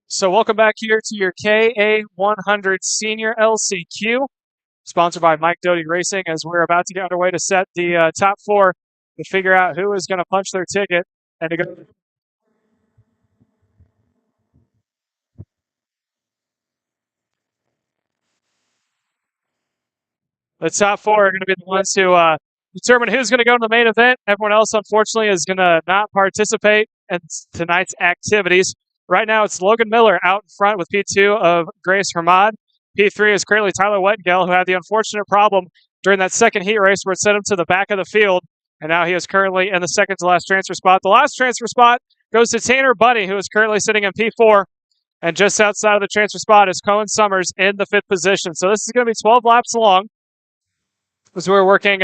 So welcome back here to your KA100 Senior LCQ, sponsored by Mike Doty Racing, as we're about to get underway to set the top four to figure out who is going to punch their ticket and to go. The top four are going to be the ones who determine who's going to go to the main event. Everyone else, unfortunately, is going to not participate in tonight's activities. Right now, it's Logan Miller out in front with P2 of Grace Hermod. P3 is currently Tyler Wettengel, who had the unfortunate problem during that second heat race where it sent him to the back of the field. And now he is currently in the second to last transfer spot. The last transfer spot goes to Tanner Bunny, who is currently sitting in P4. And just outside of the transfer spot is Cohen Summers in the fifth position. So this is going to be 12 laps long, as we're working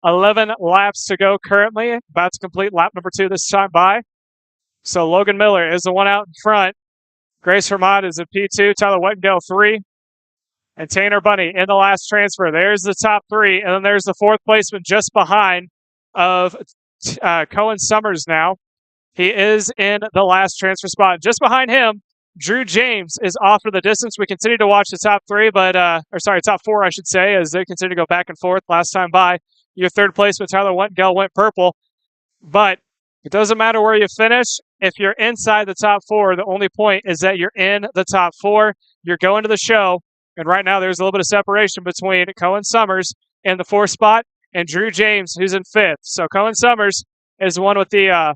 11 laps to go currently. About to complete lap number 2 this time by. So Logan Miller is the one out in front. Grace Hermod is at P2. Tyler Wettengel 3. And Tanner Bunny in the last transfer. There's the top 3. And then there's the fourth placement just behind of Cohen Summers now. He is in the last transfer spot. Just behind him, Drew James is off for the distance. We continue to watch the top 3, top 4, I should say, as they continue to go back and forth. Last time by, your third placement, Tyler Wettengel, went purple. But it doesn't matter where you finish. If you're inside the top 4, the only point is that you're in the top 4. You're going to the show. And right now, there's a little bit of separation between Cohen Summers in the 4th spot and Drew James, who's in 5th. So Cohen Summers is the one with the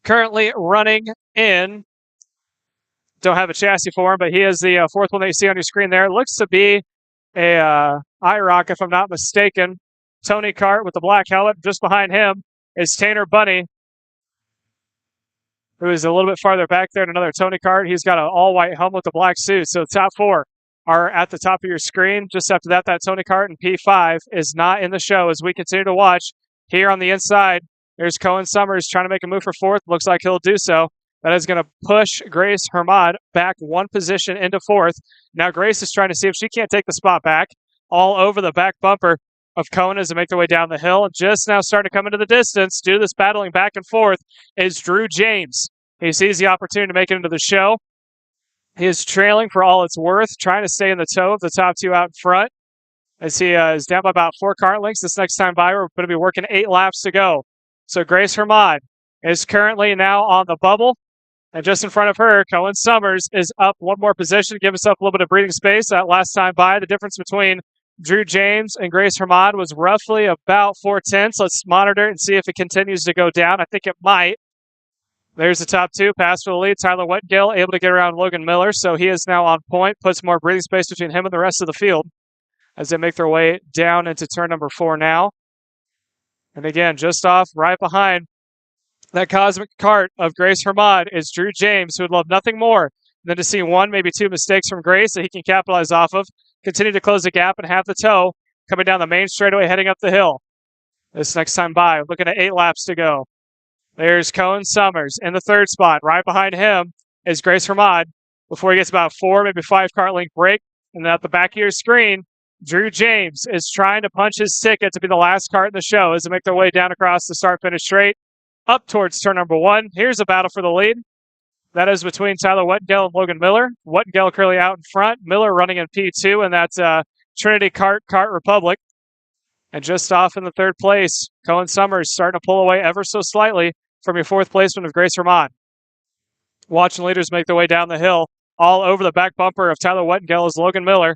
currently running in. Don't have a chassis for him, but he is the 4th one that you see on your screen there. It looks to be a IROC, if I'm not mistaken. Tony Kart with the black helmet. Just behind him is Tanner Bunny, who is a little bit farther back there, and another Tony Kart. He's got an all-white helmet with a black suit. So the top 4 are at the top of your screen. Just after that, that Tony Kart in P5 is not in the show as we continue to watch. Here on the inside, there's Cohen Summers trying to make a move for 4th. Looks like he'll do so. That is going to push Grace Hermod back 1 position into 4th. Now Grace is trying to see if she can't take the spot back. All over the back bumper of Cohen as they make their way down the hill. Just now starting to come into the distance due to this battling back and forth is Drew James. He sees the opportunity to make it into the show. He is trailing for all it's worth, trying to stay in the toe of the top 2 out in front. As he is down by about 4 kart lengths. This next time by, we're going to be working 8 laps to go. So Grace Hermod is currently now on the bubble. And just in front of her, Cohen Summers is up 1 more position, give himself a little bit of breathing space. That last time by, the difference between Drew James and Grace Hermod was roughly about 4/10. Let's monitor it and see if it continues to go down. I think it might. There's the top 2, pass for the lead. Tyler Wettengel able to get around Logan Miller, so he is now on point, puts more breathing space between him and the rest of the field as they make their way down into turn number 4 now. And again, just off right behind that cosmic cart of Grace Hermod is Drew James, who would love nothing more than to see 1, maybe 2 mistakes from Grace that he can capitalize off of, continue to close the gap and have the toe coming down the main straightaway heading up the hill. This next time by, looking at 8 laps to go. There's Cohen Summers in the 3rd spot. Right behind him is Grace Hermod before he gets about 4, maybe 5 kart length break. And at the back of your screen, Drew James is trying to punch his ticket to be the last kart in the show as they make their way down across the start-finish straight up towards turn number 1. Here's a battle for the lead. That is between Tyler Wettengel and Logan Miller. Wettengel currently out in front. Miller running in P2, and that's Trinity Kart Republic. And just off in the 3rd place, Cohen Summers starting to pull away ever so slightly from your 4th placement of Grace Hermod. Watching leaders make their way down the hill. All over the back bumper of Tyler Wettengel is Logan Miller.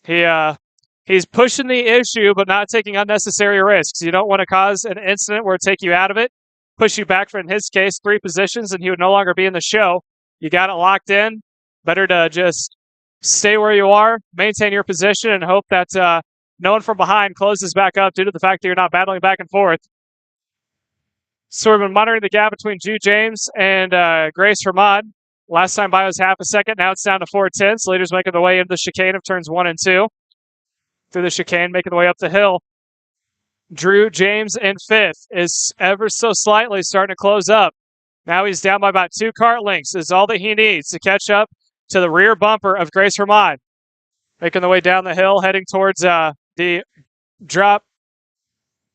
He's pushing the issue, but not taking unnecessary risks. You don't want to cause an incident where it take you out of it, push you back for, in his case, 3 positions, and he would no longer be in the show. You got it locked in. Better to just stay where you are, maintain your position, and hope that no one from behind closes back up due to the fact that you're not battling back and forth. So we've been monitoring the gap between Drew James and Grace Hermod. Last time by was half a second. Now it's down to 4/10. Leaders making their way into the chicane of turns 1 and 2. Through the chicane, making their way up the hill. Drew James in 5th is ever so slightly starting to close up. Now he's down by about 2 kart lengths. Is all that he needs to catch up to the rear bumper of Grace Hermod. Making their way down the hill, heading towards the drop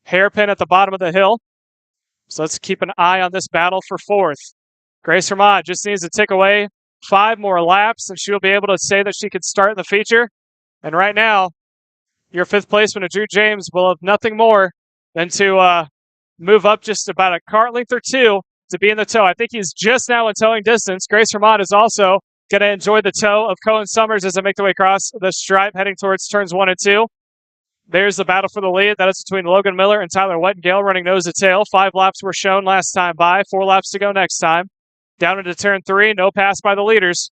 hairpin at the bottom of the hill. So let's keep an eye on this battle for 4th. Grace Hermod just needs to tick away 5 more laps, and she'll be able to say that she could start in the feature. And right now, your 5th placement of Drew James will have nothing more than to move up just about a kart length or 2 to be in the tow. I think he's just now in towing distance. Grace Vermont is also going to enjoy the tow of Cohen Summers as they make their way across the stripe, heading towards turns 1 and 2. There's the battle for the lead. That is between Logan Miller and Tyler Wettengale, running nose to tail. 5 laps were shown last time by, 4 laps to go next time. Down into turn 3, no pass by the leaders.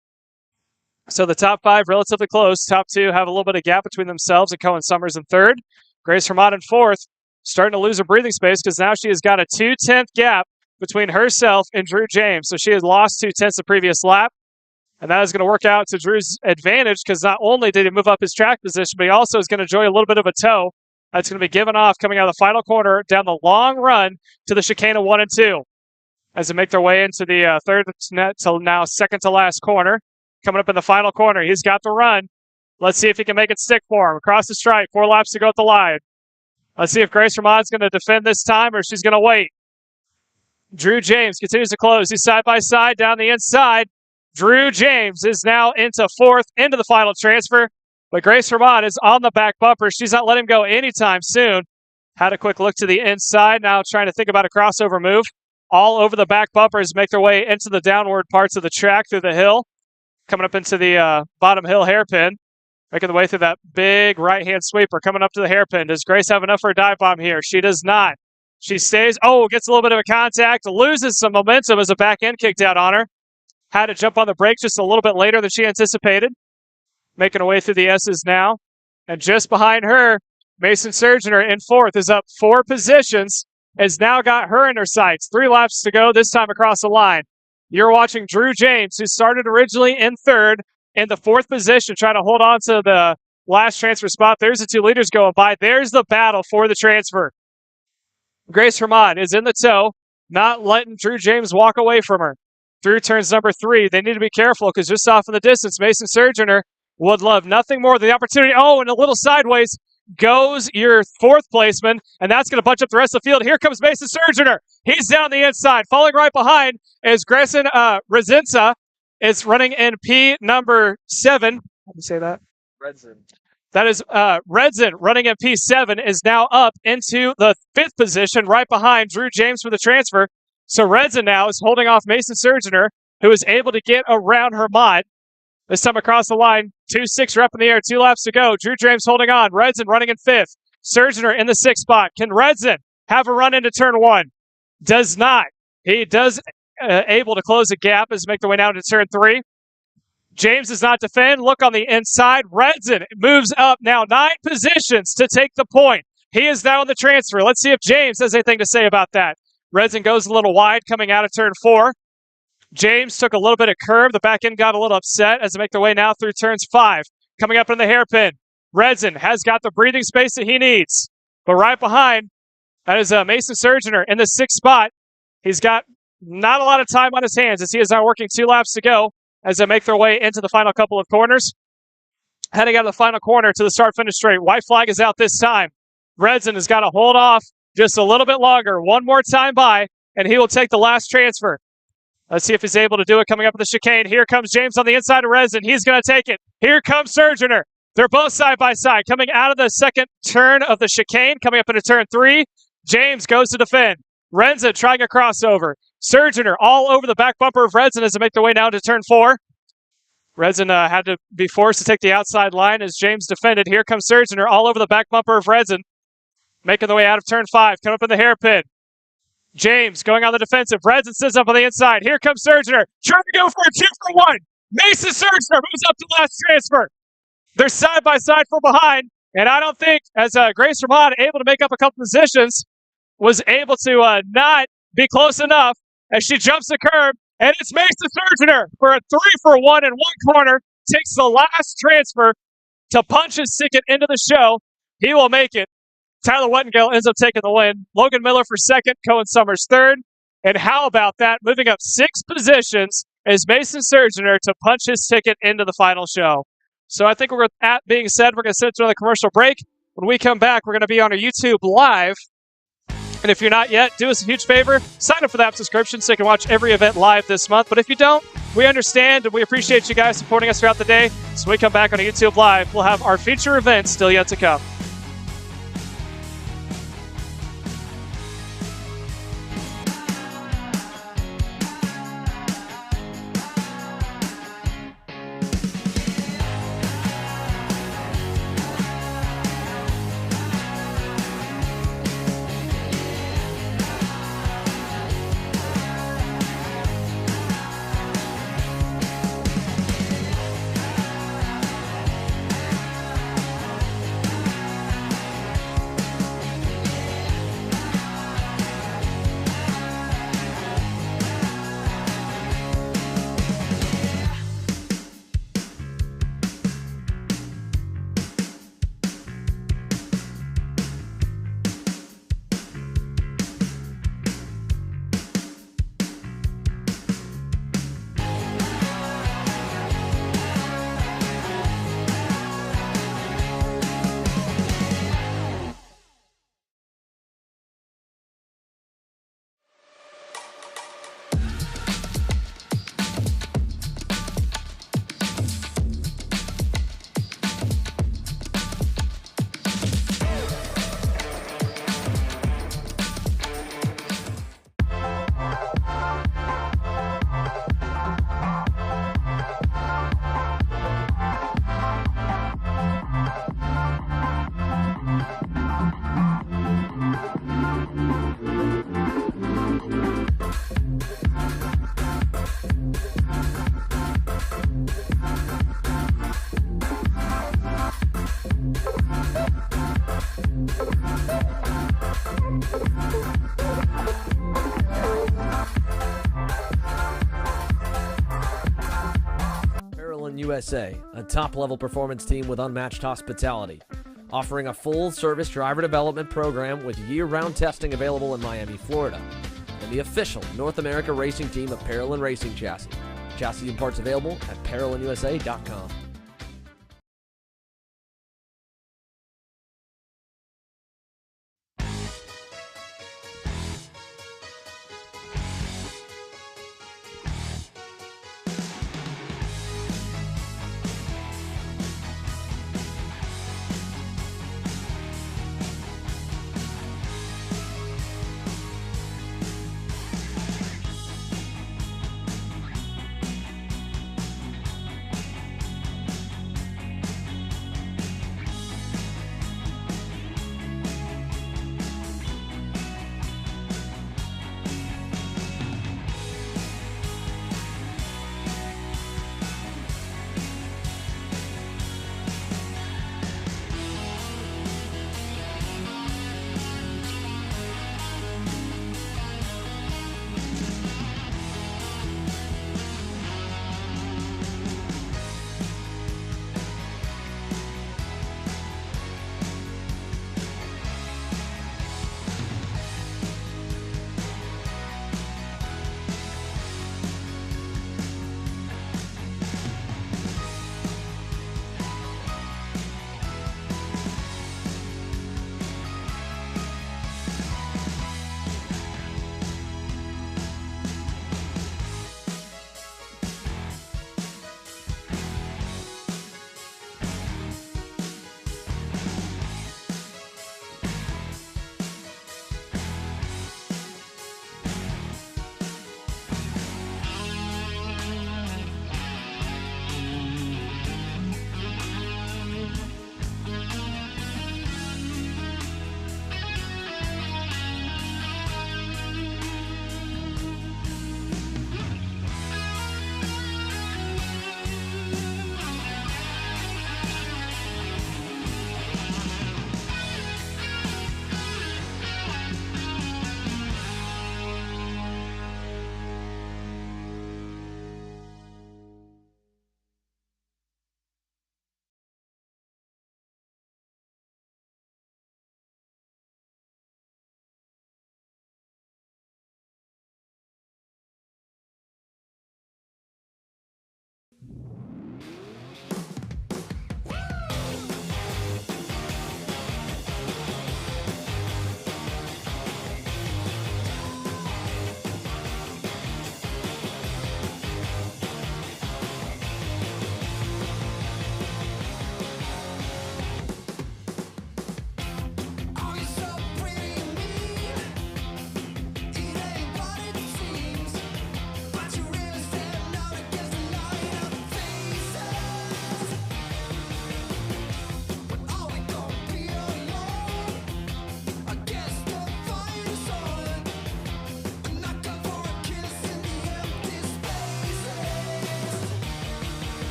So the top 5 relatively close. Top 2 have a little bit of gap between themselves and Cohen Summers in 3rd. Grace Vermont in 4th, starting to lose her breathing space because now she has got a 2/10 gap between herself and Drew James. So she has lost 2/10 the previous lap. And that is going to work out to Drew's advantage because not only did he move up his track position, but he also is going to enjoy a little bit of a tow that's going to be given off coming out of the final corner down the long run to the chicane of 1 and 2 as they make their way into the third to now second to last corner. Coming up in the final corner, he's got the run. Let's see if he can make it stick for him. Across the stripe, 4 laps to go at the line. Let's see if Grace Vermont's going to defend this time or she's going to wait. Drew James continues to close. He's side by side down the inside. Drew James is now into 4th, into the final transfer. But Grace Vermont is on the back bumper. She's not letting him go anytime soon. Had a quick look to the inside. Now trying to think about a crossover move. All over the back bumpers make their way into the downward parts of the track through the hill. Coming up into the bottom hill hairpin. Making the way through that big right-hand sweeper. Coming up to the hairpin. Does Grace have enough for a dive bomb here? She does not. She stays. Oh, gets a little bit of a contact. Loses some momentum as a back end kicked out on her. Had to jump on the brakes just a little bit later than she anticipated. Making her way through the S's now. And just behind her, Mason Surgener in 4th is up 4 positions. Has now got her in her sights. 3 laps to go, this time across the line. You're watching Drew James, who started originally in 3rd, in the 4th position, trying to hold on to the last transfer spot. There's the 2 leaders going by. There's the battle for the transfer. Grace Vermont is in the tow, not letting Drew James walk away from her. Through turns number 3, they need to be careful because just off in the distance, Mason Surgener would love nothing more than the opportunity. Oh, and a little sideways goes your 4th placement, and that's going to bunch up the rest of the field. Here comes Mason Surgener. He's down the inside. Falling right behind is Grayson Rezinza. Is running in P number 7. How do you say that? Redzin. That is Redzin running in P7 is now up into the 5th position right behind Drew James for the transfer. So Redzin now is holding off Mason Surgener, who is able to get around her mod. This time across the line, 2-6 rep in the air, 2 laps to go. Drew James holding on. Redzin running in 5th. Surgener in the 6th spot. Can Redzin have a run into turn 1? Does not. He does able to close the gap as make their way down to turn 3. James does not defend. Look on the inside. Redzin moves up now 9 positions to take the point. He is now in the transfer. Let's see if James has anything to say about that. Redzin goes a little wide coming out of turn 4. James took a little bit of curve. The back end got a little upset as they make their way now through turns 5. Coming up in the hairpin. Redzin has got the breathing space that he needs. But right behind, that is Mason Surgener in the 6th spot. He's got not a lot of time on his hands as he is now working 2 laps to go as they make their way into the final couple of corners. Heading out of the final corner to the start-finish straight. White flag is out this time. Redzin has got to hold off just a little bit longer. One more time by, and he will take the last transfer. Let's see if he's able to do it coming up with the chicane. Here comes James on the inside of Redzin. He's going to take it. Here comes Surgener. They're both side by side. Coming out of the second turn of the chicane, coming up into turn 3. James goes to defend. Redzin trying a crossover. Surgener all over the back bumper of Redzin as they make their way down to turn 4. Redzin had to be forced to take the outside line as James defended. Here comes Surgener all over the back bumper of Redzin. Making the way out of turn 5. Coming up in the hairpin. James going on the defensive. Redzin sits up on the inside. Here comes Surgener. Trying to go for a 2-for-1. Mason Surgener moves up to last transfer. They're side by side from behind. And I don't think, as Grace Vermont able to make up a couple positions, was able to not be close enough as she jumps the curb. And it's Mason Surgener for a 3-for-1 in one corner. Takes the last transfer to punch his ticket into the show. He will make it. Tyler Wettengale ends up taking the win. Logan Miller for 2nd. Cohen Summers 3rd. And how about that? Moving up 6 positions is Mason Surgener to punch his ticket into the final show. So I think that being said, we're going to send it to another commercial break. When we come back, we're going to be on our YouTube Live And if you're not yet, do us a huge favor, sign up for that subscription so you can watch every event live this month. But if you don't, we understand and we appreciate you guys supporting us throughout the day. So when we come back on YouTube Live, we'll have our future events still yet to come. USA, a top-level performance team with unmatched hospitality, offering a full-service driver development program with year-round testing available in Miami, Florida, and the official North America racing team of Parolin Racing Chassis. Chassis and parts available at ParolinUSA.com.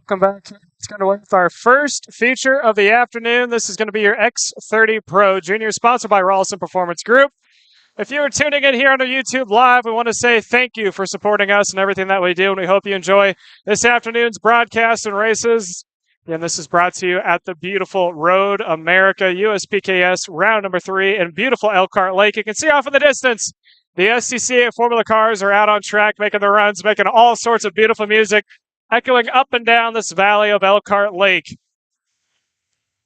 Welcome back. It's going to with our first feature of the afternoon. This is going to be your X30 Pro Junior, sponsored by Rawlson Performance Group. If you are tuning in here on our YouTube Live, we want to say thank you for supporting us and everything that we do, and we hope you enjoy this afternoon's broadcast and races. And this is brought to you at the beautiful Road America USPKS round number 3 in beautiful Elkhart Lake. You can see off in the distance, the SCCA Formula cars are out on track, making their runs, making all sorts of beautiful music, echoing up and down this valley of Elkhart Lake.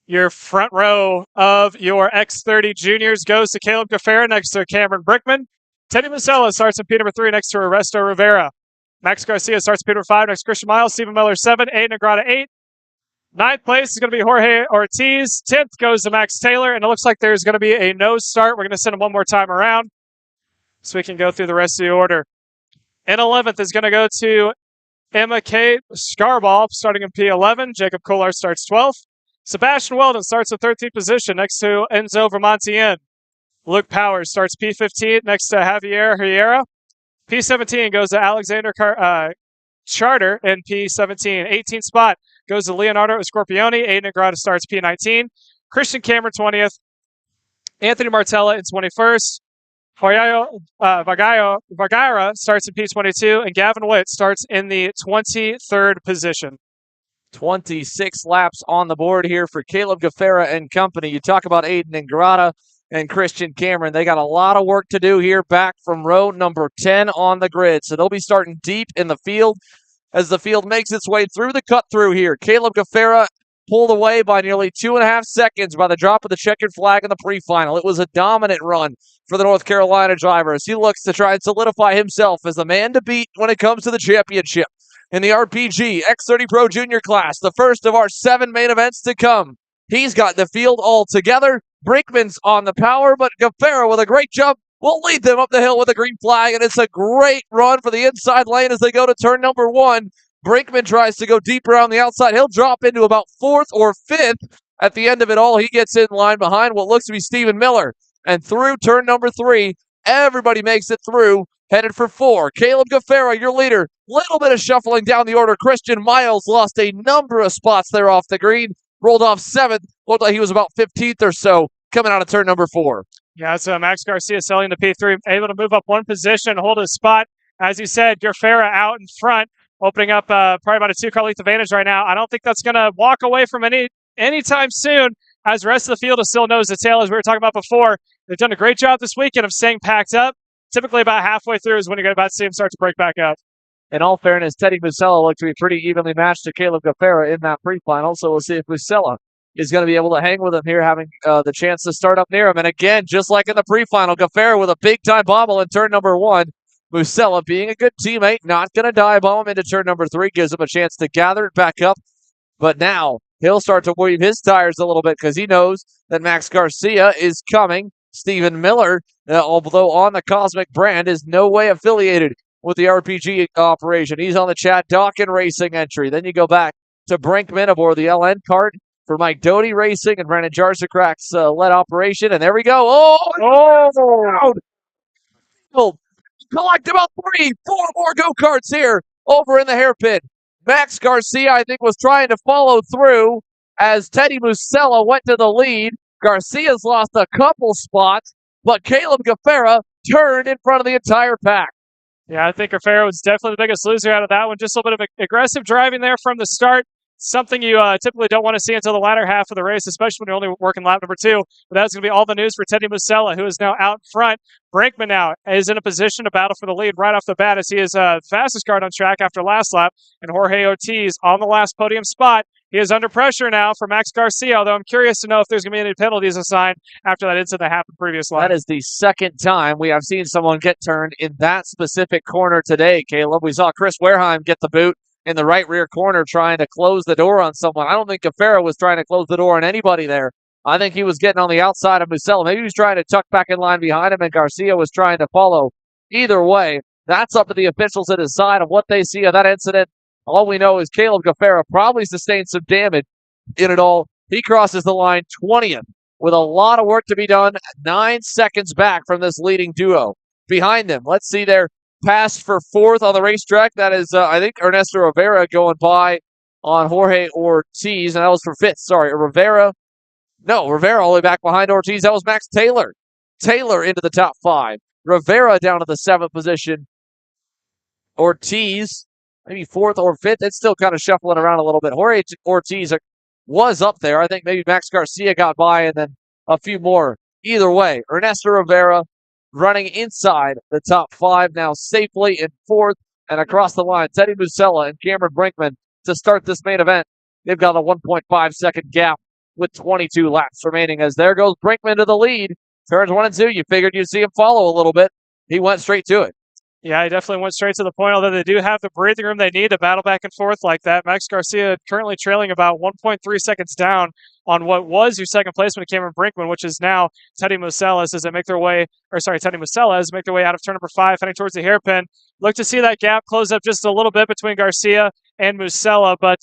Your front row of your X30 Juniors goes to Caleb Gaffera next to Cameron Brickman. Teddy Musella starts in P number 3 next to Ernesto Rivera. Max Garcia starts in P number 5 next to Christian Miles. Stephen Miller 7, Aiden Agrada 8. 9th place is going to be Jorge Ortiz. 10th goes to Max Taylor, and it looks like there's going to be a no start. We're going to send him one more time around so we can go through the rest of the order. And 11th is going to go to Emma K. Scarball, starting in P11. Jacob Kolar starts 12th. Sebastian Weldon starts in 13th position next to Enzo Vermontien. Luke Powers starts P15 next to Javier Herrera. P17 goes to Alexander Charter in P17. 18th spot goes to Leonardo Scorpioni. Aiden Agrada starts P19. Christian Cameron 20th. Anthony Martella in 21st. Vargara starts in P22. And Gavin Witt starts in the 23rd position. 26 laps on the board here for Caleb Gaffera and company. You talk about Aiden Agrada and Christian Cameron. They got a lot of work to do here back from row number 10 on the grid. So they'll be starting deep in the field as the field makes its way through the cut through here. Caleb Gaffera pulled away by nearly 2.5 seconds by the drop of the checkered flag in the pre-final. It was a dominant run for the North Carolina driver as he looks to try and solidify himself as the man to beat when it comes to the championship. In the RPG X30 Pro Junior class, the first of our 7 main events to come. He's got the field all together. Brinkman's on the power, but Gaffera with a great jump will lead them up the hill with a green flag, and it's a great run for the inside lane as they go to turn number 1. Brinkman tries to go deep around the outside. He'll drop into about 4th or 5th. At the end of it all, he gets in line behind what looks to be Stephen Miller. And through turn number 3, everybody makes it through. Headed for 4. Caleb Gaffera, your leader. Little bit of shuffling down the order. Christian Miles lost a number of spots there off the green. Rolled off 7th. Looked like he was about 15th or so coming out of turn number 4. Yeah, it's Max Garcia selling the P3. Able to move up one position, hold his spot. As you said, Gaffera out in front, opening up probably about a 2-car length advantage right now. I don't think that's going to walk away from anytime soon, as the rest of the field is still nose to tail, as we were talking about before. They've done a great job this weekend of staying packed up. Typically about halfway through is when you're about to see him start to break back up. In all fairness, Teddy Musella looked to be pretty evenly matched to Caleb Gaffera in that pre-final, so we'll see if Musella is going to be able to hang with him here, having the chance to start up near him. And again, just like in the pre-final, Gaffera with a big-time bobble in turn number 1. Musella, being a good teammate, not going to dive bomb into turn number 3, gives him a chance to gather it back up. But now he'll start to weave his tires a little bit because he knows that Max Garcia is coming. Stephen Miller, although on the Cosmic brand, is no way affiliated with the RPG operation. He's on the Chad Dawkin Racing entry. Then you go back to Brinkman aboard the LN Kart for Mike Doty Racing and Brandon Jarzakrak's led operation. And there we go. Oh! Collect about 3, 4 more go-karts here over in the hairpin. Max Garcia, I think, was trying to follow through as Teddy Musella went to the lead. Garcia's lost a couple spots, but Caleb Gaffera turned in front of the entire pack. Yeah, I think Gaffera was definitely the biggest loser out of that one. Just a little bit of aggressive driving there from the start. Something you typically don't want to see until the latter half of the race, especially when you're only working lap number 2. But that's going to be all the news for Teddy Musella, who is now out front. Brinkman now is in a position to battle for the lead right off the bat as he is fastest car on track after last lap. And Jorge Ortiz on the last podium spot. He is under pressure now for Max Garcia, although I'm curious to know if there's going to be any penalties assigned after that incident that happened previous lap. That is the second time we have seen someone get turned in that specific corner today, Caleb. We saw Chris Wareheim get the boot in the right rear corner trying to close the door on someone. I don't think Gaffera was trying to close the door on anybody there. I think he was getting on the outside of Musella. Maybe he was trying to tuck back in line behind him, and Garcia was trying to follow. Either way, that's up to the officials to decide on what they see of that incident. All we know is Caleb Gaffera probably sustained some damage in it all. He crosses the line 20th with a lot of work to be done. 9 seconds back from this leading duo. Behind them, let's see their pass for 4th on the racetrack. That is, I think, Ernesto Rivera going by on Jorge Ortiz, and that was for 5th. Sorry, Rivera all the way back behind Ortiz. That was Max Taylor. Taylor into the top 5. Rivera down to the 7th position. Ortiz, maybe 4th or 5th. It's still kind of shuffling around a little bit. Jorge Ortiz was up there. I think maybe Max Garcia got by and then a few more. Either way, Ernesto Rivera running inside the top 5 now safely in 4th and across the line. Teddy Musella and Cameron Brinkman to start this main event. They've got a 1.5 second gap with 22 laps remaining as there goes Brinkman to the lead. Turns 1 and 2. You figured you'd see him follow a little bit. He went straight to it. Yeah, he definitely went straight to the point, although they do have the breathing room they need to battle back and forth like that. Max Garcia currently trailing about 1.3 seconds down on what was your second placement, Cameron Brinkman, which is now Teddy Musella as they make their way, Teddy Musella as make their way out of turn number 5, heading towards the hairpin. Look to see that gap close up just a little bit between Garcia and Musella, but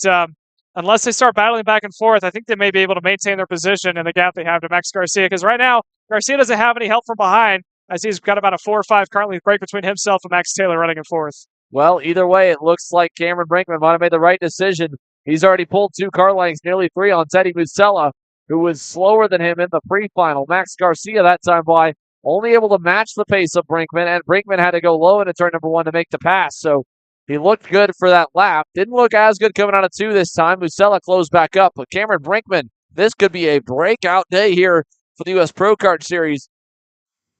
unless they start battling back and forth, I think they may be able to maintain their position in the gap they have to Max Garcia, because right now, Garcia doesn't have any help from behind, as he's got about a 4 or 5 currently break between himself and Max Taylor running in 4th. Well, either way, it looks like Cameron Brinkman might have made the right decision. He's already pulled 2 car lengths, nearly 3 on Teddy Musella, who was slower than him in the pre-final. Max Garcia that time by only able to match the pace of Brinkman, and Brinkman had to go low into turn number 1 to make the pass. So he looked good for that lap. Didn't look as good coming out of 2 this time. Musella closed back up, but Cameron Brinkman, this could be a breakout day here for the U.S. Pro Kart Series.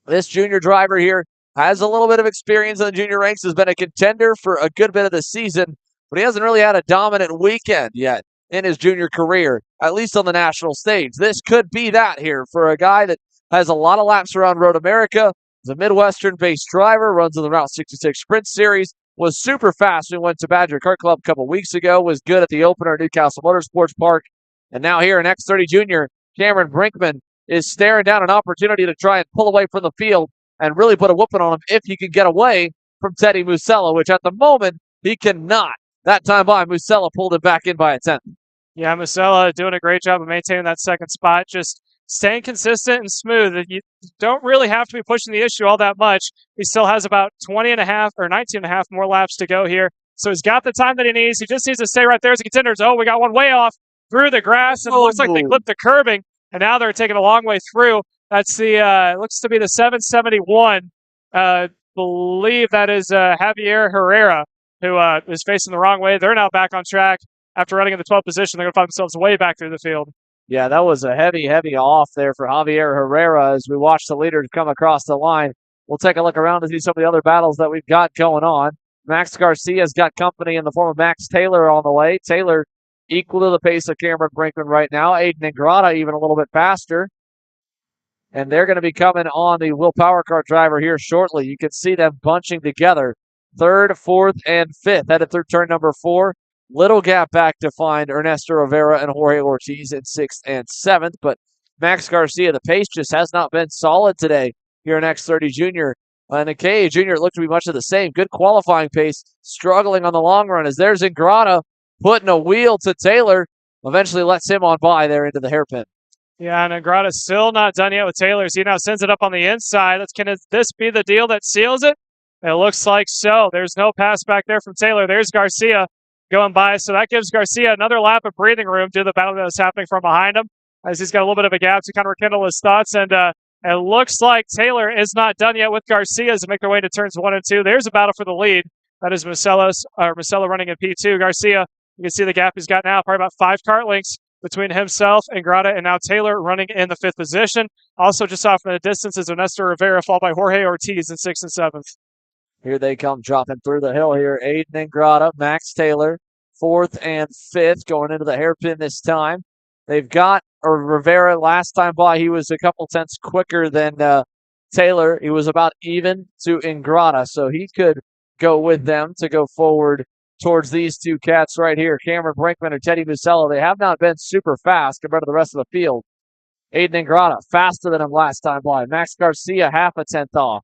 This junior driver here has a little bit of experience in the junior ranks, has been a contender for a good bit of the season, but he hasn't really had a dominant weekend yet in his junior career, at least on the national stage. This could be that here for a guy that has a lot of laps around Road America. He's a Midwestern-based driver, runs in the Route 66 Sprint Series, was super fast when he went to Badger Kart Club a couple weeks ago, was good at the opener at Newcastle Motorsports Park, and now here in X30 Junior, Cameron Brinkman is staring down an opportunity to try and pull away from the field and really put a whooping on him if he can get away from Teddy Musella, which at the moment he cannot. That time by, Musella pulled him back in by a 10th. Yeah, Musella doing a great job of maintaining that second spot, just staying consistent and smooth. You don't really have to be pushing the issue all that much. He still has about 20 and a half or 19 and a half more laps to go here. So he's got the time that he needs. He just needs to stay right there as a contender. Oh, we got one way off through the grass, and it looks like they clipped the curbing. And now they're taking a long way through. That's the looks to be the 771. Believe that is Javier Herrera, who is facing the wrong way. They're now back on track after running in the 12th position. They're going to find themselves way back through the field. Yeah, that was a heavy off there for Javier Herrera as we watch the leaders come across the line. We'll take a look around to see some of the other battles that we've got going on. Max Garcia's got company in the form of Max Taylor on the way. Taylor equal to the pace of Cameron Brinkman right now. Aiden Ingrata even a little bit faster. And they're going to be coming on the Will Power Kart driver here shortly. You can see them bunching together. 3rd, 4th, and 5th. Headed through turn number 4. Little gap back to find Ernesto Rivera and Jorge Ortiz in 6th and 7th. But Max Garcia, the pace just has not been solid today here in X30 Junior. And the KA Junior, it looked to be much of the same. Good qualifying pace, struggling on the long run as there's Ingrata putting a wheel to Taylor, eventually lets him on by there into the hairpin. Yeah, and Ingrata's still not done yet with Taylor. He now sends it up on the inside. Can this be the deal that seals it? It looks like so. There's no pass back there from Taylor. There's Garcia going by. So that gives Garcia another lap of breathing room due to the battle that was happening from behind him, as he's got a little bit of a gap to kind of rekindle his thoughts. And it looks like Taylor is not done yet with Garcia as they make their way into turns 1 and 2. There's a battle for the lead. That is Musella running in P2. Garcia, you can see the gap he's got now, probably about 5 kart lengths between himself, Ingrata, and now Taylor running in the 5th position. Also just off in the distance is Ernesto Rivera, followed by Jorge Ortiz in 6th and 7th. Here they come dropping through the hill here. Aiden Ingrata, Max Taylor, 4th and 5th, going into the hairpin this time. They've got Rivera last time by. He was a couple tenths quicker than Taylor. He was about even to Ingrata, so he could go with them to go forward towards these two cats right here. Cameron Brinkman and Teddy Musella, they have not been super fast compared to the rest of the field. Aiden Ingrata, faster than him last time by. Max Garcia, half a tenth off.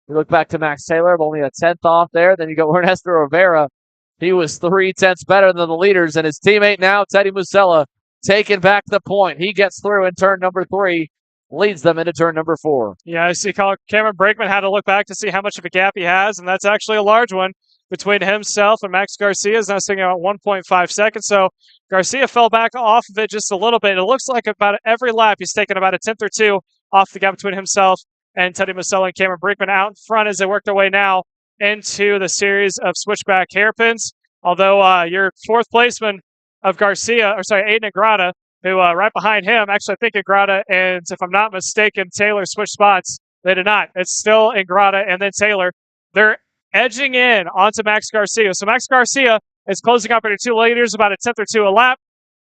You look back to Max Taylor, only a tenth off there. Then you go Ernesto Rivera. He was 3 tenths better than the leaders, and his teammate now, Teddy Musella, taking back the point. He gets through in turn number 3, leads them into turn number 4. Yeah, I see Cameron Brinkman had to look back to see how much of a gap he has, and that's actually a large one. between himself and Max Garcia is now sitting at 1.5 seconds. So Garcia fell back off of it just a little bit. It looks like about every lap he's taken about a tenth or two off the gap between himself and Teddy Musella and Cameron Brinkman out in front as they work their way now into the series of switchback hairpins. Although your fourth placeman of Garcia, or sorry, Aiden Ingrata, who right behind him, actually I think Ingrata and, if I'm not mistaken, Taylor switched spots. They did not. It's still Ingrata and then Taylor. They're edging in onto Max Garcia. So Max Garcia is closing up into 2 leaders, about a tenth or two a lap.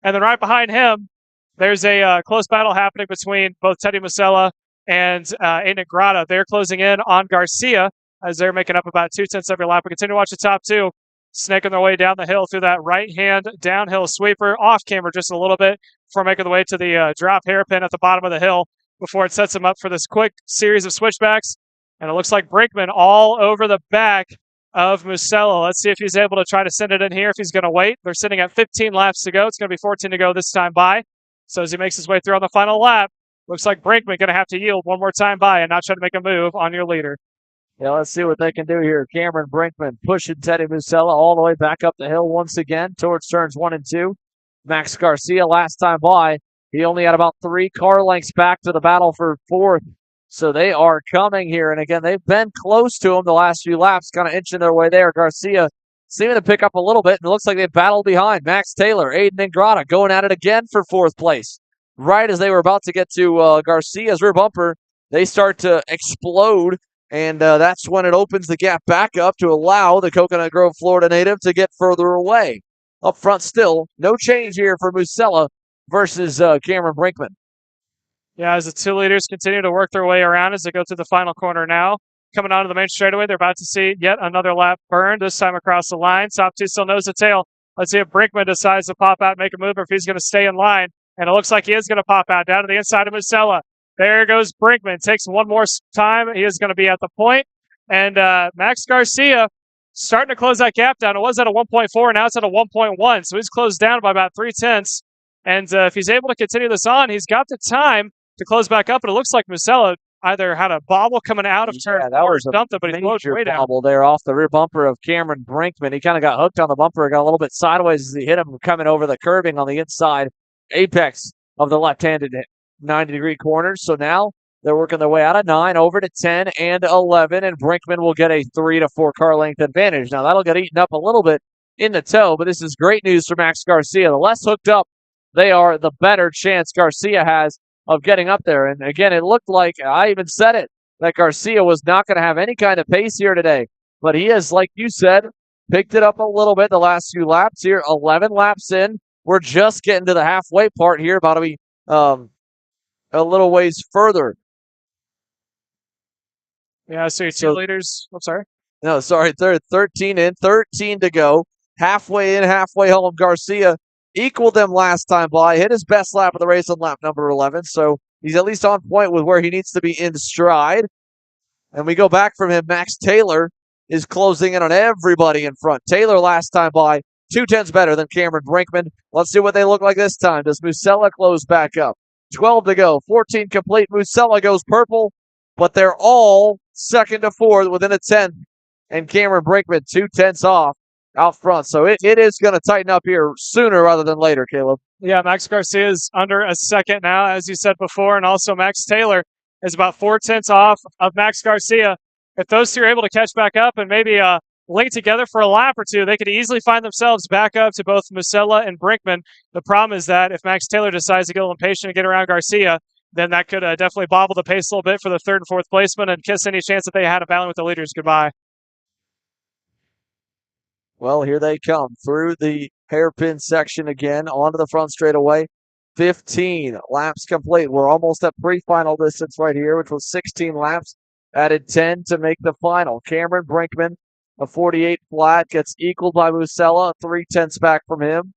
And then right behind him, there's a close battle happening between both Teddy Musella and Aiden Ingrata. They're closing in on Garcia as they're making up about 2 tenths every lap. We continue to watch the top 2 snaking their way down the hill through that right-hand downhill sweeper, off camera just a little bit before making the way to the drop hairpin at the bottom of the hill before it sets them up for this quick series of switchbacks. And it looks like Brinkman all over the back of Musella. Let's see if he's able to try to send it in here, if he's going to wait. They're sitting at 15 laps to go. It's going to be 14 to go this time by. So as he makes his way through on the final lap, looks like Brinkman going to have to yield one more time by and not try to make a move on your leader. Yeah, let's see what they can do here. Cameron Brinkman pushing Teddy Musella all the way back up the hill once again towards turns 1 and 2. Max Garcia last time by, he only had about 3 car lengths back to the battle for 4th. So they are coming here. And again, they've been close to him the last few laps, kind of inching their way there. Garcia seeming to pick up a little bit, and it looks like they battled behind. Max Taylor, Aiden Ingrata going at it again for 4th place. Right as they were about to get to Garcia's rear bumper, they start to explode. And that's when it opens the gap back up to allow the Coconut Grove, Florida native to get further away. Up front still, no change here for Musella versus Cameron Brinkman. Yeah, as the 2 leaders continue to work their way around as they go through the final corner now. Coming onto the main straightaway, they're about to see yet another lap burned, this time across the line. Top 2 still nose to tail. Let's see if Brinkman decides to pop out and make a move or if he's going to stay in line. And it looks like he is going to pop out down to the inside of Musella. There goes Brinkman. Takes one more time. He is going to be at the point. And Max Garcia starting to close that gap down. It was at a 1.4, now it's at a 1.1. So he's closed down by about 3 tenths. And if he's able to continue this on, he's got the time to close back up. But it looks like Musella either had a bobble coming out of turn 4 or something, but he closed way down. Bobble there off the rear bumper of Cameron Brinkman. He kind of got hooked on the bumper, got a little bit sideways as he hit him coming over the curbing on the inside apex of the left-handed 90-degree corners. So now they're working their way out of 9 over to 10 and 11, and Brinkman will get a 3 to 4 car length advantage. Now that'll get eaten up a little bit in the toe, but this is great news for Max Garcia. The less hooked up they are, the better chance Garcia has of getting up there. And again, it looked like, I even said it, that Garcia was not going to have any kind of pace here today. But he has, like you said, picked it up a little bit the last few laps here. 11 laps in. We're just getting to the halfway part here, about to be a little ways further. Yeah, so your 2 leaders. I'm sorry. No, sorry. They're 13 in, 13 to go. Halfway in, halfway home. Garcia equaled them last time by, hit his best lap of the race on lap number 11. So he's at least on point with where he needs to be in stride. And we go back from him. Max Taylor is closing in on everybody in front. Taylor last time by, 2 tenths better than Cameron Brinkman. Let's see what they look like this time. Does Musella close back up? 12 to go, 14 complete. Musella goes purple, but they're all second to 4th within a 10th. And Cameron Brinkman 2 tenths off out front. So it is going to tighten up here sooner rather than later, Caleb. Yeah, Max Garcia is under a second now, as you said before, and also Max Taylor is about 4 tenths off of Max Garcia. If those 2 are able to catch back up and maybe link together for a lap or 2, they could easily find themselves back up to both Musella and Brinkman. The problem is that if Max Taylor decides to get a little impatient and get around Garcia, then that could definitely bobble the pace a little bit for the 3rd and 4th placement and kiss any chance that they had of battling with the leaders goodbye. Well, here they come through the hairpin section again, onto the front straightaway. 15 laps complete. We're almost at pre-final distance right here, which was 16 laps. Added 10 to make the final. Cameron Brinkman, a 48 flat, gets equaled by Musella, 3 tenths back from him.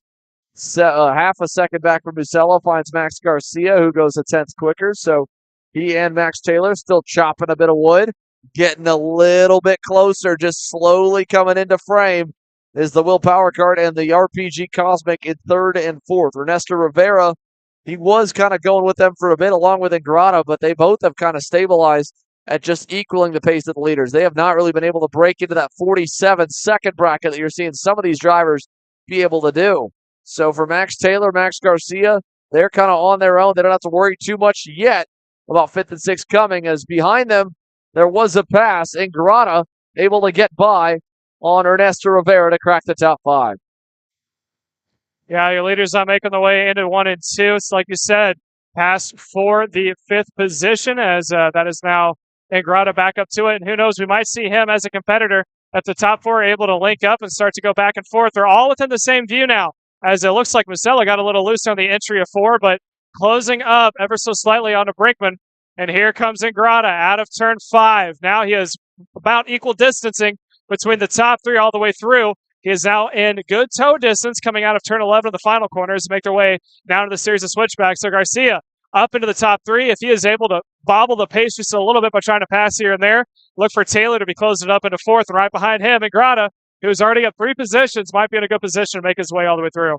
Half a second back from Musella, finds Max Garcia, who goes a tenth quicker. So he and Max Taylor still chopping a bit of wood, getting a little bit closer, just slowly coming into frame is the Will Power Kart and the RPG Cosmic in 3rd and 4th. Ernesto Rivera, he was kind of going with them for a bit along with Ingrata, but they both have kind of stabilized at just equaling the pace of the leaders. They have not really been able to break into that 47-second bracket that you're seeing some of these drivers be able to do. So for Max Taylor, Max Garcia, they're kind of on their own. They don't have to worry too much yet about 5th and 6th coming, as behind them there was a pass. Ingrata able to get by on Ernesto Rivera to crack the top 5. Yeah, your leaders not making the way into 1 and 2. It's like you said, pass for the 5th position, as that is now Ingrata back up to it. And who knows, we might see him as a competitor at the top 4 able to link up and start to go back and forth. They're all within the same view now, as it looks like Musella got a little loose on the entry of 4, but closing up ever so slightly onto Brinkman. And here comes Ingrata out of turn 5. Now he is about equal distancing between the top 3 all the way through. He is now in good toe distance coming out of turn 11 of the final corners to make their way down to the series of switchbacks. So Garcia up into the top 3. If he is able to bobble the pace just a little bit by trying to pass here and there, look for Taylor to be closing up into 4th. And right behind him, Ingrata, who's already up 3 positions, might be in a good position to make his way all the way through.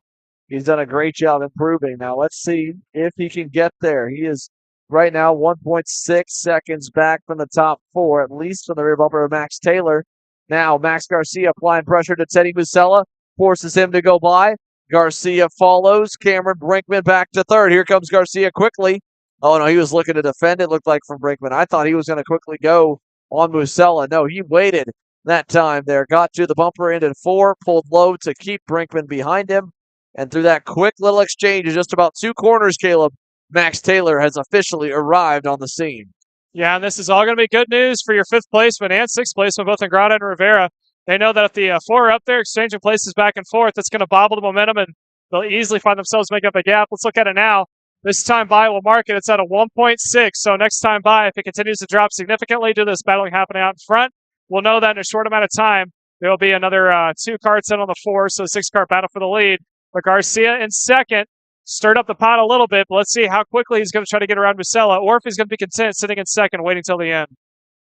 He's done a great job improving. Now let's see if he can get there. He is right now 1.6 seconds back from the top 4, at least from the rear bumper of Max Taylor. Now Max Garcia applying pressure to Teddy Musella, forces him to go by. Garcia follows. Cameron Brinkman back to 3rd. Here comes Garcia quickly. Oh, no, he was looking to defend, it looked like, from Brinkman. I thought he was going to quickly go on Musella. No, he waited that time there. Got to the bumper end at 4, pulled low to keep Brinkman behind him. And through that quick little exchange of just about 2 corners, Caleb, Max Taylor has officially arrived on the scene. Yeah, and this is all going to be good news for your 5th placement and 6th placement, both Ingrata and Rivera. They know that if the 4 are up there exchanging places back and forth, it's going to bobble the momentum, and they'll easily find themselves making up a gap. Let's look at it now. This time by will mark it. It's at a 1.6, so next time by, if it continues to drop significantly due to this battling happening out in front, we'll know that in a short amount of time, there will be another 2 karts in on the 4, so 6-kart battle for the lead. But Garcia in 2nd, stirred up the pot a little bit, but let's see how quickly he's going to try to get around Musella, or if he's going to be content sitting in 2nd, waiting till the end.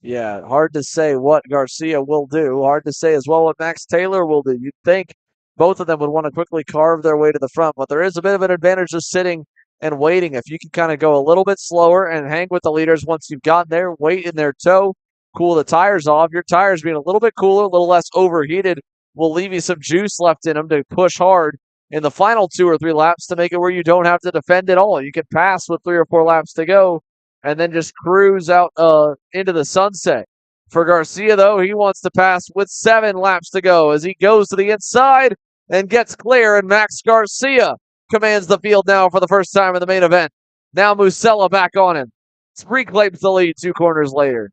Yeah, hard to say what Garcia will do. Hard to say as well what Max Taylor will do. You'd think both of them would want to quickly carve their way to the front, but there is a bit of an advantage just sitting and waiting. If you can kind of go a little bit slower and hang with the leaders once you've gotten there, wait in their toe, cool the tires off. Your tires being a little bit cooler, a little less overheated, will leave you some juice left in them to push hard in the final 2 or 3 laps to make it where you don't have to defend at all. You can pass with 3 or 4 laps to go and then just cruise out into the sunset. For Garcia, though, he wants to pass with 7 laps to go as he goes to the inside and gets clear, and Max Garcia commands the field now for the first time in the main event. Now Musella back on him. Reclaims the lead 2 corners later.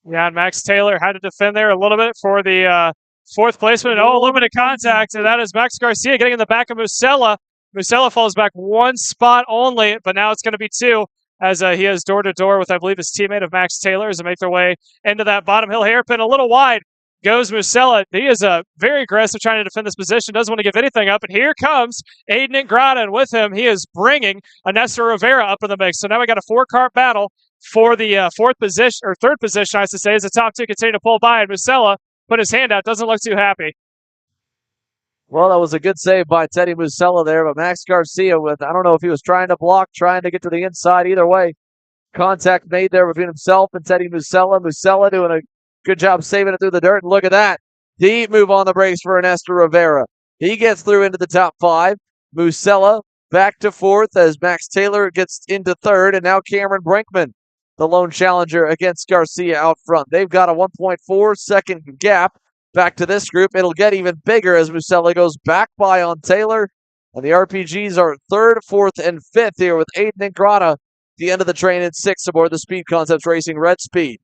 Yeah, and Max Taylor had to defend there a little bit for the 4th placement. Oh, limited contact, and that is Max Garcia getting in the back of Musella. Musella falls back 1 spot only, but now it's going to be 2 as he is door-to-door with, I believe, his teammate of Max Taylor as they make their way into that bottom hill hairpin. A little wide goes Musella. He is very aggressive trying to defend this position, doesn't want to give anything up, and here comes Aiden Ingrata, and with him, he is bringing Ernesto Rivera up in the mix. So now we got a 4-kart battle for the 4th position, or 3rd position, I should say, as the top 2 continue to pull by, and Musella put his hand out, doesn't look too happy. Well, that was a good save by Teddy Musella there, but Max Garcia with, I don't know if he was trying to block, trying to get to the inside. Either way, contact made there between himself and Teddy Musella. Musella doing a good job saving it through the dirt, and look at that. Deep move on the brakes for Ernesto Rivera. He gets through into the top 5. Musella back to 4th as Max Taylor gets into 3rd, and now Cameron Brinkman, the lone challenger against Garcia out front. They've got a 1.4 second gap back to this group. It'll get even bigger as Musella goes back by on Taylor. And the RPGs are 3rd, 4th, and 5th here with Aiden Ingrata, the end of the train in 6th aboard the Speed Concepts Racing Red Speed.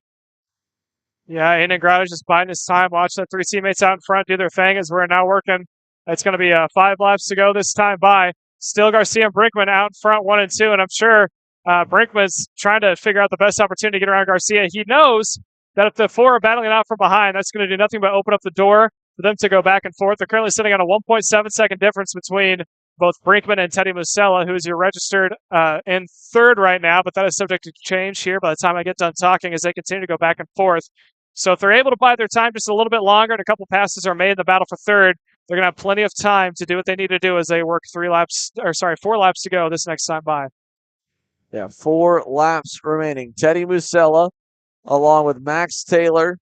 Yeah, Aiden Ingrata just biding his time, watching the 3 teammates out in front do their thing as we're now working. It's going to be 5 laps to go this time by. Still Garcia and Brinkman out in front 1 and 2, and I'm sure Brinkman's trying to figure out the best opportunity to get around Garcia. He knows that if the 4 are battling it out from behind, that's going to do nothing but open up the door for them to go back and forth. They're currently sitting on a 1.7 second difference between both Brinkman and Teddy Musella, who is your registered in 3rd right now, but that is subject to change here by the time I get done talking as they continue to go back and forth. So if they're able to buy their time just a little bit longer and a couple passes are made in the battle for 3rd, they're going to have plenty of time to do what they need to do as they work 4 laps to go this next time by. Yeah, 4 laps remaining. Teddy Musella along with Max Taylor,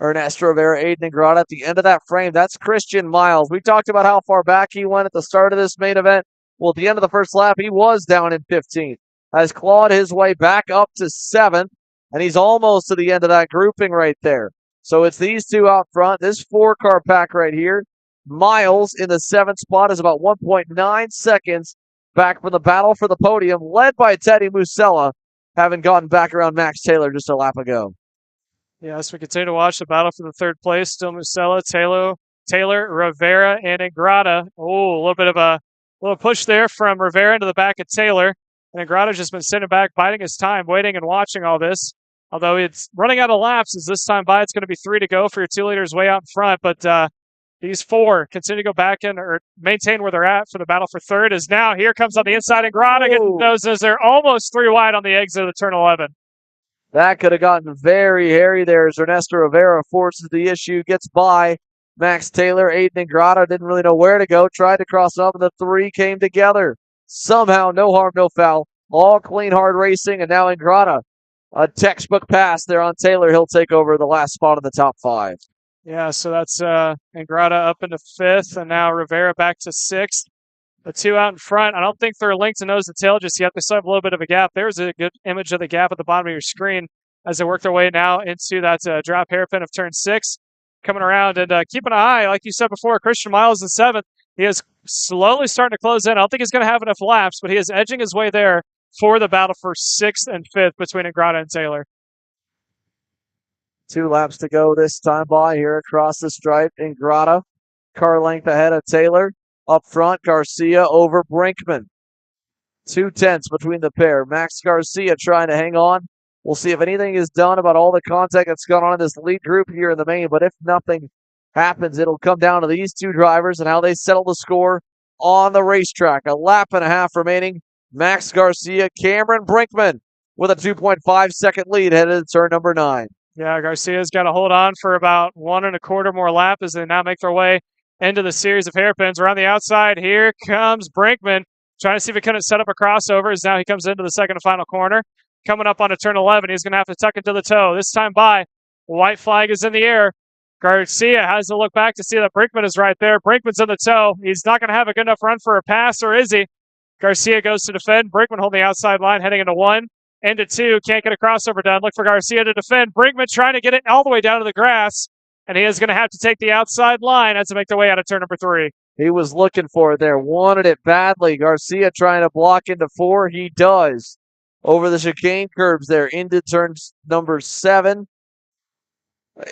Ernesto Rivera, Aiden Ingrata at the end of that frame. That's Christian Miles. We talked about how far back he went at the start of this main event. Well, at the end of the first lap, he was down in 15th. Has clawed his way back up to 7th, and he's almost to the end of that grouping right there. So it's these two out front. This 4-car pack right here. Miles in the 7th spot is about 1.9 seconds back from the battle for the podium, led by Teddy Musella, having gotten back around Max Taylor just a lap ago. Yes, we continue to watch the battle for the 3rd place. Still Musella, Taylor, Rivera, and Ingrata. Oh, a little bit of a little push there from Rivera into the back of Taylor. And Ingrata's just been sitting back, biding his time, waiting and watching all this. Although it's running out of laps as this time by, it's going to be 3 to go for your 2 leaders way out in front. But these 4 continue to go back in or maintain where they're at for the battle for 3rd. As now here comes on the inside, Ingrata getting those as they're almost 3 wide on the exit of the turn 11. That could have gotten very hairy there as Ernesto Rivera forces the issue, gets by Max Taylor. Aiden Ingrata didn't really know where to go, tried to cross up, and the 3 came together. Somehow, no harm, no foul. All clean, hard racing, and now Ingrata. A textbook pass there on Taylor. He'll take over the last spot in the top 5. Yeah, so that's Ingrata up into 5th, and now Rivera back to 6th. The 2 out in front, I don't think they're linked to nose to tail just yet. They still have a little bit of a gap. There's a good image of the gap at the bottom of your screen as they work their way now into that drop hairpin of turn 6. Coming around and keeping an eye, like you said before, Christian Miles in 7th. He is slowly starting to close in. I don't think he's going to have enough laps, but he is edging his way there for the battle for 6th and 5th between Ingrata and Taylor. 2 laps to go this time by here across the stripe. Ingrata, car length ahead of Taylor. Up front, Garcia over Brinkman. 2/10 between the pair. Max Garcia trying to hang on. We'll see if anything is done about all the contact that's gone on in this lead group here in the main. But if nothing happens, it'll come down to these 2 drivers and how they settle the score on the racetrack. A lap and a half remaining. Max Garcia, Cameron Brinkman with a 2.5-second lead headed to turn number 9. Yeah, Garcia's got to hold on for about 1 1/4 more lap as they now make their way into the series of hairpins. Around the outside, here comes Brinkman, trying to see if he couldn't set up a crossover as now he comes into the second and final corner. Coming up onto turn 11, he's going to have to tuck it to the toe. This time by, white flag is in the air. Garcia has to look back to see that Brinkman is right there. Brinkman's in the toe. He's not going to have a good enough run for a pass, or is he? Garcia goes to defend. Brinkman holding the outside line, heading into 1. Into 2, can't get a crossover done. Look for Garcia to defend. Brinkman trying to get it all the way down to the grass. And he is going to have to take the outside line as to make their way out of turn number 3. He was looking for it there, wanted it badly. Garcia trying to block into 4. He does. Over the chicane curbs there into turn number 7.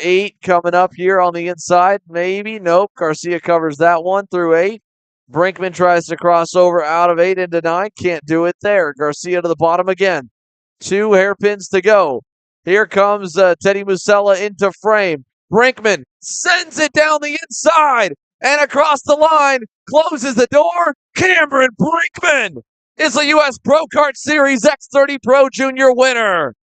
8 coming up here on the inside. Maybe. Nope. Garcia covers that one through 8. Brinkman tries to cross over out of 8 into 9. Can't do it there. Garcia to the bottom again. 2 hairpins to go. Here comes Teddy Musella into frame. Brinkman sends it down the inside and across the line, closes the door. Cameron Brinkman is the U.S. Pro Kart Series X30 Pro Junior winner.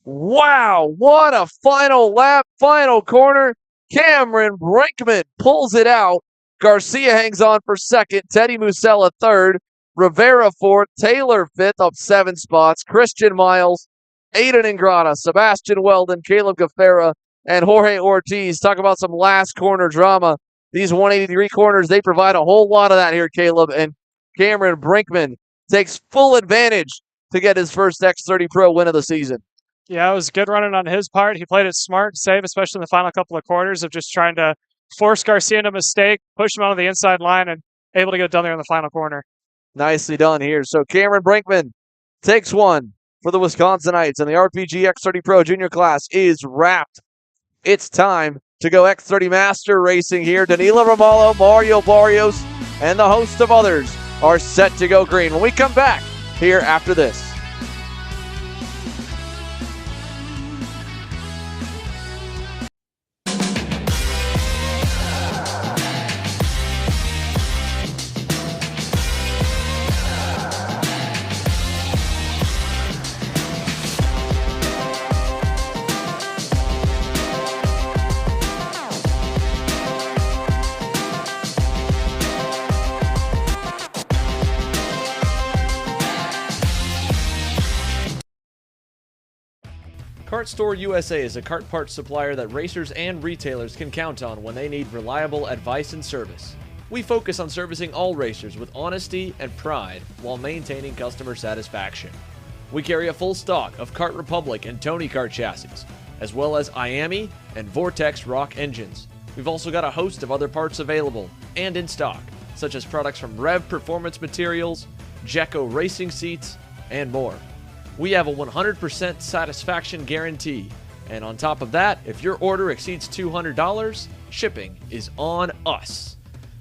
Wow, what a final lap, final corner. Cameron Brinkman pulls it out. Garcia hangs on for 2nd. Teddy Musella 3rd. Rivera 4th. Taylor 5th, up 7 spots. Christian Miles, Aiden Ingrata, Sebastian Weldon, Caleb Gaffera, and Jorge Ortiz. Talk about some last corner drama. These 180-degree corners, they provide a whole lot of that here, Caleb. And Cameron Brinkman takes full advantage to get his first X30 Pro win of the season. Yeah, it was good running on his part. He played it smart and safe, especially in the final couple of quarters of just trying to force Garcia into a mistake, push him onto the inside line, and able to get it done there in the final corner. Nicely done here. So Cameron Brinkman takes one for the Wisconsinites, and the RPG X30 Pro Junior class is wrapped. It's time to go X30 Master racing here. Danilo Romalo, Mario Barrios, and the host of others are set to go green when we come back here after this. Kart Store USA is a kart parts supplier that racers and retailers can count on when they need reliable advice and service. We focus on servicing all racers with honesty and pride while maintaining customer satisfaction. We carry a full stock of Kart Republic and Tony Kart chassis, as well as IAMI and Vortex Rock engines. We've also got a host of other parts available and in stock, such as products from Rev Performance Materials, Jekko Racing Seats, and more. We have a 100% satisfaction guarantee, and on top of that, if your order exceeds $200, shipping is on us.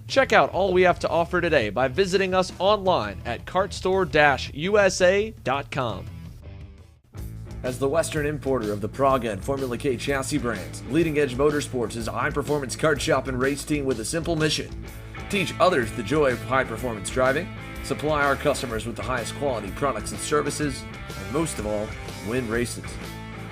Check out all we have to offer today by visiting us online at kartstore-usa.com. As the Western importer of the Praga and Formula K chassis brands, Leading Edge Motorsports is a high-performance kart shop and race team with a simple mission: teach others the joy of high-performance driving, supply our customers with the highest quality products and services, and most of all, win races.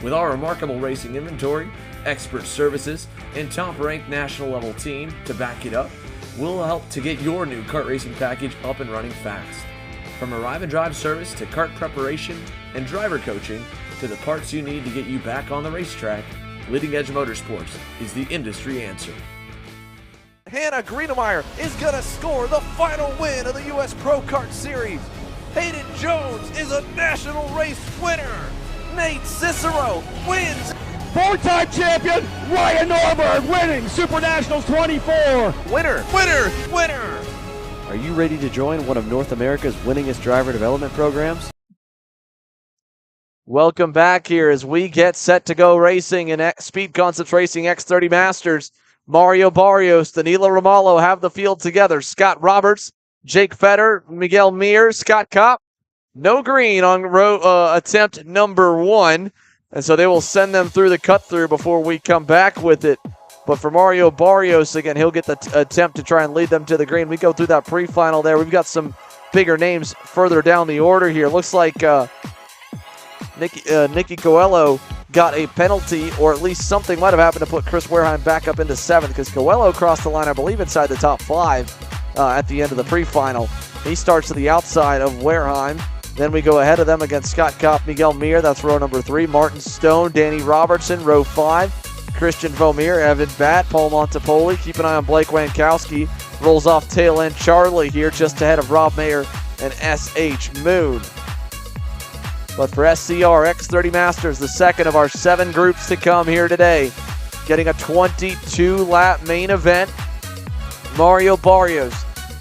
With our remarkable racing inventory, expert services, and top-ranked national-level team to back it up, we'll help to get your new kart racing package up and running fast. From arrive and drive service to kart preparation and driver coaching to the parts you need to get you back on the racetrack, Leading Edge Motorsports is the industry answer. Hannah Greenemeyer is going to score the final win of the U.S. Pro Kart Series. Hayden Jones is a national race winner. Nate Cicero wins. Four-time champion Ryan Norberg winning Super Nationals 24. Winner. Are you ready to join one of North America's winningest driver development programs? Welcome back here as we get set to go racing in Speed Concepts Racing X30 Masters. Mario Barrios, Danilo Romalo have the field together. Scott Roberts, Jake Fetter, Miguel Mir, Scott Kopp. No green on attempt number 1. And so they will send them through the cut-through before we come back with it. But for Mario Barrios, again, he'll get the attempt to try and lead them to the green. We go through that pre-final there. We've got some bigger names further down the order here. Looks like Nicky Coelho got a penalty, or at least something might have happened to put Chris Wareheim back up into 7th, because Coelho crossed the line, I believe, inside the top 5 at the end of the pre-final. He starts to the outside of Wareheim. Then we go ahead of them against Scott Kopp, Miguel Mir. That's row number 3. Martin Stone, Danny Robertson, row 5. Christian Vomir, Evan Batt, Paul Montepoli. Keep an eye on Blake Wankowski. Rolls off tail end Charlie here, just ahead of Rob Mayer and S.H. Moon. But for SCR X30 Masters, the second of our 7 groups to come here today, getting a 22-lap main event. Mario Barrios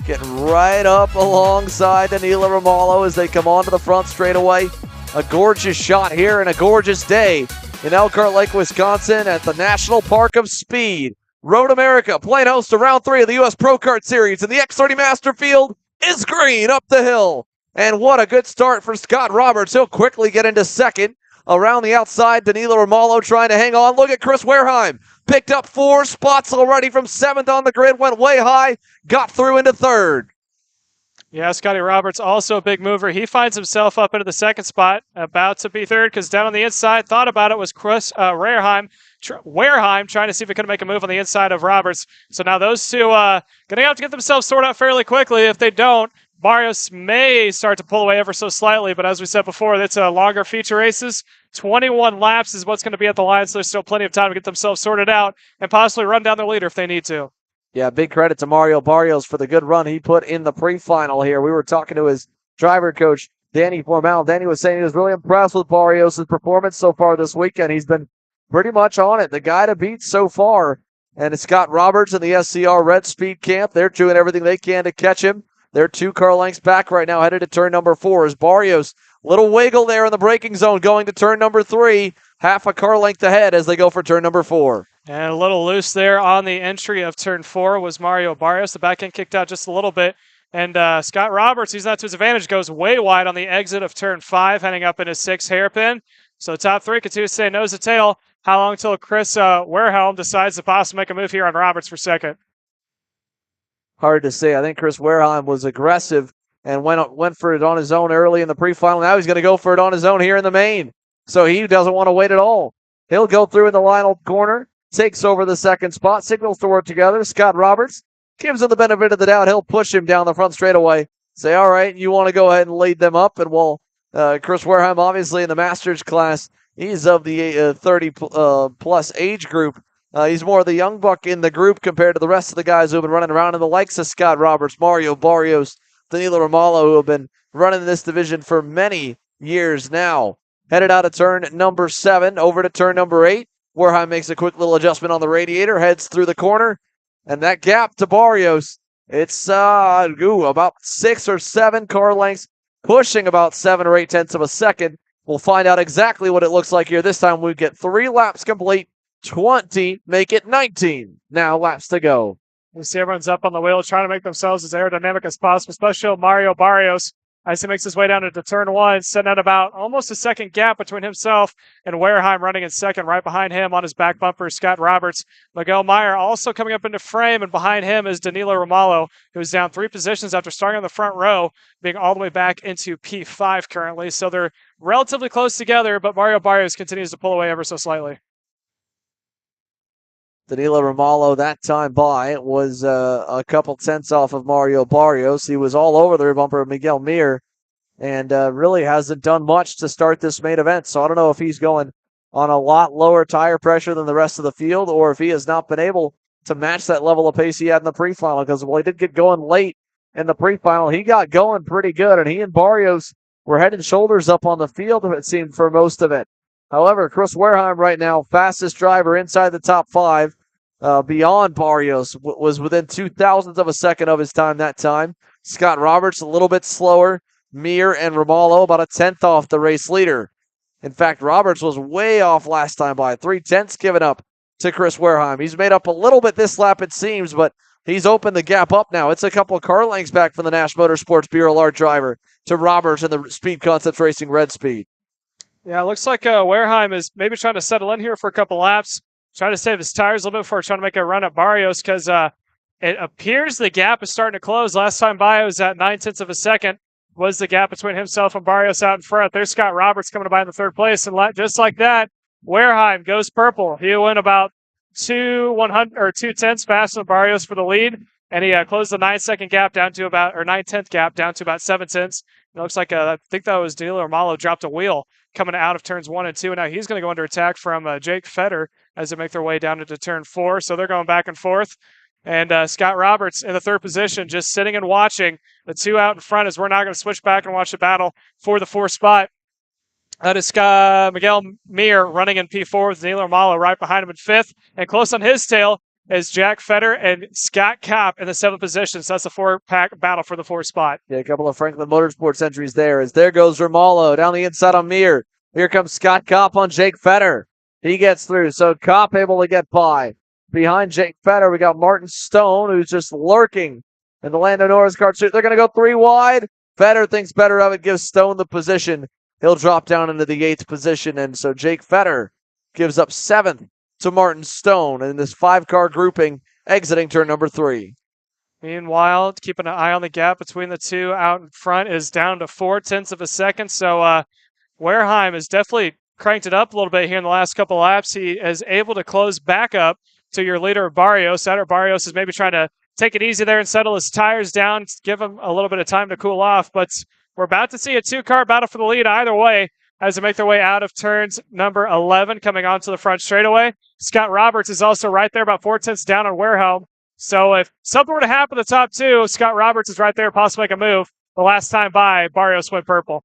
getting right up alongside Danilo Romalo as they come onto the front straightaway. A gorgeous shot here and a gorgeous day in Elkhart Lake, Wisconsin at the National Park of Speed. Road America playing host to round 3 of the U.S. Pro Kart Series, and the X30 Master field is green up the hill. And what a good start for Scott Roberts. He'll quickly get into 2nd. Around the outside, Danilo Romalo trying to hang on. Look at Chris Wareheim. Picked up 4 spots already from 7th on the grid. Went way high. Got through into 3rd. Yeah, Scotty Roberts, also a big mover. He finds himself up into the 2nd spot, about to be 3rd, because down on the inside, thought about it, was Chris Wareheim trying to see if he could make a move on the inside of Roberts. So now those two going to have to get themselves sorted out fairly quickly. If they don't, Barrios may start to pull away ever so slightly, but as we said before, it's a longer feature races. 21 laps is what's going to be at the line, so there's still plenty of time to get themselves sorted out and possibly run down their leader if they need to. Yeah, big credit to Mario Barrios for the good run he put in the pre-final here. We were talking to his driver coach, Danny Formal. Danny was saying he was really impressed with Barrios' performance so far this weekend. He's been pretty much on it, the guy to beat so far. And it's Scott Roberts and the SCR Red Speed Camp. They're doing everything they can to catch him. They're 2 car lengths back right now, headed to turn number 4. As Barrios, little wiggle there in the braking zone, going to turn number 3. Half a car length ahead as they go for turn number 4. And a little loose there on the entry of turn 4 was Mario Barrios. The back end kicked out just a little bit. And Scott Roberts, he's not to his advantage, goes way wide on the exit of turn 5, heading up into 6 hairpin. So top 3 continue to stay nose to tail. How long until Chris Warehelm decides to possibly make a move here on Roberts for 2nd? Hard to say. I think Chris Wareheim was aggressive and went for it on his own early in the pre-final. Now he's going to go for it on his own here in the main. So he doesn't want to wait at all. He'll go through in the Lionel corner, takes over the 2nd spot, signals to work together. Scott Roberts gives him the benefit of the doubt. He'll push him down the front straightaway. Say, all right, you want to go ahead and lead them up. And Chris Wareheim, obviously in the Masters class, He's of the 30 plus age group. He's more of the young buck in the group compared to the rest of the guys who have been running around in the likes of Scott Roberts, Mario Barrios, Danilo Romalo, who have been running this division for many years now. Headed out of turn number 7, over to turn number 8. Werheim makes a quick little adjustment on the radiator, heads through the corner, and that gap to Barrios, it's about 6 or 7 car lengths, pushing about 7 or 8 tenths of a second. We'll find out exactly what it looks like here. This time we get 3 laps complete, 20, make it 19. Now laps to go. You see everyone's up on the wheel trying to make themselves as aerodynamic as possible, especially Mario Barrios as he makes his way down into turn 1, setting out about almost a second gap between himself and Werheim running in second. Right behind him on his back bumper, Scott Roberts. Miguel Meyer also coming up into frame, and behind him is Danilo Romalo, who's down 3 positions after starting on the front row, being all the way back into P5 currently. So they're relatively close together, but Mario Barrios continues to pull away ever so slightly. Danilo Romalo that time by was a couple tenths off of Mario Barrios. He was all over the rear bumper of Miguel Meyer and really hasn't done much to start this main event. So I don't know if he's going on a lot lower tire pressure than the rest of the field or if he has not been able to match that level of pace he had in the pre-final, because while he did get going late in the pre-final, he got going pretty good, and he and Barrios were head and shoulders up on the field, it seemed, for most of it. However, Chris Werheim right now, fastest driver inside the top 5. Beyond Barrios, was within 0.02 of a second of his time that time. Scott Roberts a little bit slower. Mir and Romalo about a tenth off the race leader. In fact, Roberts was way off last time by 0.3 given up to Chris Werheim. He's made up a little bit this lap, it seems, but he's opened the gap up now. It's a couple of car lengths back from the Nash Motorsports Bureau Large driver to Roberts in the Speed Concepts Racing Red Speed. Yeah, it looks like Werheim is maybe trying to settle in here for a couple laps. Trying to save his tires a little bit before trying to make a run at Barrios, because it appears the gap is starting to close. Last time by, it was at 0.9 of a second. Was the gap between himself and Barrios out in front. There's Scott Roberts coming by in the 3rd place, and just like that, Werheim goes purple. He went about 0.2 faster than Barrios for the lead, and he closed the 9-second gap down to about, or 9/10 gap down to about 7 tenths. It looks like I think that was Danilo Romalo dropped a wheel coming out of turns 1 and 2. And now he's going to go under attack from Jake Fetter as they make their way down into turn 4. So they're going back and forth. And Scott Roberts in the 3rd position, just sitting and watching the 2 out in front, as we're now going to switch back and watch the battle for the 4th spot. That is Miguel Meyer running in P4 with Danilo Romalo right behind him in 5th. And close on his tail is Jack Fetter and Scott Kopp in the 7th position. So that's a 4-pack battle for the 4th spot. Yeah, a couple of Franklin Motorsports entries there. As there goes Romalo down the inside on Meyer. Here comes Scott Kopp on Jake Fetter. He gets through, so Kopp able to get by. Behind Jake Fetter, we got Martin Stone, who's just lurking in the Lando Norris Kart suit. They're going to go 3 wide. Fetter thinks better of it, gives Stone the position. He'll drop down into the 8th position, and so Jake Fetter gives up 7th to Martin Stone in this 5-car grouping exiting turn number 3. Meanwhile, keeping an eye on the gap between the 2 out in front is down to 0.4 of a second. So Werheim has definitely cranked it up a little bit here in the last couple of laps. He is able to close back up to your leader, Barrios. Barrios is maybe trying to take it easy there and settle his tires down, give him a little bit of time to cool off. But we're about to see a 2-car battle for the lead either way as they make their way out of turns number 11, coming onto the front straightaway. Scott Roberts is also right there, about 0.4 down on Werheim. So if something were to happen to the top 2, Scott Roberts is right there, possibly make a move. The last time by, Barrios went purple.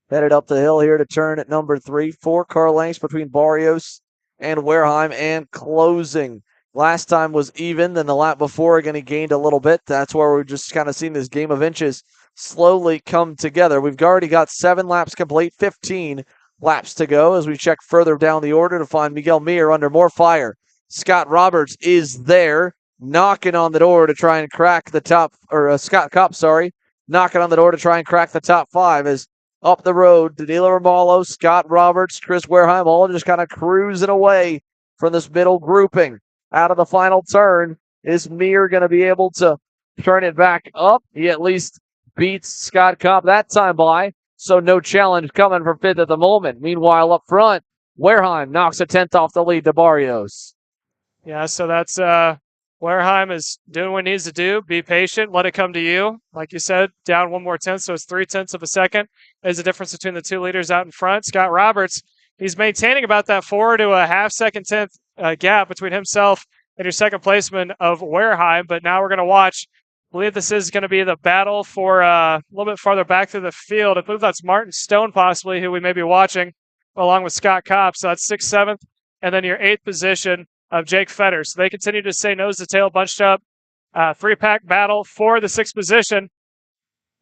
Headed up the hill here to turn at number 3. 4 car lengths between Barrios and Werheim, and closing. Last time was even, then the lap before, again, he gained a little bit. That's where we're just kind of seeing this game of inches slowly come together. We've already got 7 laps complete, 15 laps to go as we check further down the order to find Miguel Meyer under more fire. Scott Roberts is there, knocking on the door to try and crack the top, or Scott Kopp, knocking on the door to try and crack the top 5 as up the road, Danilo Romalo, Scott Roberts, Chris Werheim, all just kind of cruising away from this middle grouping. Out of the final turn, is Meyer going to be able to turn it back up? He at least beats Scott Kopp that time by, so no challenge coming from 5th at the moment. Meanwhile, up front, Werheim knocks a 10th off the lead to Barrios. Yeah, so that's Wareheim is doing what he needs to do. Be patient. Let it come to you. Like you said, down 1 more tenth, so it's 0.3 of a second. There's a difference between the 2 leaders out in front. Scott Roberts, he's maintaining about that 4 to a half second tenth gap between himself and your second placeman of Wareheim. But now we're going to watch. I believe this is going to be the battle for a little bit farther back through the field. I believe that's Martin Stone, possibly, who we may be watching, along with Scott Kopp. So that's 6th, 7th, and then your 8th position of Jake Fetter. So they continue to stay nose to tail, bunched up. 3-pack battle for the 6th position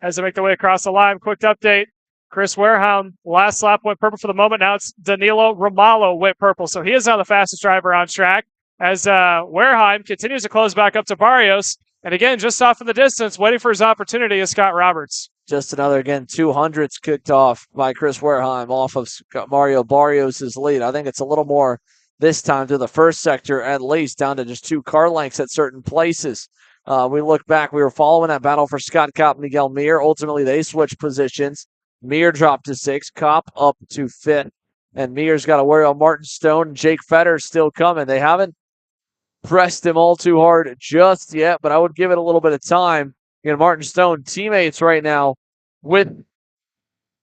as they make their way across the line. Quick update. Chris Wareheim, last lap went purple for the moment. Now it's Danilo Romalo went purple. So he is now the fastest driver on track as Wareheim continues to close back up to Barrios. And again, just off in the distance, waiting for his opportunity is Scott Roberts. Just another, again, 200s kicked off by Chris Wareheim off of Mario Barrios' lead. I think it's a little more this time to the first sector, at least, down to just 2 car lengths at certain places. We look back, we were following that battle for Scott Kopp and Miguel Mir. Ultimately, they switched positions. Mir dropped to 6th, Kopp up to 5th, and Mir's got to worry about Martin Stone and Jake Fetter still coming. They haven't pressed him all too hard just yet, but I would give it a little bit of time. Martin Stone, teammates right now with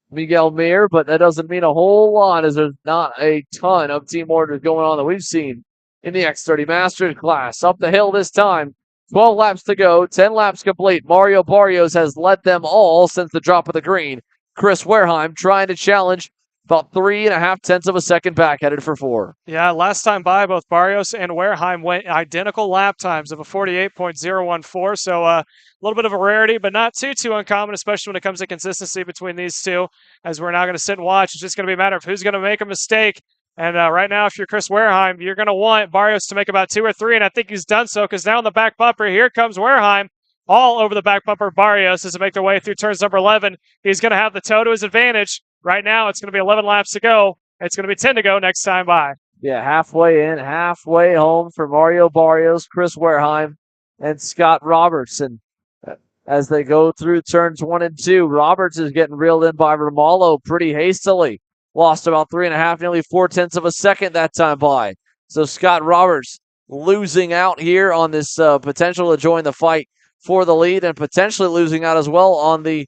Miguel Mir, but that doesn't mean a whole lot as there's not a ton of team orders going on that we've seen in the X30 Master class. Up the hill this time, 12 laps to go, 10 laps complete. Mario Barrios has led them all since the drop of the green. Chris Wareheim trying to challenge, about 3.5 of a second back, headed for 4. Yeah, last time by, both Barrios and Wareheim went identical lap times of a 48.014. So a little bit of a rarity, but not too uncommon, especially when it comes to consistency between these two. As we're now going to sit and watch, it's just going to be a matter of who's going to make a mistake. And right now, if you're Chris Wareheim, you're going to want Barrios to make about 2 or 3, and I think he's done so because now on the back bumper, here comes Wareheim. All over the back bumper of Barrios as they make their way through turns number 11. He's going to have the toe to his advantage. Right now, it's going to be 11 laps to go. It's going to be 10 to go next time by. Yeah, halfway in, halfway home for Mario Barrios, Chris Wareheim, and Scott Roberts. And as they go through turns 1 and 2, Roberts is getting reeled in by Romalo pretty hastily. Lost about 3.5, nearly 0.4 of a second that time by. So Scott Roberts losing out here on this potential to join the fight for the lead, and potentially losing out as well on the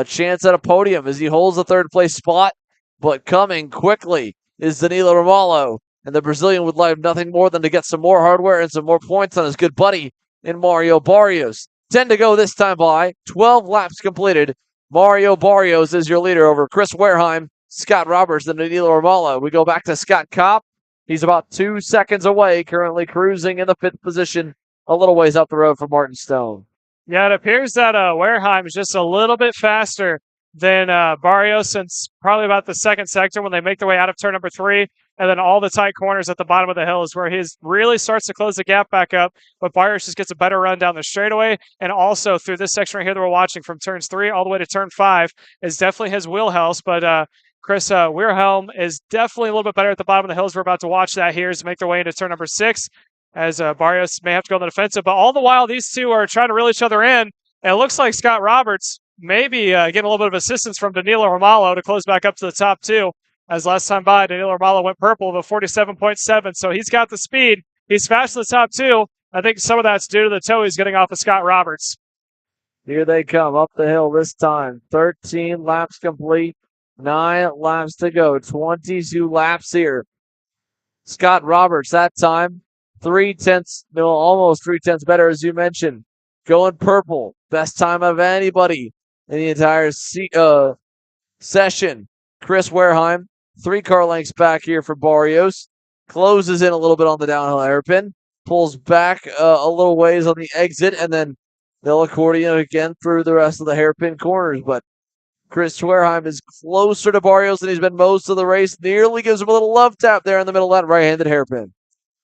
chance at a podium as he holds the 3rd place spot. But coming quickly is Danilo Romalo, and the Brazilian would like nothing more than to get some more hardware and some more points on his good buddy in Mario Barrios. 10 to go this time by, 12 laps completed. Mario Barrios is your leader over Chris Wareheim, Scott Roberts, and Danilo Romalo. We go back to Scott Kopp. He's about 2 seconds away, currently cruising in the 5th position, a little ways up the road from Martin Stone. Yeah, it appears that Wareheim is just a little bit faster than Barrios since probably about the 2nd sector when they make their way out of turn number 3. And then all the tight corners at the bottom of the hill is where he really starts to close the gap back up. But Barrios just gets a better run down the straightaway. And also through this section right here that we're watching from turns 3 all the way to turn 5 is definitely his wheelhouse. But Chris Wareheim is definitely a little bit better at the bottom of the hills. We're about to watch that here as they make their way into turn number 6. As Barrios may have to go on the defensive. But all the while, these two are trying to reel each other in. And it looks like Scott Roberts may be getting a little bit of assistance from Danilo Romalo to close back up to the top 2. As last time by, Danilo Romalo went purple with a 47.7. So he's got the speed. He's fast to the top 2. I think some of that's due to the toe he's getting off of Scott Roberts. Here they come up the hill this time. 13 laps complete. 9 laps to go. 22 laps here. Scott Roberts that time. 0.3, almost 0.3 better, as you mentioned. Going purple. Best time of anybody in the entire session. Chris Wareheim, 3 car lengths back here for Barrios. Closes in a little bit on the downhill hairpin. Pulls back a little ways on the exit, and then they'll accordion again through the rest of the hairpin corners. But Chris Wareheim is closer to Barrios than he's been most of the race. Nearly gives him a little love tap there in the middle of that right-handed hairpin.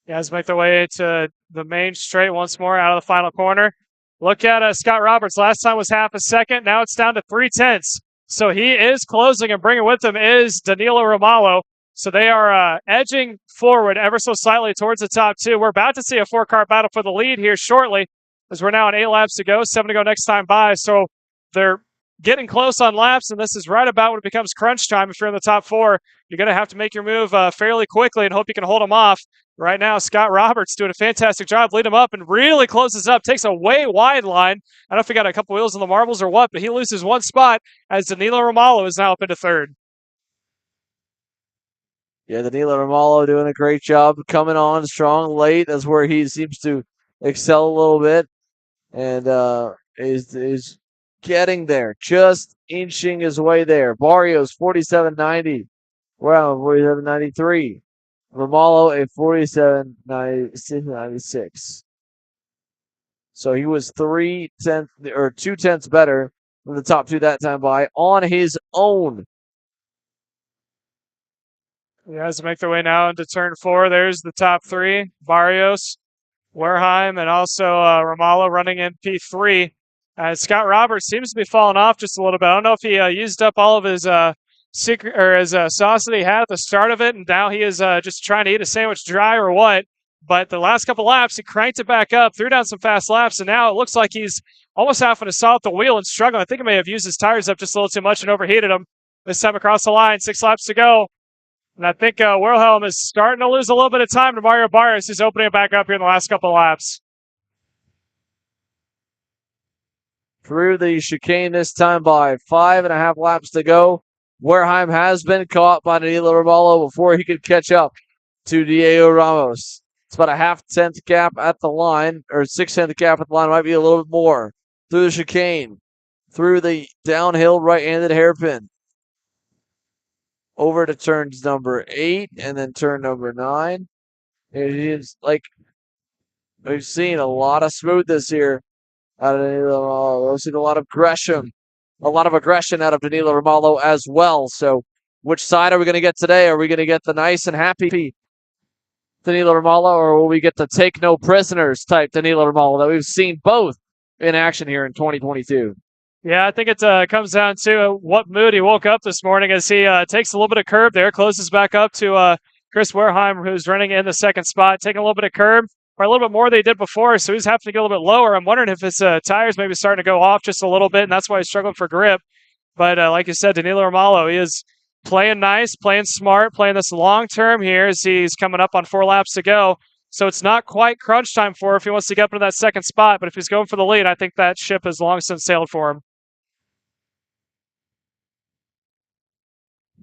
Yeah, let's make their way to the main straight once more out of the final corner. Look at Scott Roberts. Last time was half a second. Now it's down to 0.3. So he is closing, and bringing with him is Danilo Romalo. So they are edging forward ever so slightly towards the top 2. We're about to see a 4-car battle for the lead here shortly, as we're now on 8 laps to go, 7 to go next time by. So they're getting close on laps, and this is right about when it becomes crunch time. If you're in the top 4, you're going to have to make your move fairly quickly and hope you can hold them off. Right now, Scott Roberts doing a fantastic job, lead him up and really closes up, takes a way wide line. I don't know if he got a couple wheels on the marbles or what, but he loses one spot as Danilo Romalo is now up into 3rd. Yeah, Danilo Romalo doing a great job coming on strong late. That's where he seems to excel a little bit, and is getting there, just inching his way there. Barrios 47.90, well 47.93. Romalo a 47.96. So he was 2/10 better than the top 2 that time by on his own. He has to make their way now into turn 4. There's the top 3, Barrios, Werheim, and also Romalo running in P3. Scott Roberts seems to be falling off just a little bit. I don't know if he used up all of his secret or his sauce that he had at the start of it, and now he is just trying to eat a sandwich dry or what. But the last couple laps, he cranked it back up, threw down some fast laps, and now it looks like he's almost having to saw at the wheel and struggling. I think he may have used his tires up just a little too much and overheated them. This time across the line, 6 laps to go. And I think Wilhelm is starting to lose a little bit of time to Mario Barrios, who's opening it back up here in the last couple laps. Through the chicane this time by 5.5 laps to go. Werheim has been caught by Danilo Romalo before he could catch up to Diego Ramos. It's about a 0.5 gap at the line, or 0.6 gap at the line, might be a little bit more. Through the chicane, through the downhill right-handed hairpin. Over to turns number 8 and then turn number 9. It is like we've seen a lot of smoothness here out of Danilo Romalo. We've seen a lot of aggression out of Danilo Romalo as well. So which side are we going to get today? Are we going to get the nice and happy Danilo Romalo, or will we get the take no prisoners type Danilo Romalo that we've seen both in action here in 2022? Yeah, I think it comes down to what mood he woke up this morning as he takes a little bit of curb there, closes back up to Chris Werheim, who's running in the 2nd spot, taking a little bit of curb, or a little bit more than he did before, so he's having to get a little bit lower. I'm wondering if his tires maybe starting to go off just a little bit, and that's why he's struggling for grip. But like you said, Danilo Romalo, he is playing nice, playing smart, playing this long term here as he's coming up on 4 laps to go. So it's not quite crunch time for him if he wants to get up into that 2nd spot, but if he's going for the lead, I think that ship has long since sailed for him.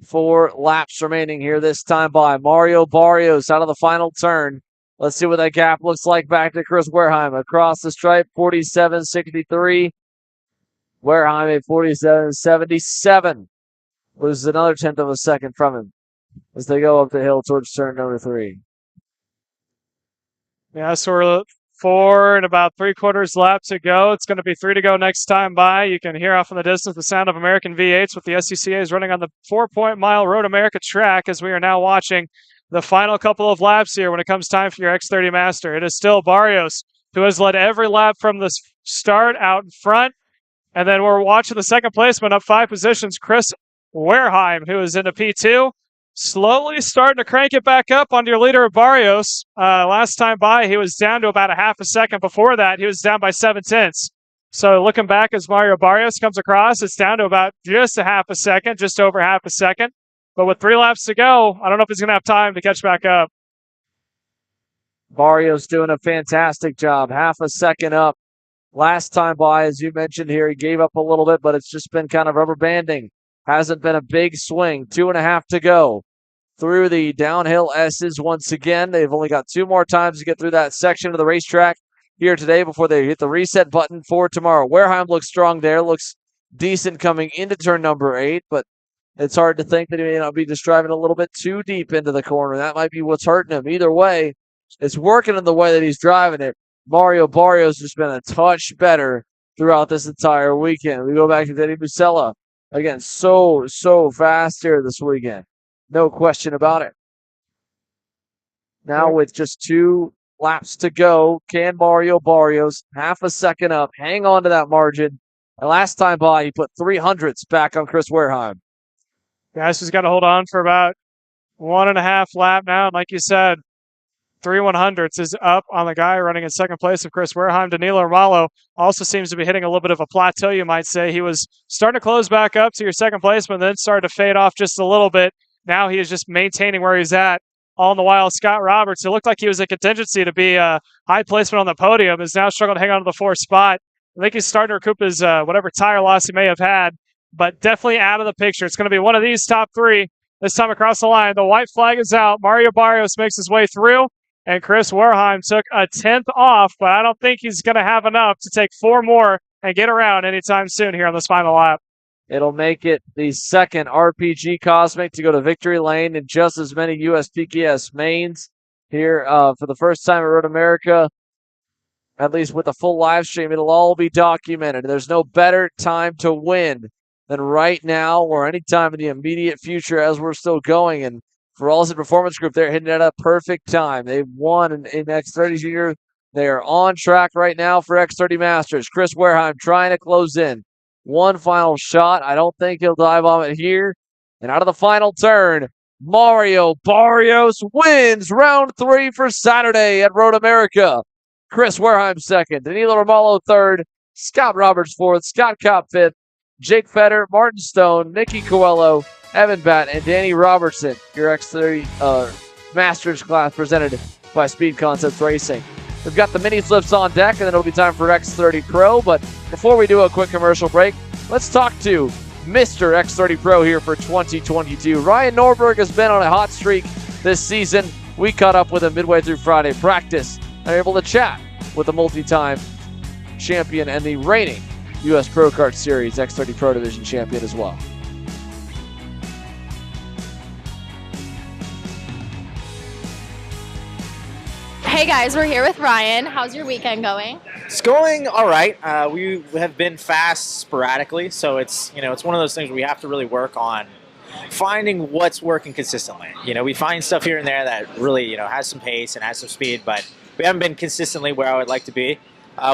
4 laps remaining here this time by Mario Barrios out of the final turn. Let's see what that gap looks like back to Chris Werheim. Across the stripe, 47.63. Werheim at 47.77. Loses another 1/10 of a second from him as they go up the hill towards turn number 3. Yeah, so we're 4 and about 3/4 lap to go. It's going to be 3 to go next time by. You can hear off in the distance the sound of American V8s with the SCCAs running on the 4-point-mile Road America track as we are now watching the final couple of laps here when it comes time for your X30 Master. It is still Barrios who has led every lap from the start out in front. And then we're watching the 2nd placement up 5 positions, Chris Werheim, who is into P2. Slowly starting to crank it back up on your leader, Barrios. Last time by, he was down to about a 0.5 second. Before that, he was down by 0.7. So looking back as Mario Barrios comes across, it's down to about just a 0.5 second, just over 0.5 second. But with 3 laps to go, I don't know if he's going to have time to catch back up. Barrios doing a fantastic job. 0.5 second up. Last time by, as you mentioned here, he gave up a little bit, but it's just been kind of rubber banding. Hasn't been a big swing. 2.5 to go. Through the downhill S's once again. They've only got 2 more times to get through that section of the racetrack here today before they hit the reset button for tomorrow. Werheim looks strong there. Looks decent coming into turn number 8, but it's hard to think that he may not be just driving a little bit too deep into the corner. That might be what's hurting him. Either way, it's working in the way that he's driving it. Mario Barrios has been a touch better throughout this entire weekend. We go back to Denny Musella. Again, so fast here this weekend. No question about it. Now with just 2 laps to go, can Mario Barrios, 0.5 second up, hang on to that margin? And last time by, he put 300ths back on Chris Werheim. Guys, he's got to hold on for about 1.5 lap now. And like you said, 3/100ths is up on the guy running in second place of Chris Wareheim. Danilo Romalo also seems to be hitting a little bit of a plateau, you might say. He was starting to close back up to your second placement, then started to fade off just a little bit. Now he is just maintaining where he's at. All in the while, Scott Roberts, it looked like he was a contingency to be a high placement on the podium, is now struggling to hang on to the fourth spot. I think he's starting to recoup his whatever tire loss he may have had, but definitely out of the picture. It's going to be one of these top three this time across the line. The white flag is out. Mario Barrios makes his way through, and Chris Wareheim took a 10th off, but I don't think he's going to have enough to take 4 more and get around anytime soon here on this final lap. It'll make it the second RPG Cosmic to go to victory lane in just as many USPKS mains here for the first time at Road America. At least with the full live stream, it'll all be documented. There's no better time to win than right now or any time in the immediate future as we're still going. And for Allston Performance Group, they're hitting it at a perfect time. They've won in X30 Junior. They are on track right now for X30 Masters. Chris Wareheim trying to close in. One final shot. I don't think he'll dive on it here. And out of the final turn, Mario Barrios wins round 3 for Saturday at Road America. Chris Wareheim second, Danilo Romalo third, Scott Roberts fourth, Scott Kopp fifth, Jake Fetter, Martin Stone, Nicky Coelho, Evan Batt, and Danny Robertson. Your X30 Masters class presented by Speed Concepts Racing. We've got the mini slips on deck, and then it'll be time for X30 Pro. But before we do a quick commercial break, let's talk to Mr. X30 Pro here for 2022. Ryan Norberg has been on a hot streak this season. We caught up with him midway through Friday practice and are able to chat with the multi-time champion and the reigning U.S. Pro Kart Series X30 Pro Division champion as well. Hey guys, we're here with Ryan. How's your weekend going? It's going all right. We have been fast sporadically, so it's it's one of those things where we have to really work on finding what's working consistently. We find stuff here and there that really has some pace and has some speed, but we haven't been consistently where I would like to be.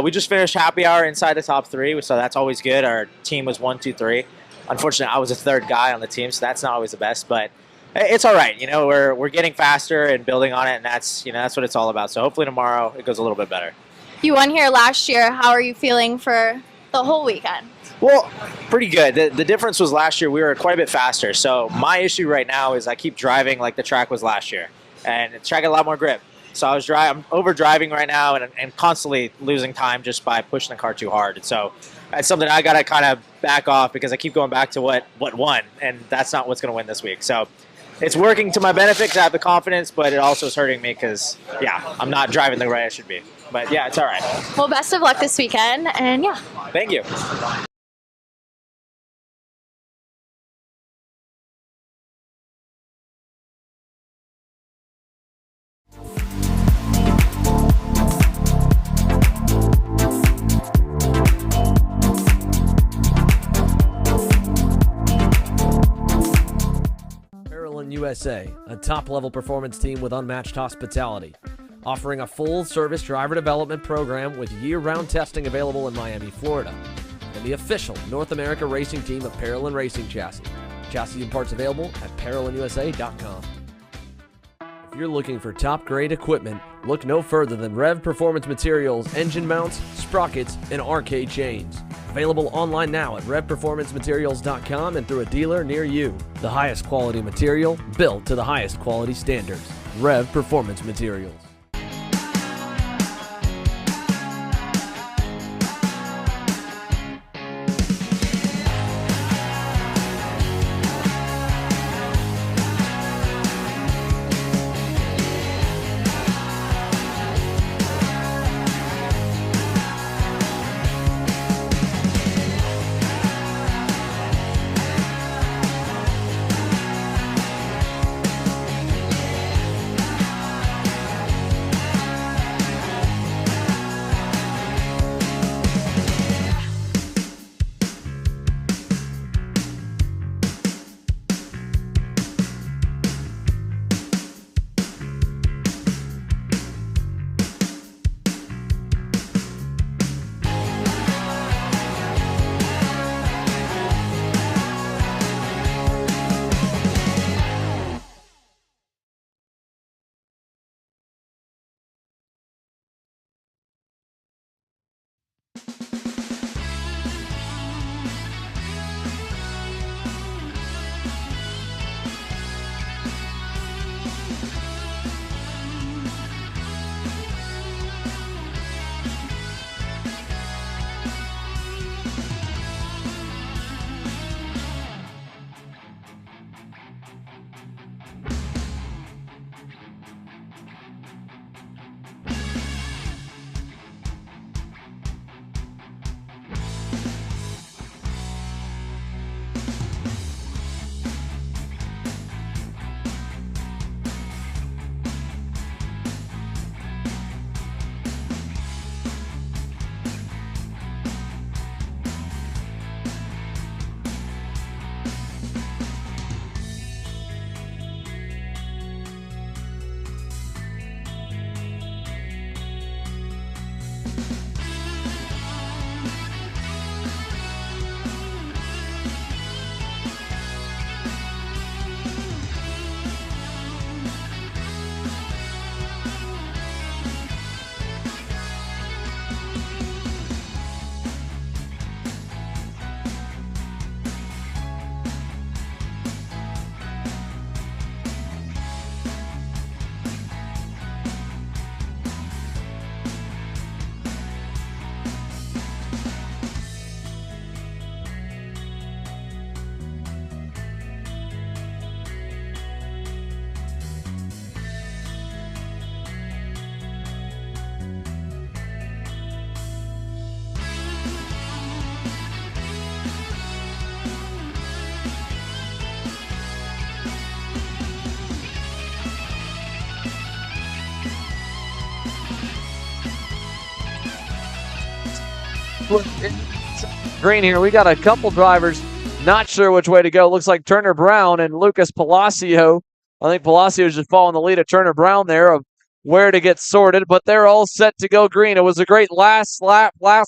We just finished happy hour inside the top 3, so that's always good. Our team was 1, 2, 3. Unfortunately, I was a third guy on the team, so that's not always the best, but it's all right. We're getting faster and building on it, and that's what it's all about. So hopefully tomorrow it goes a little bit better. You won here last year. How are you feeling for the whole weekend? Well, pretty good. The difference was last year we were quite a bit faster. So my issue right now is I keep driving like the track was last year, and the track had a lot more grip. So I'm over driving right now and constantly losing time just by pushing the car too hard. And so that's something I got to kind of back off because I keep going back to what won, and that's not what's going to win this week. So it's working to my benefit because I have the confidence, but it also is hurting me because, I'm not driving the way I should be. But, it's all right. Well, best of luck this weekend, and Thank you. USA, a top-level performance team with unmatched hospitality, offering a full-service driver development program with year-round testing available in Miami, Florida, and the official North America racing team of Parolin Racing Chassis. Chassis and parts available at ParolinUSA.com. If you're looking for top-grade equipment, look no further than Rev Performance Materials engine mounts, sprockets, and arcade chains. Available online now at RevPerformanceMaterials.com and through a dealer near you. The highest quality material, built to the highest quality standards. Rev Performance Materials. green here. We got a couple drivers not sure which way to go. Looks like Turner Brown and Lucas Palacio. I think Palacio's just following the lead of Turner Brown there of where to get sorted, but they're all set to go green. It was a great last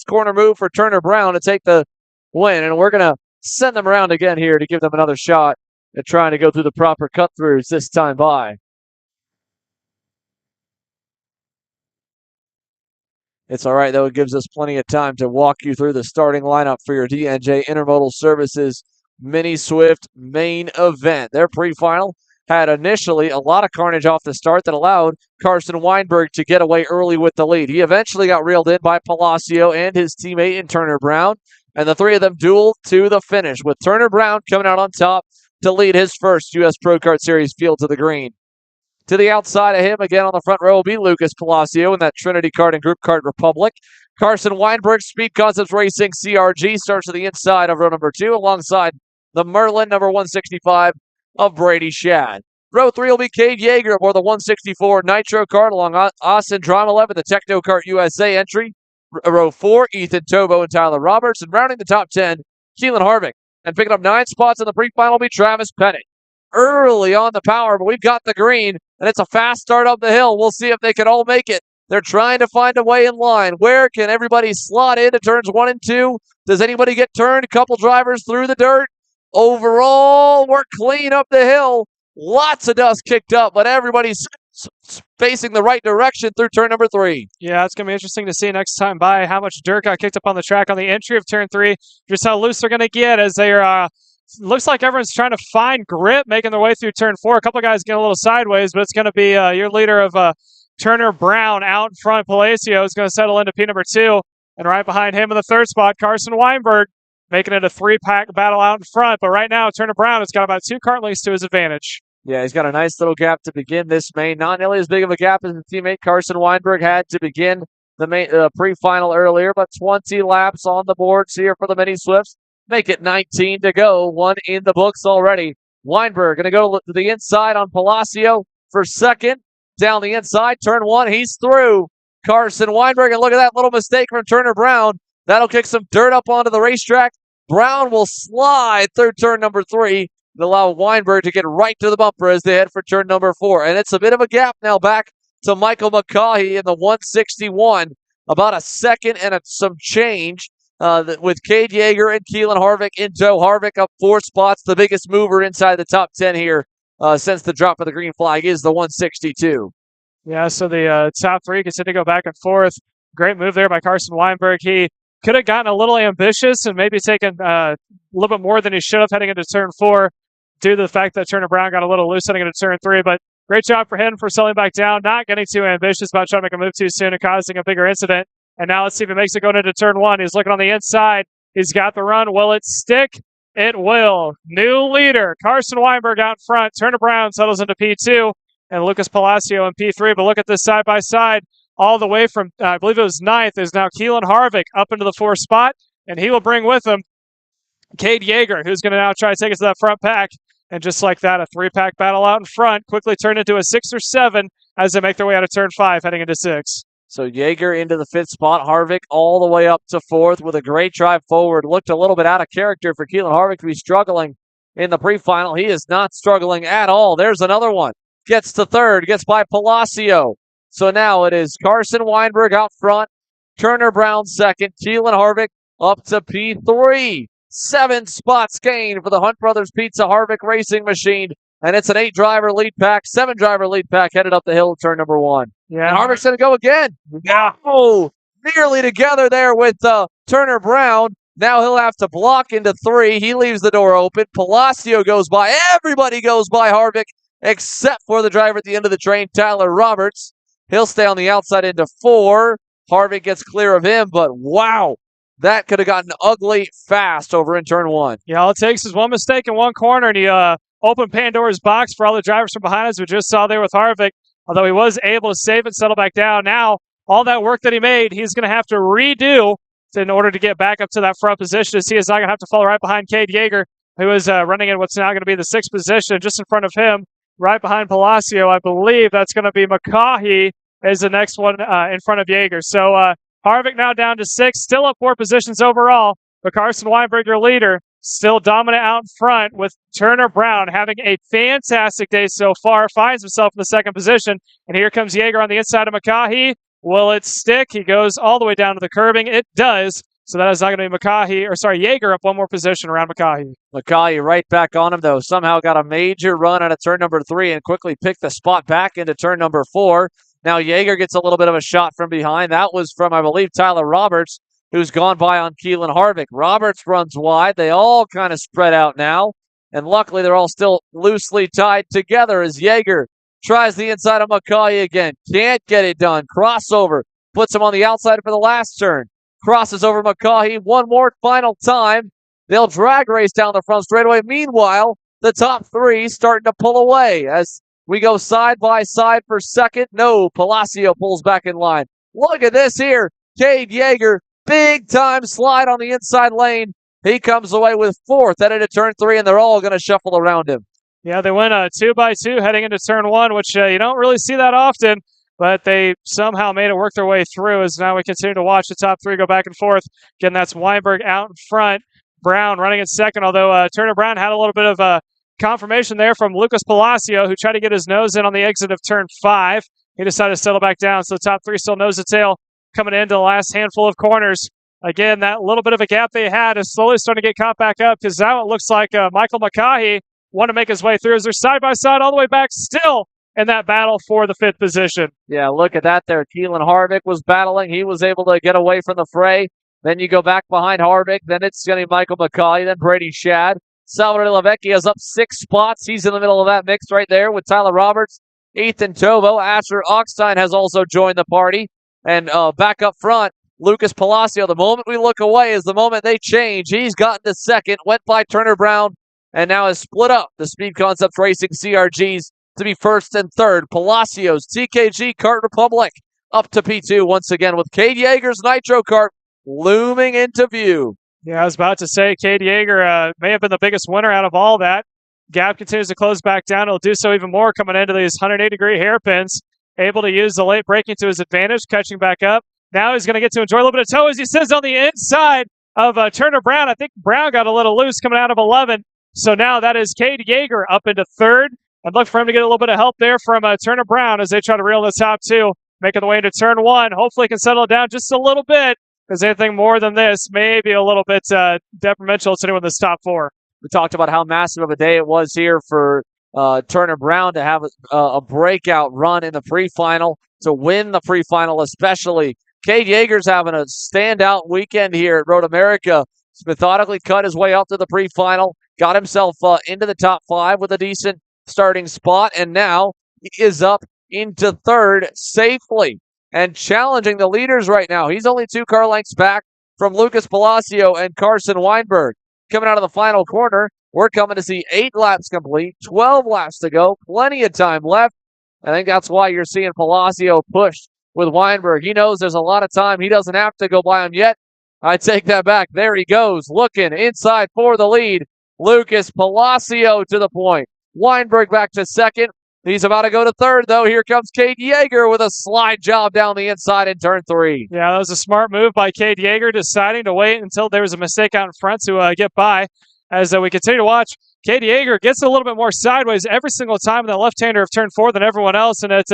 corner move for Turner Brown to take the win, and we're going to send them around again here to give them another shot at trying to go through the proper cut-throughs this time by. It's all right, though. It gives us plenty of time to walk you through the starting lineup for your DNJ Intermodal Services Mini Swift main event. Their pre-final had initially a lot of carnage off the start that allowed Carson Weinberg to get away early with the lead. He eventually got reeled in by Palacio and his teammate in Turner Brown, and the three of them dueled to the finish, with Turner Brown coming out on top to lead his first U.S. Pro Kart Series field to the green. To the outside of him, again on the front row, will be Lucas Palacio in that Trinity Kart and Group Kart Republic. Carson Weinberg, Speed Concepts Racing CRG, starts to the inside of row number 2, alongside the Merlin number 165 of Brady Shad. Row 3 will be Cade Yeager aboard the 164 Nitro Kart, along Austin Dromalev in the Techno Kart USA entry. Row 4, Ethan Tobo and Tyler Roberts. And rounding the top 10, Keelan Harvick. And picking up 9 spots in the pre-final will be Travis Pettit. Early on the power, but we've got the green, and it's a fast start up the hill. We'll see if they can all make it. They're trying to find a way in line. Where can everybody slot into turns 1 and 2? Does anybody get turned? A couple drivers through the dirt. Overall, we're clean up the hill. Lots of dust kicked up, but everybody's facing the right direction through turn number 3. Yeah, it's going to be interesting to see next time by how much dirt got kicked up on the track on the entry of turn 3, just how loose they're going to get as they're looks like everyone's trying to find grip, making their way through turn 4. A couple of guys getting a little sideways, but it's going to be your leader of Turner Brown out in front. Palacio is going to settle into P number 2, and right behind him in the third spot, Carson Weinberg, making it a 3-pack battle out in front. But right now, Turner Brown has got about 2 kart lengths to his advantage. Yeah, he's got a nice little gap to begin this main. Not nearly as big of a gap as his teammate Carson Weinberg had to begin the main pre-final earlier, but 20 laps on the boards here for the Mini Swifts. Make it 19 to go. 1 in the books already. Weinberg going to go to the inside on Palacio for second. Down the inside, turn 1, he's through. Carson Weinberg, and look at that little mistake from Turner Brown. That'll kick some dirt up onto the racetrack. Brown will slide through turn number 3 and allow Weinberg to get right to the bumper as they head for turn number 4. And it's a bit of a gap now back to Michael McCaughey in the 161. About a second and some change. With Cade Yeager and Keelan Harvick in tow. Harvick up 4 spots. The biggest mover inside the top 10 here since the drop of the green flag is the 162. Yeah, so the top 3 continue to go back and forth. Great move there by Carson Weinberg. He could have gotten a little ambitious and maybe taken a little bit more than he should have heading into turn 4 due to the fact that Turner Brown got a little loose heading into turn 3. But great job for him for settling back down, not getting too ambitious about trying to make a move too soon and causing a bigger incident. And now let's see if it makes it going into turn 1. He's looking on the inside. He's got the run. Will it stick? It will. New leader, Carson Weinberg out front. Turner Brown settles into P2 and Lucas Palacio in P3. But look at this side-by-side. All the way from, I believe it was 9th, is now Keelan Harvick up into the 4th spot. And he will bring with him Cade Yeager, who's going to now try to take us to that front pack. And just like that, a 3-pack battle out in front quickly turned into a 6 or 7 as they make their way out of turn 5 heading into 6. So Yeager into the 5th spot. Harvick all the way up to 4th with a great drive forward. Looked a little bit out of character for Keelan Harvick to be struggling in the pre-final. He is not struggling at all. There's another one. Gets to 3rd. Gets by Palacio. So now it is Carson Weinberg out front. Turner Brown 2nd. Keelan Harvick up to P3. 7 spots gained for the Hunt Brothers Pizza Harvick Racing Machine. And it's an 8-driver lead pack, 7-driver lead pack headed up the hill, turn number 1. Yeah. And Harvick's going to go again. Yeah. Oh, nearly together there with Turner Brown. Now he'll have to block into 3. He leaves the door open. Palacio goes by. Everybody goes by Harvick except for the driver at the end of the train, Tyler Roberts. He'll stay on the outside into 4. Harvick gets clear of him, but wow. That could have gotten ugly fast over in turn 1. Yeah, all it takes is one mistake in one corner, and he opened Pandora's box for all the drivers from behind us we just saw there with Harvick. Although he was able to save it, settle back down. Now, all that work that he made, he's going to have to redo in order to get back up to that front position. As he is not going to have to fall right behind Cade Yeager, who is running in what's now going to be the 6th position, just in front of him, right behind Palacio. I believe that's going to be McCaughey is the next one in front of Yeager. So Harvick now down to 6, still up 4 positions overall. But Carson Weinberg, your leader, still dominant out in front with Turner Brown having a fantastic day so far. Finds himself in the 2nd position. And here comes Yeager on the inside of McCaughey. Will it stick? He goes all the way down to the curbing. It does. So that is not going to be Yeager up 1 more position around McCaughey. McCaughey right back on him, though. Somehow got a major run out of turn number 3 and quickly picked the spot back into turn number 4. Now Yeager gets a little bit of a shot from behind. That was from, I believe, Tyler Roberts, who's gone by on Keelan Harvick. Roberts runs wide. They all kind of spread out now. And luckily, they're all still loosely tied together as Yeager tries the inside of McCaughey again. Can't get it done. Crossover. Puts him on the outside for the last turn. Crosses over McCaughey one more final time. They'll drag race down the front straightaway. Meanwhile, the top 3 starting to pull away as we go side by side for second. No, Palacio pulls back in line. Look at this here. Cade Yeager, big time slide on the inside lane. He comes away with 4th headed to turn 3, and they're all going to shuffle around him. Yeah, they went 2 by 2 heading into turn 1, which you don't really see that often. But they somehow made it work their way through as now we continue to watch the top 3 go back and forth. Again, that's Weinberg out in front. Brown running in second, although Turner Brown had a little bit of confirmation there from Lucas Palacio, who tried to get his nose in on the exit of turn 5. He decided to settle back down, so the top 3 still nose to tail coming into the last handful of corners. Again, that little bit of a gap they had is slowly starting to get caught back up because now it looks like Michael McCaughey want to make his way through as they're side by side all the way back still in that battle for the 5th position. Yeah, look at that there. Keelan Harvick was battling. He was able to get away from the fray. Then you go back behind Harvick. Then it's going to be Michael McCaughey. Then Brady Shad. Salvador LaVecchia is up 6 spots. He's in the middle of that mix right there with Tyler Roberts, Ethan Tovo. Asher Ockstein has also joined the party. And back up front, Lucas Palacio. The moment we look away is the moment they change. He's gotten to 2nd, went by Turner Brown, and now has split up the Speed Concepts Racing CRGs to be 1st and 3rd. Palacios, TKG, Kart Republic up to P2 once again with Cade Yeager's Nitro Kart looming into view. Yeah, I was about to say Cade Yeager may have been the biggest winner out of all that. Gap continues to close back down. He'll do so even more coming into these 180-degree hairpins. Able to use the late braking to his advantage, catching back up. Now he's going to get to enjoy a little bit of toe as he sits on the inside of Turner Brown. I think Brown got a little loose coming out of 11. So now that is Cade Yeager up into 3rd. I'd look for him to get a little bit of help there from Turner Brown as they try to reel the top 2, making the way into turn 1. Hopefully he can settle it down just a little bit because anything more than this may be a little bit detrimental to anyone in this top 4. We talked about how massive of a day it was here for Turner Brown to have a breakout run in the pre-final, to win the pre-final especially. Cade Yeager's having a standout weekend here at Road America. He's methodically cut his way up to the pre-final, got himself into the top 5 with a decent starting spot, and now he is up into 3rd safely and challenging the leaders right now. He's only 2 car lengths back from Lucas Palacio and Carson Weinberg. Coming out of the final corner, we're coming to see 8 laps complete, 12 laps to go, plenty of time left. I think that's why you're seeing Palacio push with Weinberg. He knows there's a lot of time. He doesn't have to go by him yet. I take that back. There he goes, looking inside for the lead. Lucas Palacio to the point. Weinberg back to 2nd. He's about to go to 3rd, though. Here comes Cade Yeager with a slide job down the inside in turn 3. Yeah, that was a smart move by Cade Yeager, deciding to wait until there was a mistake out in front to get by. As we continue to watch, Cade Yeager gets a little bit more sideways every single time in the left-hander of turn 4 than everyone else, and it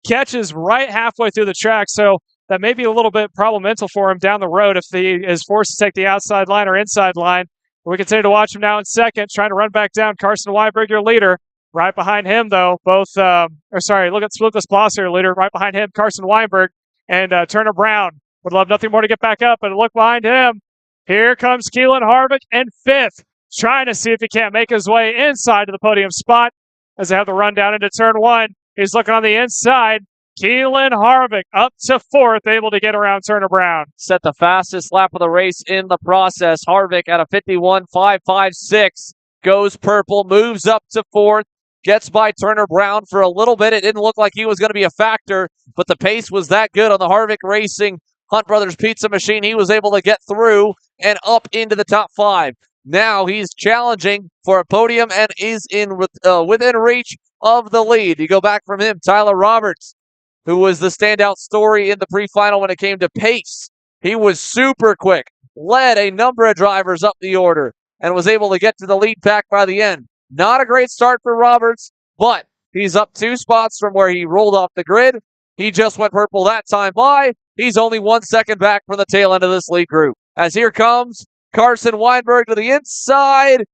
catches right halfway through the track. So that may be a little bit problematic for him down the road if he is forced to take the outside line or inside line. We continue to watch him now in 2nd, trying to run back down. Carson Weinberg, your leader. Right behind him, though, look at Lucas Palacio, your leader. Right behind him, Carson Weinberg and Turner Brown. Would love nothing more to get back up, but look behind him. Here comes Keelan Harvick in 5th, trying to see if he can't make his way inside to the podium spot as they have the run down into turn 1. He's looking on the inside. Keelan Harvick up to 4th, able to get around Turner Brown. Set the fastest lap of the race in the process. Harvick at a 51.556 goes purple, moves up to 4th. Gets by Turner Brown for a little bit. It didn't look like he was going to be a factor, but the pace was that good on the Harvick Racing Hunt Brothers Pizza Machine. He was able to get through and up into the top 5. Now he's challenging for a podium and is within reach of the lead. You go back from him, Tyler Roberts, who was the standout story in the pre-final when it came to pace. He was super quick, led a number of drivers up the order, and was able to get to the lead pack by the end. Not a great start for Roberts, but he's up 2 spots from where he rolled off the grid. He just went purple that time by. He's only 1 second back from the tail end of this lead group. As here comes Carson Weinberg to the inside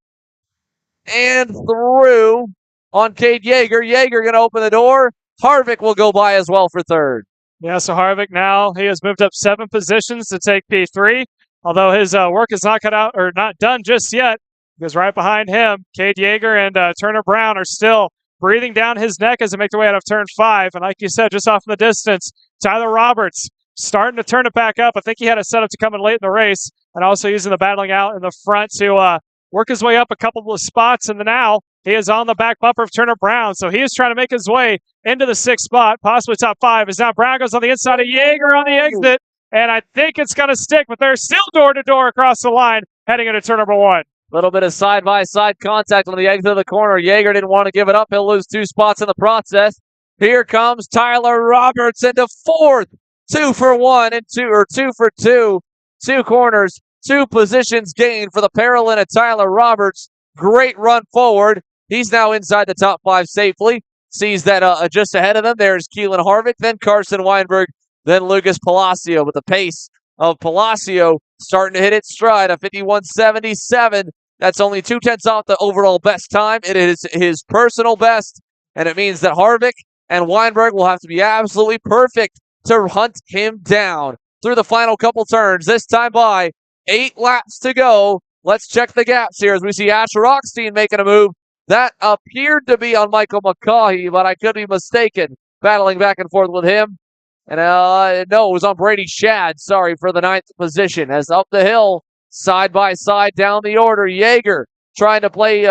and through on Cade Yeager. Yeager going to open the door. Harvick will go by as well for third. Yeah, so Harvick now, he has moved up 7 positions to take P3, although his work is not cut out or not done just yet, because right behind him, Cade Yeager and Turner Brown are still breathing down his neck as they make their way out of turn 5. And like you said, just off in the distance, Tyler Roberts starting to turn it back up. I think he had a setup to come in late in the race, and also using the battling out in the front to work his way up a couple of spots. And now he is on the back bumper of Turner Brown. So he is trying to make his way into the 6th spot, possibly top 5. As now Brown goes on the inside of Yeager on the exit. And I think it's going to stick, but they're still door-to-door across the line heading into turn number 1. Little bit of side-by-side contact on the exit of the corner. Yeager didn't want to give it up. He'll lose 2 spots in the process. Here comes Tyler Roberts into 4th. 2 for 1 and 2 for 2. 2 corners, 2 positions gained for the Paralympic Tyler Roberts. Great run forward. He's now inside the top 5 safely. Sees that just ahead of them, there's Keelan Harvick, then Carson Weinberg, then Lucas Palacio. But the pace of Palacio starting to hit its stride, a 51.77. That's only 0.2 off the overall best time. It is his personal best, and it means that Harvick and Weinberg will have to be absolutely perfect to hunt him down through the final couple turns. This time by 8 laps to go. Let's check the gaps here as we see Asher Rockstein making a move. That appeared to be on Michael McCaughey, but I could be mistaken. Battling back and forth with him. And no, it was on Brady Shad, sorry, for the 9th position. As up the hill, side by side down the order, Yeager trying to play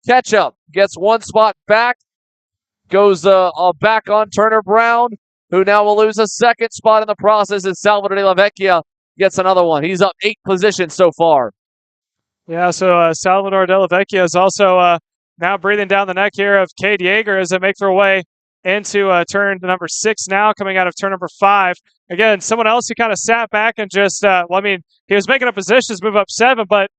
catch-up. Gets 1 spot back. Goes back on Turner Brown, who now will lose a 2nd spot in the process as Salvador De La Vecchia gets another one. He's up 8 positions so far. Yeah, so Salvador De La Vecchia is also now breathing down the neck here of Cade Yeager as they make their way into turn number 6 now, coming out of turn number 5. Again, someone else who kind of sat back and just, he was making up positions, move up 7, but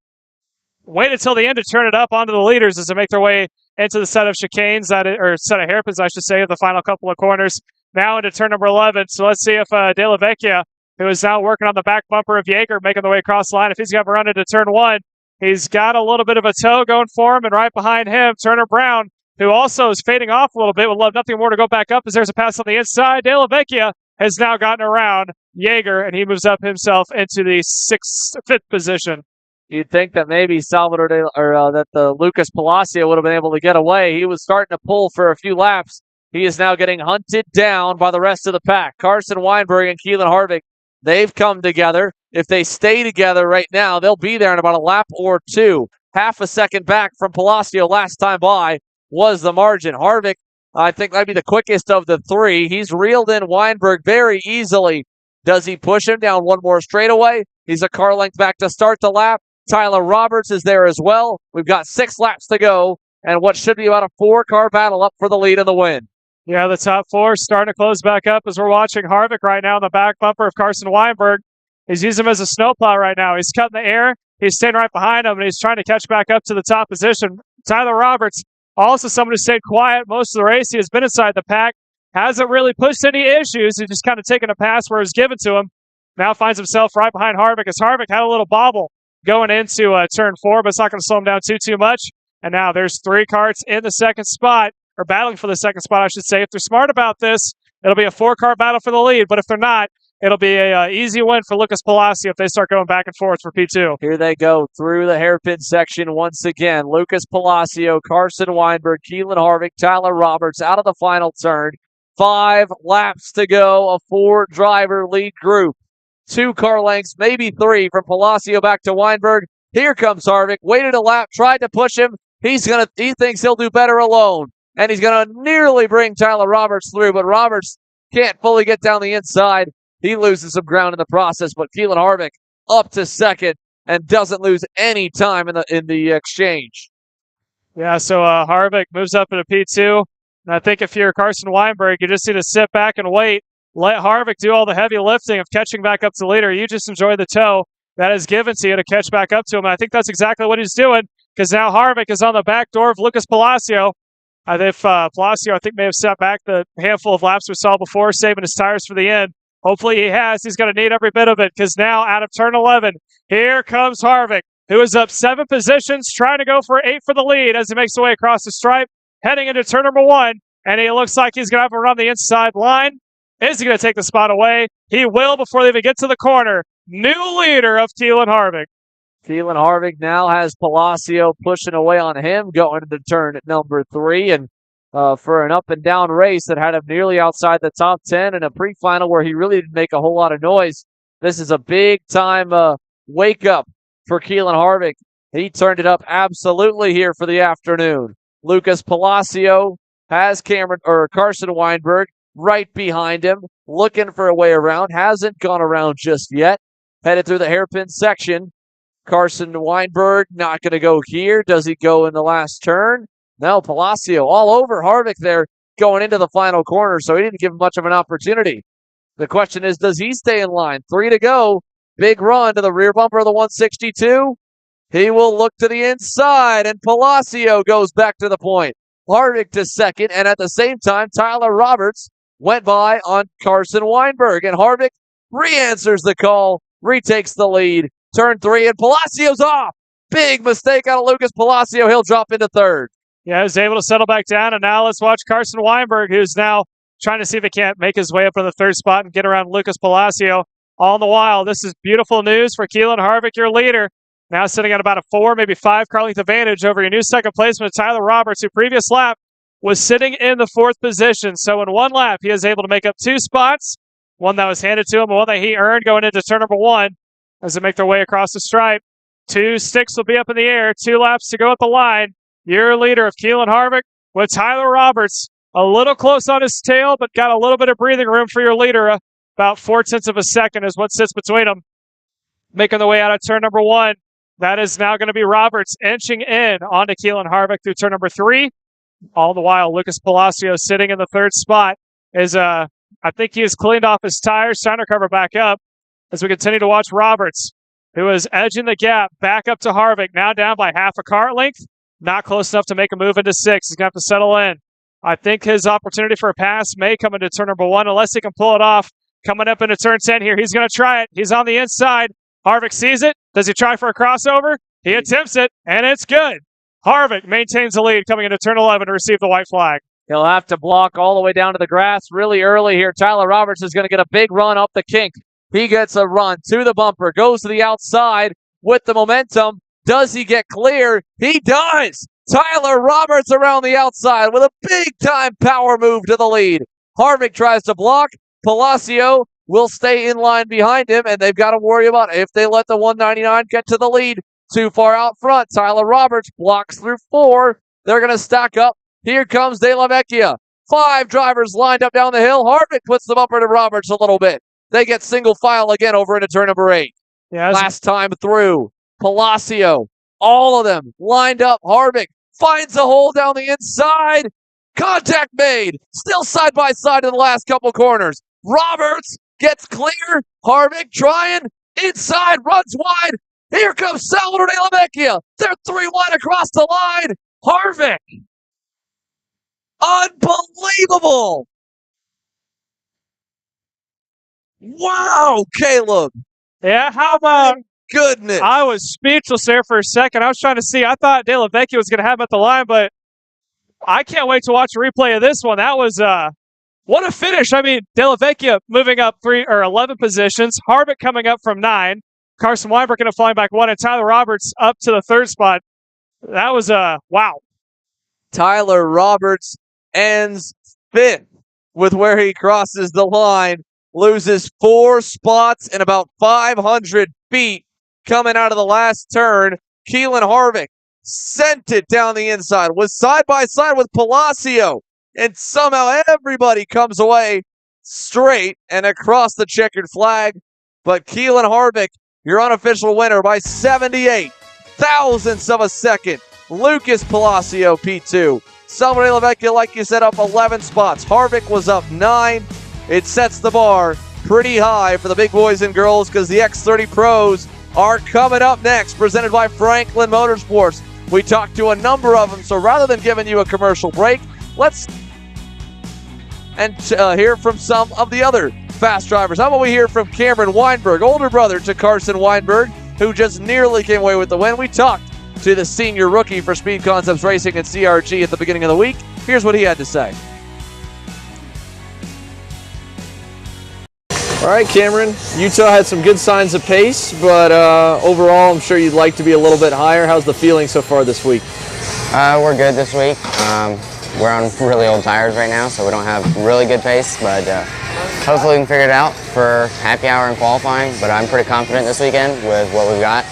wait until the end to turn it up onto the leaders as they make their way into the set of chicanes, or set of hairpins, I should say, of the final couple of corners. Now into turn number 11. So let's see if De La Vecchia, who is now working on the back bumper of Yeager, making the way across the line, if he's going to run into turn 1. He's got a little bit of a toe going for him, and right behind him, Turner Brown, who also is fading off a little bit, would love nothing more to go back up as there's a pass on the inside. De La Vecchia has now gotten around Yeager, and he moves up himself into the 5th position. You'd think that maybe that the Lucas Palacio would have been able to get away. He was starting to pull for a few laps. He is now getting hunted down by the rest of the pack. Carson Weinberg and Keelan Harvick, they've come together. If they stay together right now, they'll be there in about a lap or 2. Half a second back from Palacio last time by was the margin. Harvick, I think, might be the quickest of the 3. He's reeled in Weinberg very easily. Does he push him down one more straightaway? He's a car length back to start the lap. Tyler Roberts is there as well. We've got 6 laps to go, and what should be about a 4-car battle up for the lead and the win. Yeah, the top 4 starting to close back up as we're watching Harvick right now on the back bumper of Carson Weinberg. He's using him as a snowplow right now. He's cutting the air. He's staying right behind him, and he's trying to catch back up to the top position. Tyler Roberts, also someone who stayed quiet most of the race. He has been inside the pack. Hasn't really pushed any issues. He's just kind of taken a pass where it was given to him. Now finds himself right behind Harvick as Harvick had a little bobble going into turn 4, but it's not going to slow him down too much. And now there's 3 karts in the 2nd spot, or battling for the 2nd spot, I should say. If they're smart about this, it'll be a 4-car battle for the lead. But if they're not, it'll be a easy win for Lucas Palacio if they start going back and forth for P2. Here they go through the hairpin section once again. Lucas Palacio, Carson Weinberg, Keelan Harvick, Tyler Roberts out of the final turn. 5 laps to go, a 4-driver lead group. 2 car lengths, maybe 3 from Palacio back to Weinberg. Here comes Harvick. Waited a lap, tried to push him. He thinks he'll do better alone. And he's going to nearly bring Tyler Roberts through, but Roberts can't fully get down the inside. He loses some ground in the process, but Keelan Harvick up to 2nd and doesn't lose any time in the exchange. Yeah, so Harvick moves up into P2. And I think if you're Carson Weinberg, you just need to sit back and wait let Harvick do all the heavy lifting of catching back up to the leader. You just enjoy the tow that is given to you to catch back up to him. And I think that's exactly what he's doing, because now Harvick is on the back door of Lucas Palacio. If Palacio, I think, may have set back the handful of laps we saw before, saving his tires for the end. Hopefully he has. He's going to need every bit of it, because now out of turn 11, here comes Harvick, who is up 7 positions, trying to go for 8 for the lead as he makes his way across the stripe, heading into turn number 1. And he looks like he's going to have to run the inside line. Is he going to take the spot away? He will before they even get to the corner. New leader of Keelan Harvick. Keelan Harvick now has Palacio pushing away on him going into turn at number 3. And for an up and down race that had him nearly outside the top 10 in a pre-final where he really didn't make a whole lot of noise, this is a big time wake up for Keelan Harvick. He turned it up absolutely here for the afternoon. Lucas Palacio has Carson Weinberg right behind him, looking for a way around. Hasn't gone around just yet. Headed through the hairpin section. Carson Weinberg not going to go here. Does he go in the last turn? No, Palacio all over Harvick there going into the final corner, so he didn't give him much of an opportunity. The question is, does he stay in line? 3 to go. Big run to the rear bumper of the 162. He will look to the inside, and Palacio goes back to the point. Harvick to second, and at the same time, Tyler Roberts went by on Carson Weinberg, and Harvick re-answers the call, retakes the lead. Turn 3, and Palacio's off. Big mistake out of Lucas Palacio. He'll drop into third. Yeah, he was able to settle back down, and now let's watch Carson Weinberg, who's now trying to see if he can't make his way up to the third spot and get around Lucas Palacio. All the while, this is beautiful news for Keelan Harvick, your leader. Now sitting at about a 4, maybe 5 car length advantage over your new second placement, Tyler Roberts, who previous lap was sitting in the 4th position. So in one lap, he is able to make up 2 spots, one that was handed to him and one that he earned going into turn number 1 as they make their way across the stripe. 2 sticks will be up in the air, 2 laps to go at the line. Your leader of Keelan Harvick with Tyler Roberts a little close on his tail, but got a little bit of breathing room for your leader. About 0.4 of a second is what sits between them. Making the way out of turn number 1. That is now going to be Roberts inching in onto Keelan Harvick through turn number 3. All the while, Lucas Palacio sitting in the 3rd spot is, I think he has cleaned off his tires, trying to recover back up as we continue to watch Roberts, who is edging the gap back up to Harvick, now down by half a car length. Not close enough to make a move into 6. He's going to have to settle in. I think his opportunity for a pass may come into turn number 1 unless he can pull it off. Coming up into turn 10 here. He's going to try it. He's on the inside. Harvick sees it. Does he try for a crossover? He attempts it, and it's good. Harvick maintains the lead coming into turn 11 to receive the white flag. He'll have to block all the way down to the grass really early here. Tyler Roberts is going to get a big run up the kink. He gets a run to the bumper, goes to the outside with the momentum. Does he get clear? He does! Tyler Roberts around the outside with a big-time power move to the lead. Harvick tries to block. Palacio will stay in line behind him, and they've got to worry about if they let the 199 get to the lead too far out front. Tyler Roberts blocks through 4. They're going to stack up. Here comes De La Vecchia. 5 drivers lined up down the hill. Harvick puts the bumper to Roberts a little bit. They get single file again over into turn number 8. Yeah, last time through. Palacio, all of them lined up. Harvick finds a hole down the inside. Contact made. Still side by side in the last couple corners. Roberts gets clear. Harvick trying. Inside, runs wide. Here comes Salvador De La Vecchia. They're 3 wide across the line. Harvick. Unbelievable. Wow, Caleb. Yeah, how about... Goodness. I was speechless there for a second. I was trying to see. I thought De La Vecchia was going to have him at the line, but I can't wait to watch a replay of this one. That was... what a finish. I mean, De La Vecchia moving up 11 positions. Harvick coming up from 9. Carson Weinberg going to fly back 1. And Tyler Roberts up to the 3rd spot. That was, wow. Tyler Roberts ends 5th with where he crosses the line. Loses 4 spots and about 500 feet coming out of the last turn. Keelan Harvick sent it down the inside. Was side by side with Palacio. And somehow everybody comes away straight and across the checkered flag. But Keelan Harvick, your unofficial winner by 78 thousandths of a second. Lucas Palacio, P2. Salvador De La Vecchia, like you said, up 11 spots. Harvick was up 9. it sets the bar pretty high for the big boys and girls because the X30 Pros are coming up next, presented by Franklin Motorsports. We talked to a number of them, so rather than giving you a commercial break, let's hear from some of the other fast drivers. How about we hear from Cameron Weinberg, older brother to Carson Weinberg, who just nearly came away with the win. We talked to the senior rookie for Speed Concepts Racing and CRG at the beginning of the week. Here's what he had to say. All right, Cameron, Utah had some good signs of pace, but overall I'm sure you'd like to be a little bit higher. How's the feeling so far this week? We're good this week. We're on really old tires right now, so we don't have really good pace, but hopefully we can figure it out for happy hour and qualifying, but I'm pretty confident this weekend with what we've got.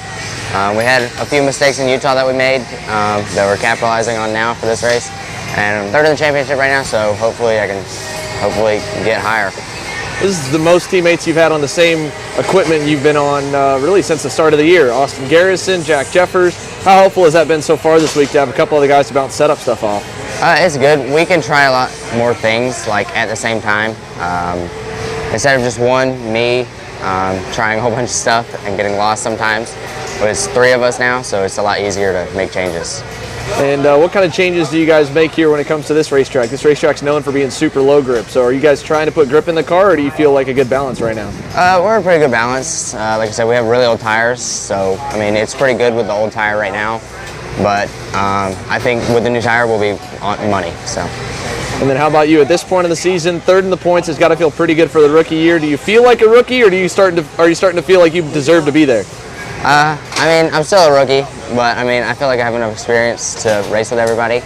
We had a few mistakes in Utah that we made that we're capitalizing on now for this race, and I'm third in the championship right now, so hopefully I can get higher. This is the most teammates you've had on the same equipment you've been on really since the start of the year. Austin Garrison, Jack Jeffers. How helpful has that been so far this week to have a couple of the guys to bounce setup stuff off? It's good. We can try a lot more things like at the same time. Instead of just me trying a whole bunch of stuff and getting lost sometimes. But it's three of us now, so it's a lot easier to make changes. And what kind of changes do you guys make here when it comes to this racetrack? This racetrack's known for being super low grip. So are you guys trying to put grip in the car, or do you feel like a good balance right now? We're in pretty good balance. Like I said, we have really old tires, so I mean it's pretty good with the old tire right now. But I think with the new tire we'll be on money. So. And then how about you? At this point in the season, third in the points has got to feel pretty good for the rookie year. Do you feel like a rookie, or are you starting to feel like you deserve to be there? I mean, I'm still a rookie, but I mean, I feel like I have enough experience to race with everybody.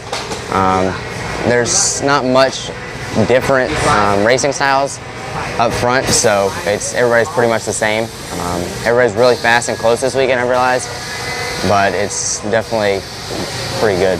There's not much different racing styles up front, so everybody's pretty much the same. Everybody's really fast and close this weekend, I realized, but it's definitely pretty good.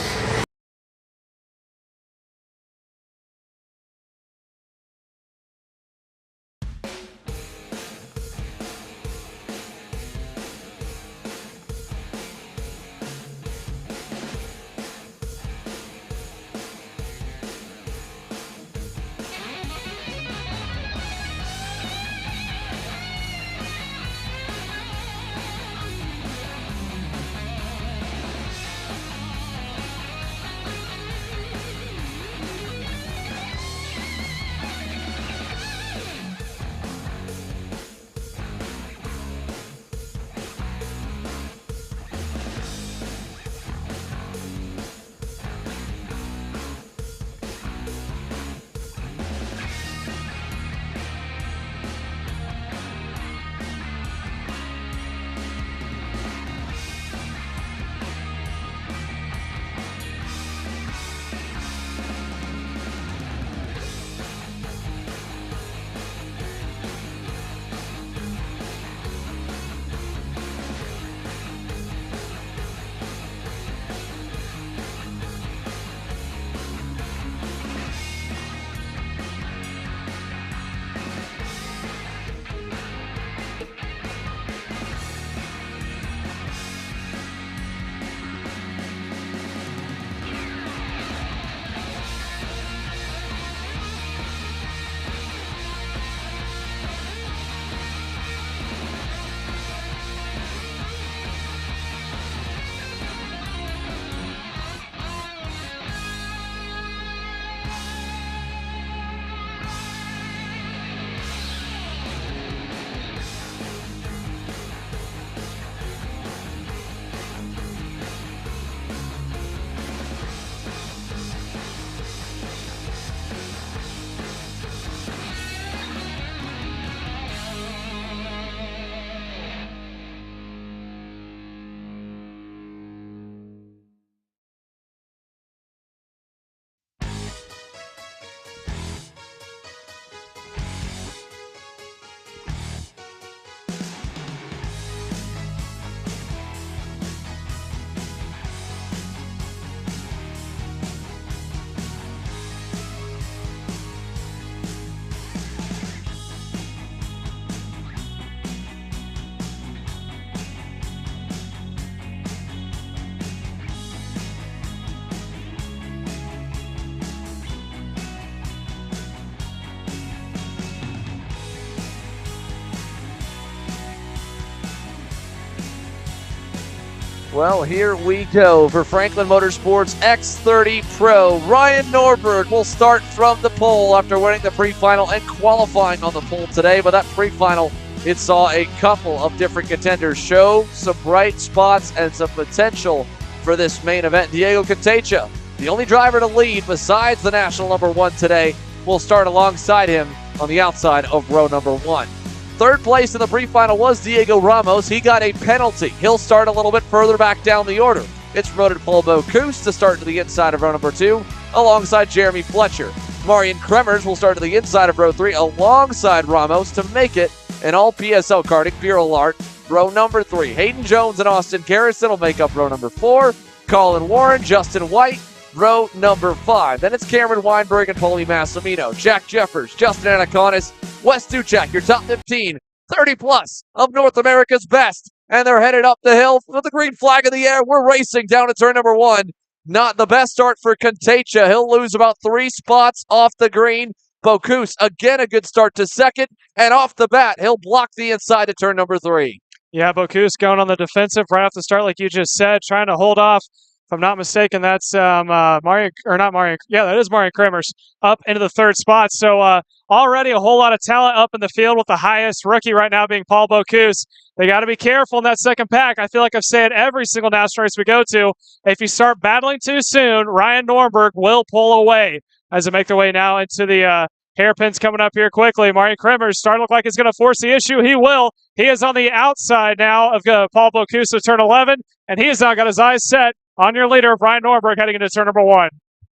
Well, here we go for Franklin Motorsports X30 Pro. Ryan Norberg will start from the pole after winning the pre-final and qualifying on the pole today. But that pre-final, it saw a couple of different contenders show some bright spots and some potential for this main event. Diego Cantecha, the only driver to lead besides the national number 1 today, will start alongside him on the outside of row number 1. Third place in the pre-final was Diego Ramos. He got a penalty. He'll start a little bit further back down the order. It's promoted Paul Bocuse to start to the inside of row number 2 alongside Jeremy Fletcher. Marian Kremers will start to the inside of row 3 alongside Ramos to make it an all PSL karting Pure Elkhart row number 3. Hayden Jones and Austin Garrison will make up row number 4. Colin Warren, Justin White, row number 5. Then it's Cameron Weinberg and Paulie Massimino, Jack Jeffers, Justin Anaconis, Wes Duchek, your top 15, 30 plus of North America's best. And they're headed up the hill with the green flag in the air. We're racing down to turn number 1. Not the best start for Cantecha. He'll lose about 3 spots off the green. Bocuse, again, a good start to second. And off the bat, he'll block the inside to turn number 3. Yeah, Bocuse going on the defensive right off the start, like you just said, trying to hold off. If I'm not mistaken, that's Marian, or not Marian. Yeah, that is Marian Kremers up into the 3rd spot. So already a whole lot of talent up in the field with the highest rookie right now being Paul Bocuse. They got to be careful in that second pack. I feel like I've said every single NASCAR race we go to, if you start battling too soon, Ryan Norberg will pull away as they make their way now into the hairpins coming up here quickly. Marian Kremers starting to look like he's going to force the issue. He will. He is on the outside now of Paul Bocuse to turn 11, and he has now got his eyes set on your leader, Ryan Norberg, heading into turn number 1.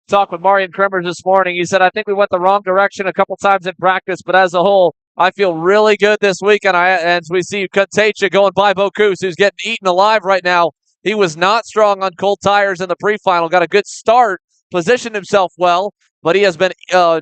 Talked with Marian Kremers this morning. He said, I think we went the wrong direction a couple times in practice, but as a whole, I feel really good this weekend. As we see Cantecha going by Bocuse, who's getting eaten alive right now. He was not strong on cold tires in the pre-final. Got a good start, positioned himself well, but he has been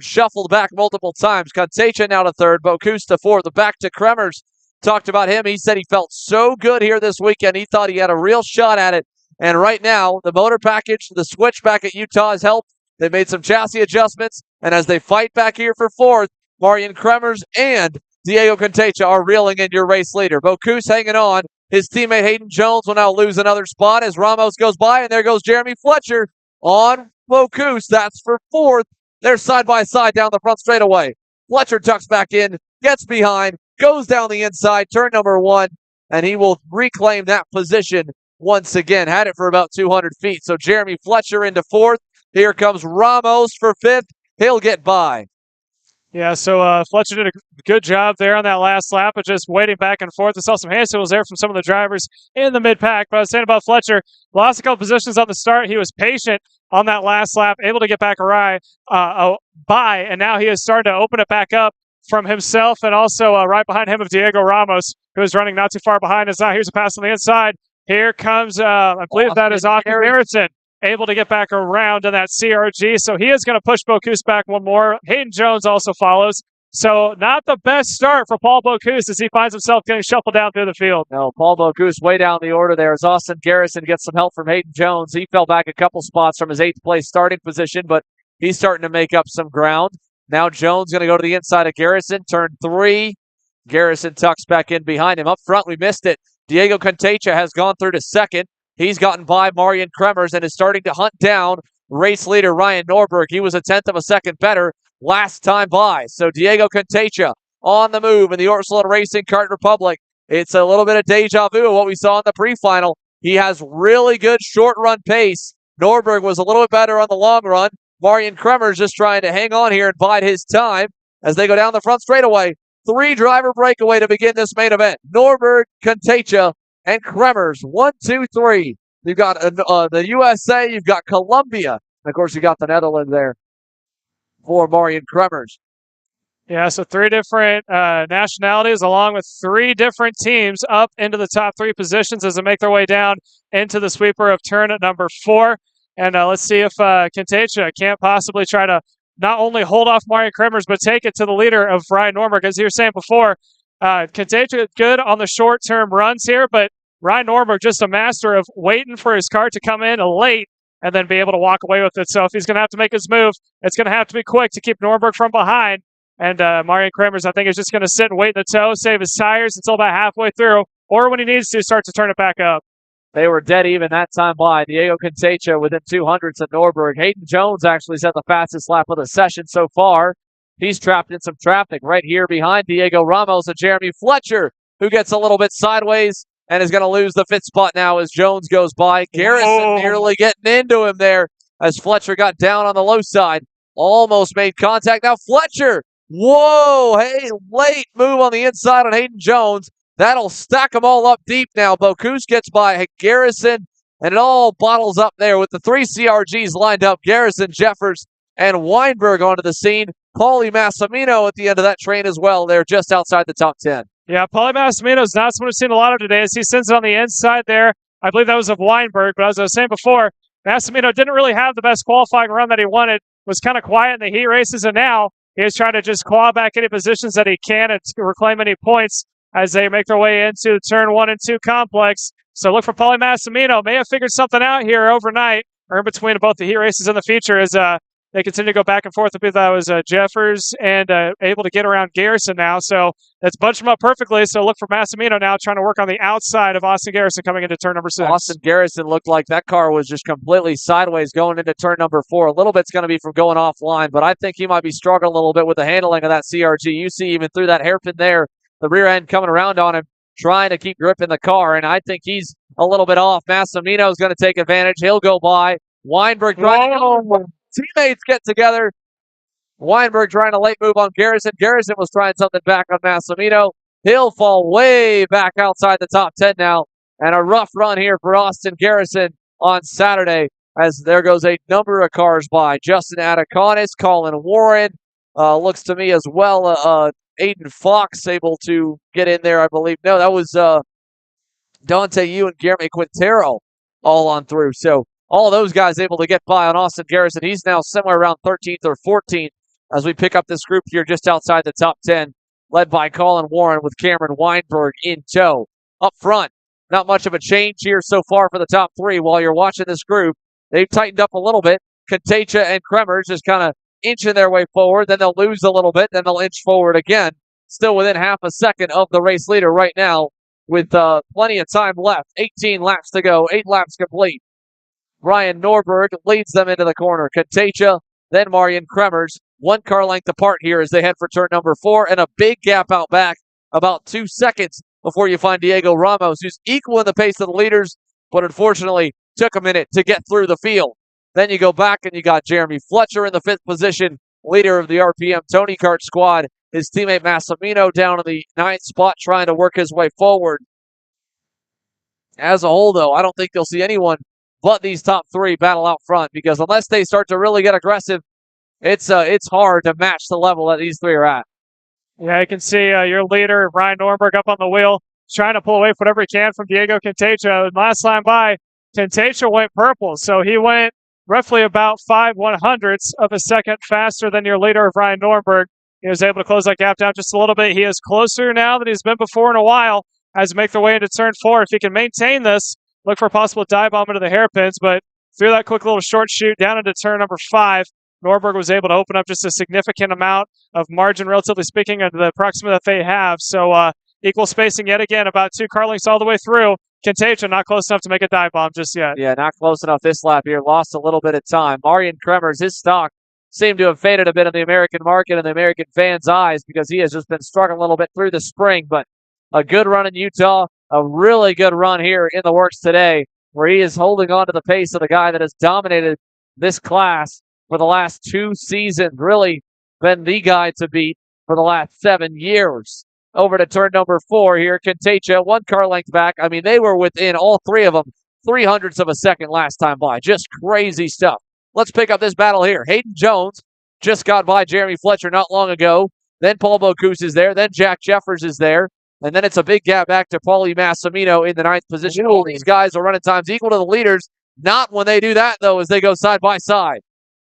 shuffled back multiple times. Cantecha now to 3rd, Bocuse to 4th. The back to Kremers. Talked about him. He said he felt so good here this weekend. He thought he had a real shot at it. And right now, the motor package, the switch back at Utah has helped. They made some chassis adjustments. And as they fight back here for 4th, Marian Kremers and Diego Cantecha are reeling in your race leader. Bocuse hanging on. His teammate Hayden Jones will now lose another spot as Ramos goes by. And there goes Jeremy Fletcher on Bocuse. That's for 4th. They're side by side down the front straightaway. Fletcher tucks back in, gets behind, goes down the inside, turn number 1, and he will reclaim that position once again. Had it for about 200 feet. So Jeremy Fletcher into 4th. Here comes Ramos for 5th. He'll get by. Yeah, so Fletcher did a good job there on that last lap of just waiting back and forth. I saw some hand signals there from some of the drivers in the mid-pack. But I was saying about Fletcher, lost a couple positions on the start. He was patient on that last lap, able to get back by, and now he is starting to open it back up from himself and also right behind him of Diego Ramos, who is running not too far behind us now. Here's a pass on the inside. Here comes, I believe that is Austin Garrison, able to get back around in that CRG. So he is going to push Bocuse back one more. Hayden Jones also follows. So not the best start for Paul Bocuse as he finds himself getting shuffled down through the field. No, Paul Bocuse way down the order there as Austin Garrison gets some help from Hayden Jones. He fell back a couple spots from his 8th place starting position, but he's starting to make up some ground. Now Jones going to go to the inside of Garrison, turn 3. Garrison tucks back in behind him. Up front, we missed it. Diego Cantecha has gone through to 2nd. He's gotten by Marian Kremers and is starting to hunt down race leader Ryan Norberg. He was a 10th of a second better last time by. So Diego Cantecha on the move in the Orsalona Racing Kart Republic. It's a little bit of deja vu of what we saw in the pre-final. He has really good short run pace. Norberg was a little bit better on the long run. Marian Kremers just trying to hang on here and bide his time as they go down the front straightaway. 3-driver breakaway to begin this main event. Norberg, Cantecha, and Kremers. 1, 2, 3. You've got the USA. You've got Colombia. And, of course, you got the Netherlands there for Marian Kremers. Yeah, so 3 different nationalities along with 3 different teams up into the top 3 positions as they make their way down into the sweeper of turn at number 4. And let's see if Cantecha can't possibly try to not only hold off Marian Kremers, but take it to the leader of Ryan Norberg. As you were saying before, Cantecha good on the short-term runs here, but Ryan Norberg just a master of waiting for his car to come in late and then be able to walk away with it. So if he's going to have to make his move, it's going to have to be quick to keep Norberg from behind. And Marian Kremers, I think, is just going to sit and wait in the tow, save his tires until about halfway through, or when he needs to, start to turn it back up. They were dead even that time by. Diego Contecha within 200s of Norberg. Hayden Jones actually set the fastest lap of the session so far. He's trapped in some traffic right here behind Diego Ramos and Jeremy Fletcher, who gets a little bit sideways and is going to lose the fifth spot now as Jones goes by. Garrison nearly getting into him there as Fletcher got down on the low side. Almost made contact. Now Fletcher. Whoa, hey, late move on the inside on Hayden Jones. That'll stack them all up deep now. Bocuse gets by Garrison, and it all bottles up there with the three CRGs lined up. Garrison, Jeffers, and Weinberg onto the scene. Paulie Massimino at the end of that train as well. They're just outside the top 10. Yeah, Paulie Massimino is not someone we've seen a lot of today as he sends it on the inside there. I believe that was of Weinberg, but as I was saying before, Massimino didn't really have the best qualifying run that he wanted, was kind of quiet in the heat races, and now he's trying to just claw back any positions that he can and reclaim any points as they make their way into the turn 1 and 2 complex. So look for Paulie Massimino. May have figured something out here overnight or in between both the heat races and the feature as they continue to go back and forth. I believe that was Jeffers and able to get around Garrison now. So that's bunched them up perfectly. So look for Massimino now trying to work on the outside of Austin Garrison coming into turn number 6. Austin Garrison looked like that car was just completely sideways going into turn number 4. A little bit's going to be from going offline, but I think he might be struggling a little bit with the handling of that CRG. You see even through that hairpin there, the rear end coming around on him, trying to keep grip in the car, and I think he's a little bit off. Massimino's going to take advantage. He'll go by. Weinberg trying to teammates get together. Weinberg trying to late move on Garrison. Garrison was trying something back on Massimino. He'll fall way back outside the top 10 now, and a rough run here for Austin Garrison on Saturday as there goes a number of cars by. Justin Ataconis, Colin Warren, looks to me as well, Aiden Fox able to get in there, I believe. No, that was Dante Yu and Guillermo Quintero all on through. So all those guys able to get by on Austin Garrison. He's now somewhere around 13th or 14th as we pick up this group here just outside the top 10, led by Colin Warren with Cameron Weinberg in tow. Up front, not much of a change here so far for the top 3. While you're watching this group, they've tightened up a little bit. Contecha and Kremers just kind of inching their way forward, then they'll lose a little bit, then they'll inch forward again. Still within half a second of the race leader right now with plenty of time left. 18 laps to go, 8 laps complete. Ryan Norberg leads them into the corner. Contecha, then Marian Kremers. 1 car length apart here as they head for turn number 4, and a big gap out back, about 2 seconds before you find Diego Ramos, who's equal in the pace of the leaders, but unfortunately took a minute to get through the field. Then you go back and you got Jeremy Fletcher in the 5th position, leader of the RPM Tony Kart squad. His teammate Massimino down in the 9th spot trying to work his way forward. As a whole, though, I don't think you'll see anyone but these top 3 battle out front because unless they start to really get aggressive, it's hard to match the level that these 3 are at. Yeah, you can see your leader, Ryan Norberg, up on the wheel, trying to pull away whatever he can from Diego Contecha. Last time by, Contecha went purple, so he went roughly about 5/100ths of a second faster than your leader of Ryan Norberg. He was able to close that gap down just a little bit. He is closer now than he's been before in a while as we make their way into turn 4. If he can maintain this, look for a possible dive bomb into the hairpins, but through that quick little short shoot down into turn number 5, Norberg was able to open up just a significant amount of margin, relatively speaking, of the proximity that they have. So equal spacing yet again, about 2 car lengths all the way through. Contagion not close enough to make a dive bomb just yet. Yeah, not close enough this lap here. Lost a little bit of time. Marian Kremers, his stock seemed to have faded a bit in the American market and the American fans' eyes because he has just been struggling a little bit through the spring. But a good run in Utah, a really good run here in the works today where he is holding on to the pace of the guy that has dominated this class for the last 2 seasons. Really been the guy to beat for the last 7 years. Over to turn number 4 here. Contagia, 1 car length back. I mean, they were within, all 3 of them, 0.03 of a second last time by. Just crazy stuff. Let's pick up this battle here. Hayden Jones just got by Jeremy Fletcher not long ago. Then Paul Bocuse is there. Then Jack Jeffers is there. And then it's a big gap back to Paulie Massimino in the 9th position. All these guys are running times equal to the leaders. Not when they do that, though, as they go side by side.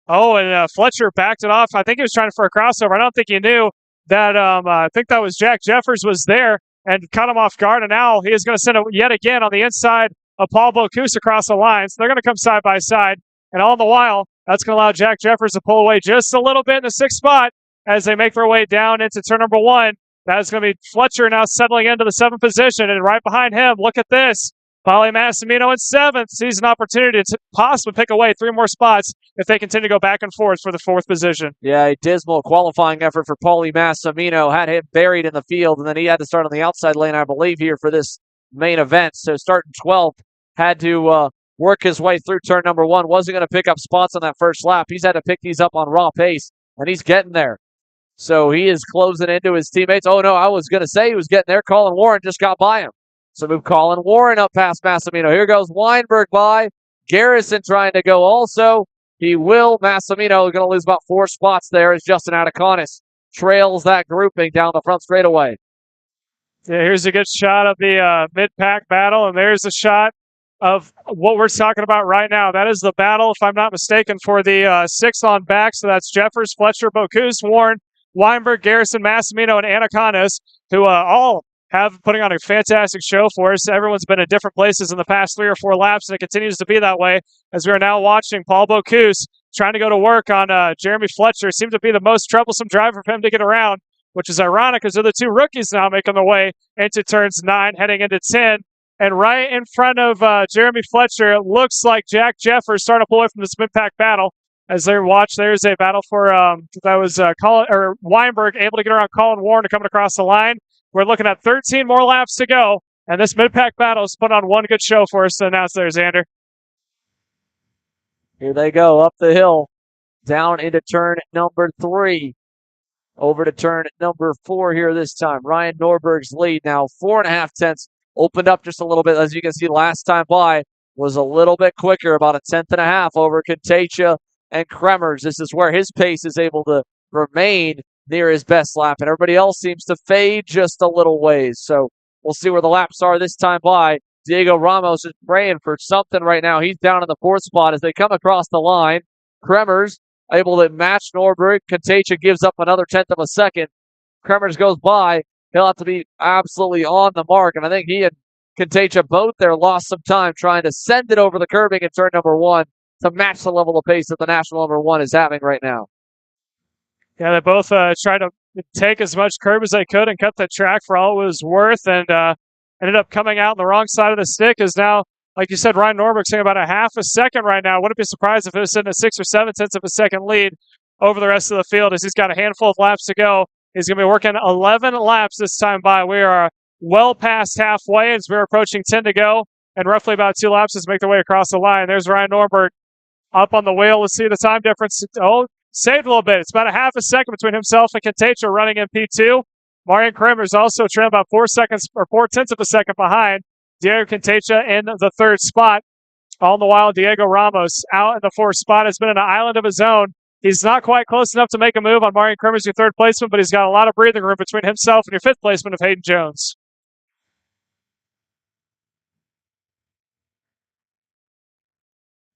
Oh, and Fletcher backed it off. I think he was trying for a crossover. I don't think he knew that I think that was Jack Jeffers was there and cut him off guard. And now he is going to send it yet again on the inside of Paul Bocuse across the line. So they're going to come side by side. And all the while, that's going to allow Jack Jeffers to pull away just a little bit in the 6th spot as they make their way down into turn number 1. That is going to be Fletcher now settling into the 7th position. And right behind him, look at this. Paulie Massimino in 7th sees an opportunity to possibly pick away 3 more spots if they continue to go back and forth for the 4th position. Yeah, a dismal qualifying effort for Paulie Massimino. Had him buried in the field, and then he had to start on the outside lane, I believe, here for this main event. So starting 12th, had to work his way through turn number 1. Wasn't going to pick up spots on that first lap. He's had to pick these up on raw pace, and he's getting there. So he is closing into his teammates. Oh, no, I was going to say he was getting there. Colin Warren just got by him. So move Colin Warren up past Massimino. Here goes Weinberg by. Garrison trying to go also. He will. Massimino is going to lose about 4 spots there as Justin Ataconis trails that grouping down the front straightaway. Yeah, here's a good shot of the mid-pack battle, and there's a shot of what we're talking about right now. That is the battle, if I'm not mistaken, for the 6 on back. So that's Jeffers, Fletcher, Bocuse, Warren, Weinberg, Garrison, Massimino, and Anaconis, who all have putting on a fantastic show for us. Everyone's been in different places in the past 3 or 4 laps, and it continues to be that way as we are now watching Paul Bocuse trying to go to work on Jeremy Fletcher. Seems to be the most troublesome driver for him to get around, which is ironic because they're the 2 rookies now making their way into turns 9, heading into 10. And right in front of Jeremy Fletcher, it looks like Jack Jeffers starting to pull away from this mid-pack battle. As they watch, there's a battle for Weinberg able to get around Colin Warren to coming across the line. We're looking at 13 more laps to go, and this mid-pack battle has put on one good show for us to announce there, Xander. Here they go up the hill, down into turn number 3, over to turn number 4 here this time. Ryan Norberg's lead now 4.5 tenths, opened up just a little bit. As you can see, last time by was a little bit quicker, about 1.5 tenths over Contagia and Kremers. This is where his pace is able to remain near his best lap, and everybody else seems to fade just a little ways. So we'll see where the laps are this time by. Diego Ramos is praying for something right now. He's down in the 4th spot as they come across the line. Kremers able to match Norberg. Contagia gives up another 1/10 of a second. Kremers goes by. He'll have to be absolutely on the mark, and I think he and Contagia both there lost some time trying to send it over the curbing in turn number 1 to match the level of pace that the national number 1 is having right now. Yeah, they both tried to take as much curb as they could and cut the track for all it was worth, and ended up coming out on the wrong side of the stick. Is now, like you said, Ryan Norberg saying about 1/2 second right now. Wouldn't be surprised if it was sitting at 6 or 7 tenths of a second lead over the rest of the field as he's got a handful of laps to go. He's going to be working 11 laps this time by. We are well past halfway as we're approaching 10 to go, and roughly about 2 laps as make their way across the line. There's Ryan Norberg up on the wheel. Let's see the time difference. Oh, saved a little bit. It's about 1/2 second between himself and Contagia running in P2. Marian Kremers also trailing about 4 seconds or 4/10 of a second behind Diego Contagia in the 3rd spot. All the while, Diego Ramos out in the 4th spot has been in an island of his own. He's not quite close enough to make a move on Marian Kremers, your 3rd placement, but he's got a lot of breathing room between himself and your 5th placement of Hayden Jones.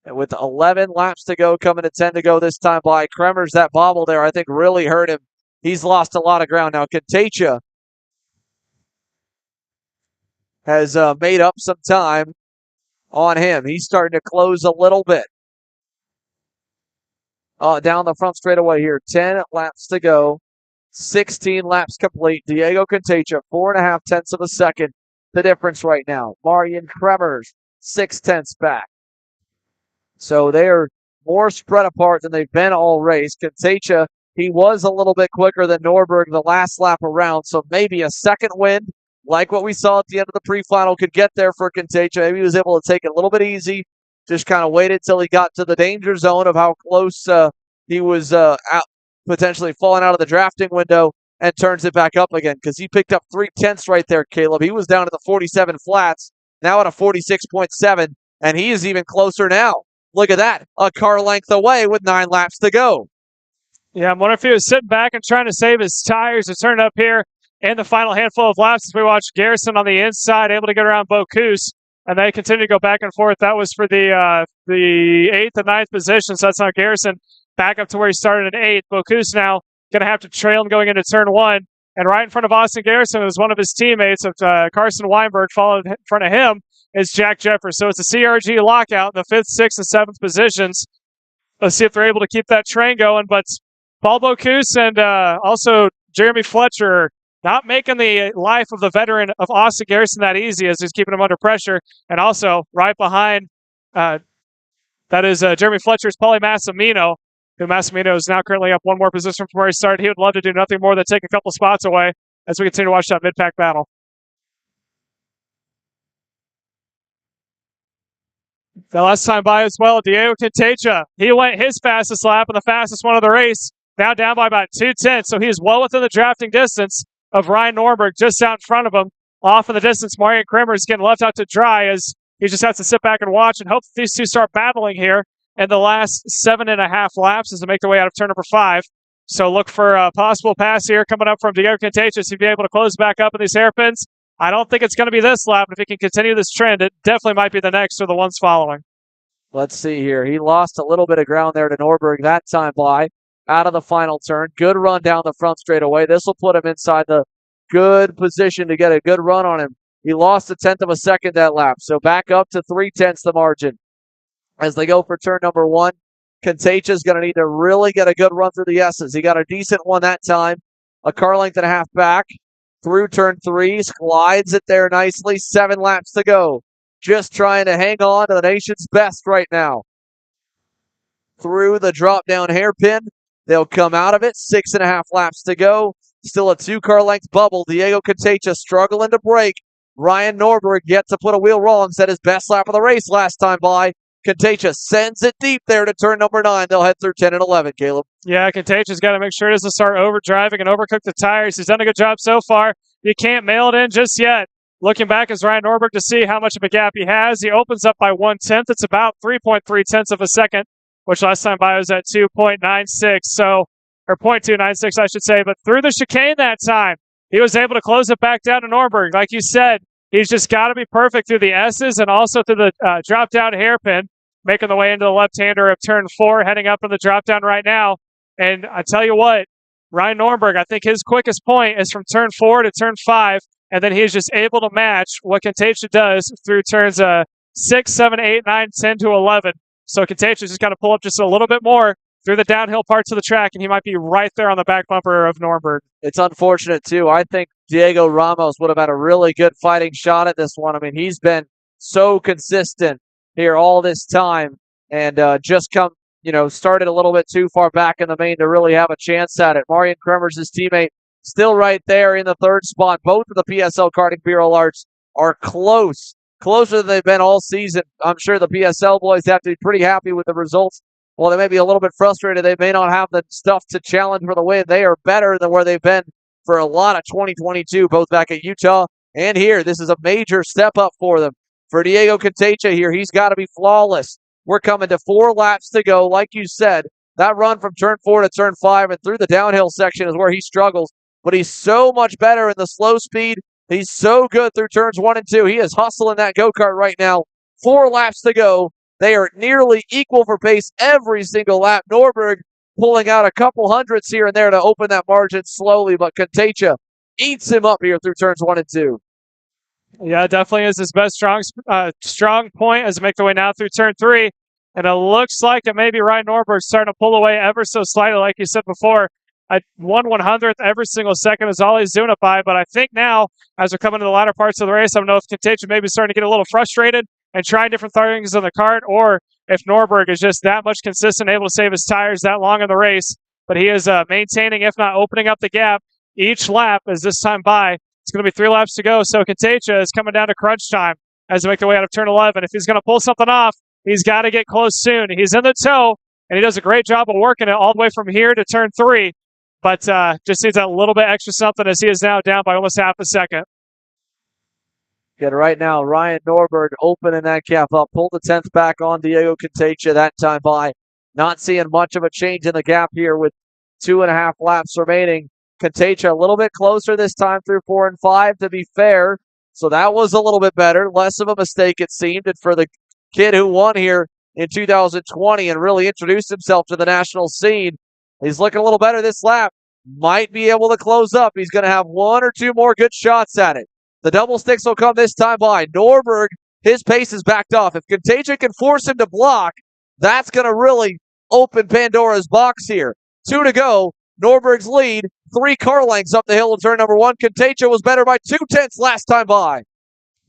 And with 11 laps to go, coming to 10 to go this time by. Kremers, that bobble there, I think really hurt him. He's lost a lot of ground. Now, Contagia has made up some time on him. He's starting to close a little bit. Down the front straightaway here. 10 laps to go. 16 laps complete. Diego Contagia, 4.5 tenths of a second. The difference right now. Marian Kremers, 6 tenths back. So they are more spread apart than they've been all race. Contagia, he was a little bit quicker than Norberg the last lap around, so maybe a second wind, like what we saw at the end of the pre-final, could get there for Contagia. Maybe he was able to take it a little bit easy, just kind of waited till he got to the danger zone of how close he was out, potentially falling out of the drafting window, and turns it back up again, because he picked up 3 tenths right there, Caleb. He was down at the 47 flats, now at a 46.7, and he is even closer now. Look at that, a car length away with 9 laps to go. Yeah, I'm wondering if he was sitting back and trying to save his tires to turn up here in the final handful of laps as we watch Garrison on the inside, able to get around Bocuse, and they continue to go back and forth. That was for the 8th and 9th position, so that's now Garrison back up to where he started at 8th. Bocuse now going to have to trail him going into turn 1, and right in front of Austin Garrison is one of his teammates of Carson Weinberg. Followed in front of him is Jack Jeffers. So it's a CRG lockout in the 5th, 6th, and 7th positions. Let's see if they're able to keep that train going. But Paul Bocuse and also Jeremy Fletcher not making the life of the veteran of Austin Garrison that easy as he's keeping him under pressure. And also right behind, that is Jeremy Fletcher's Paulie Massimino, who Massimino is now currently up one more position from where he started. He would love to do nothing more than take a couple spots away as we continue to watch that mid-pack battle. The last time by as well, Diego Quintecha. He went his fastest lap and the fastest one of the race, now down by about 2/10. So he is well within the drafting distance of Ryan Norberg, just out in front of him. Off in the distance, Marian Kramer is getting left out to dry as he just has to sit back and watch and hope that these two start battling here in the last 7.5 laps as they make their way out of turn number 5. So look for a possible pass here coming up from Diego Quintecha to be able to close back up in these hairpins. I don't think it's going to be this lap, but if he can continue this trend, it definitely might be the next or the ones following. Let's see here. He lost a little bit of ground there to Norberg that time by out of the final turn. Good run down the front straightaway. This will put him inside the good position to get a good run on him. He lost 1/10 of a second that lap, so back up to 3/10 the margin. As they go for turn number 1, Quintecha's going to need to really get a good run through the S's. He got a decent one that time, a car length and a half back. Through turn 3, slides it there nicely. 7 laps to go. Just trying to hang on to the nation's best right now. Through the drop-down hairpin, they'll come out of it. 6.5 laps to go. Still a 2-car length bubble. Diego Quintecha struggling to break. Ryan Norberg yet to put a wheel wrong. Set his best lap of the race last time by. Quintecha sends it deep there to turn number 9. They'll head through 10 and 11, Caleb. Yeah, Quintecha's got to make sure he doesn't start overdriving and overcook the tires. He's done a good job so far. You can't mail it in just yet. Looking back as Ryan Norberg to see how much of a gap he has. He opens up by 1/10. It's about 3.3 tenths of a second, which last time by was at 2.96. So, or 0.296, I should say. But through the chicane that time, he was able to close it back down to Norberg. Like you said, he's just got to be perfect through the S's and also through the drop-down hairpin, making the way into the left-hander of turn 4, heading up in the drop-down right now. And I tell you what, Ryan Norberg, I think his quickest point is from turn 4 to turn 5, and then he's just able to match what Quintecha does through turns 6, 7, 8, 9, 10 to 11. So Quintecha's just got to pull up just a little bit more through the downhill parts of the track, and he might be right there on the back bumper of Norberg. It's unfortunate, too. I think Diego Ramos would have had a really good fighting shot at this one. I mean, he's been so consistent here all this time and just started a little bit too far back in the main to really have a chance at it. Marian Kremer's his teammate, still right there in the 3rd spot. Both of the PSL Karting Bureau Arts are closer than they've been all season. I'm sure the PSL boys have to be pretty happy with the results. While they may be a little bit frustrated, they may not have the stuff to challenge for the win. They are better than where they've been for a lot of 2022, both back at Utah and here. This is a major step up for them. For Diego Quintecha here, he's got to be flawless. We're coming to 4 laps to go. Like you said, that run from turn 4 to turn 5 and through the downhill section is where he struggles. But he's so much better in the slow speed. He's so good through turns 1 and 2. He is hustling that go-kart right now. 4 laps to go. They are nearly equal for pace every single lap. Norberg pulling out a couple hundredths here and there to open that margin slowly, but Quintecha eats him up here through turns 1 and 2. Yeah, definitely is his best strong point as they make their way now through turn 3. And it looks like it may be Ryan Norberg starting to pull away ever so slightly, like you said before. 1/100th every single second is all he's doing it by. But I think now, as we're coming to the latter parts of the race, I don't know if Quintecha may be starting to get a little frustrated and trying different things in the kart, or if Norberg is just that much consistent, able to save his tires that long in the race. But he is maintaining, if not opening up the gap each lap as this time by. It's going to be 3 laps to go, so Quintecha is coming down to crunch time as they make their way out of turn 11. If he's going to pull something off, he's got to get close soon. He's in the toe, and he does a great job of working it all the way from here to turn 3, but just needs a little bit extra something as he is now down by almost half a second. And right now, Ryan Norberg opening that gap up. Pulled the 10th back on Diego Quintecha that time by. Not seeing much of a change in the gap here with 2.5 laps remaining. Quintecha a little bit closer this time through 4 and 5, to be fair. So that was a little bit better. Less of a mistake, it seemed. And for the kid who won here in 2020 and really introduced himself to the national scene, he's looking a little better this lap. Might be able to close up. He's going to have 1 or 2 more good shots at it. The double sticks will come this time by. Norberg, his pace is backed off. If Quintecha can force him to block, that's going to really open Pandora's box here. 2 to go. Norberg's lead 3 car lengths up the hill in turn number 1. Contagia was better by 0.2 last time by.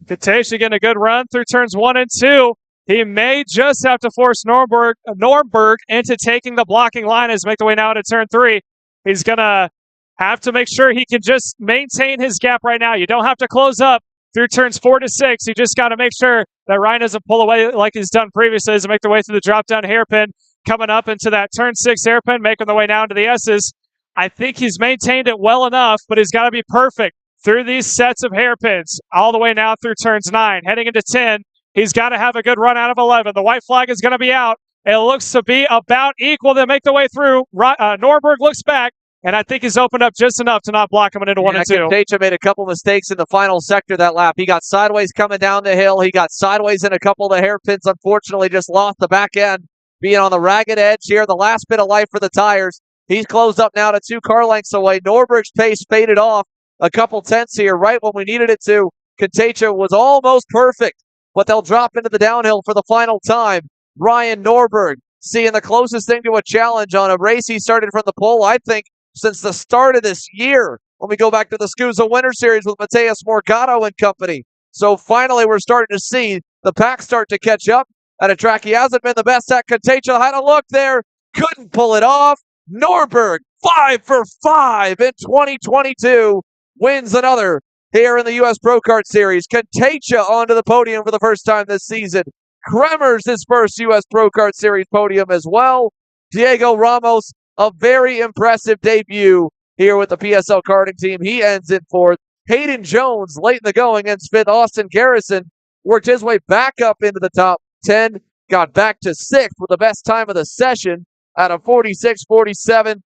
Contagia getting a good run through turns 1 and 2. He may just have to force Norberg into taking the blocking line as make the way now to turn 3. He's going to have to make sure he can just maintain his gap right now. You don't have to close up through turns 4 to 6. You just got to make sure that Ryan doesn't pull away like he's done previously as they make their way through the drop-down hairpin, coming up into that turn 6 hairpin, making their way down to the S's. I think he's maintained it well enough, but he's got to be perfect through these sets of hairpins all the way now through turns 9. Heading into 10, he's got to have a good run out of 11. The white flag is going to be out. It looks to be about equal. They make their way through. Norberg looks back, and I think he's opened up just enough to not block him into 1 and 2. Contagia made a couple mistakes in the final sector that lap. He got sideways coming down the hill. He got sideways in a couple of the hairpins. Unfortunately, just lost the back end, being on the ragged edge here. The last bit of life for the tires. He's closed up now to 2 car lengths away. Norberg's pace faded off a couple tenths here right when we needed it to. Contagia was almost perfect, but they'll drop into the downhill for the final time. Ryan Norberg seeing the closest thing to a challenge on a race he started from the pole, I think, since the start of this year, when we go back to the SCUSA Winter Series with Mateus Morgado and company. So finally, we're starting to see the pack start to catch up at a track he hasn't been the best at. Contagia had a look there, couldn't pull it off. Norberg, 5 for 5 in 2022, wins another here in the U.S. Pro Kart Series. Contagia onto the podium for the first time this season. Kremers his first U.S. Pro Kart Series podium as well. Diego Ramos, a very impressive debut here with the PSL karting team. He ends in 4th. Hayden Jones, late in the going, ends 5th. Austin Garrison worked his way back up into the top 10, got back to 6th with the best time of the session out of 46.47.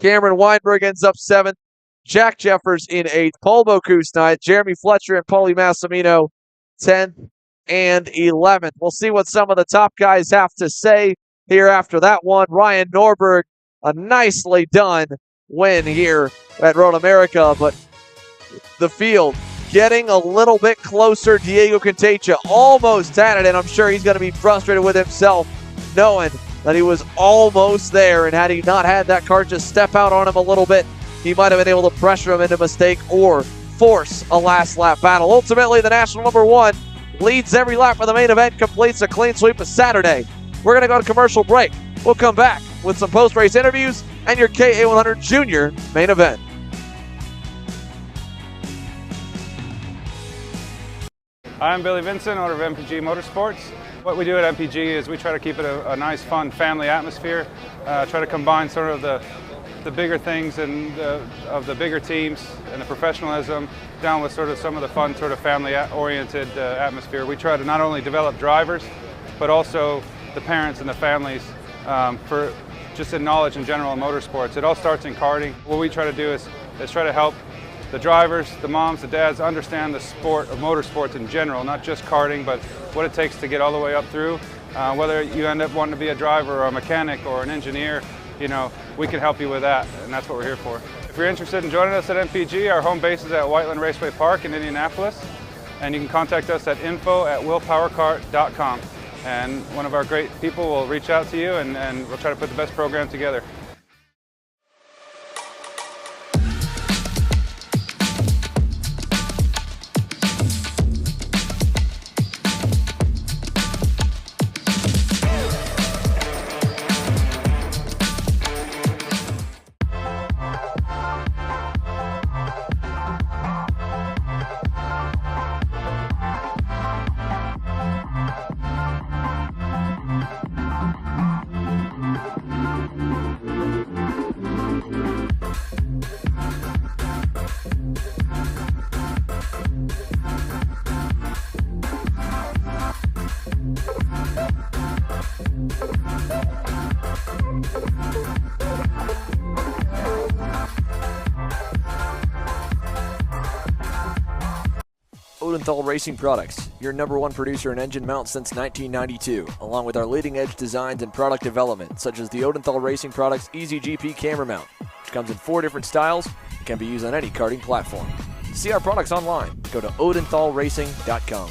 Cameron Weinberg ends up 7th. Jack Jeffers in 8th. Paul Bocuse 9th. Jeremy Fletcher and Paulie Massimino 10th and 11th. We'll see what some of the top guys have to say here after that one. Ryan Norberg, a nicely done win here at Road America, but the field getting a little bit closer. Diego Contagia almost had it, and I'm sure he's going to be frustrated with himself knowing that he was almost there, and had he not had that car just step out on him a little bit, he might have been able to pressure him into a mistake or force a last lap battle. Ultimately, the national number 1 leads every lap of the main event, completes a clean sweep of Saturday. We're going to go to commercial break. We'll come back with some post-race interviews and your KA100 Junior main event. I'm Billy Vincent, owner of MPG Motorsports. What we do at MPG is we try to keep it a nice, fun family atmosphere, try to combine sort of the bigger things and of the bigger teams and the professionalism down with sort of some of the fun, sort of family-oriented atmosphere. We try to not only develop drivers, but also the parents and the families for just in knowledge in general in motorsports. It all starts in karting. What we try to do is try to help the drivers, the moms, the dads understand the sport of motorsports in general, not just karting, but what it takes to get all the way up through. Whether you end up wanting to be a driver or a mechanic or an engineer, you know, we can help you with that, and that's what we're here for. If you're interested in joining us at MPG, our home base is at Whiteland Raceway Park in Indianapolis, and you can contact us at info@willpowerkart.com. And one of our great people will reach out to you, and we'll try to put the best program together. Odenthal Racing Products, your #1 producer in engine mounts since 1992, along with our leading-edge designs and product development, such as the Odenthal Racing Products EasyGP camera mount, which comes in 4 different styles and can be used on any karting platform. To see our products online, go to odenthalracing.com.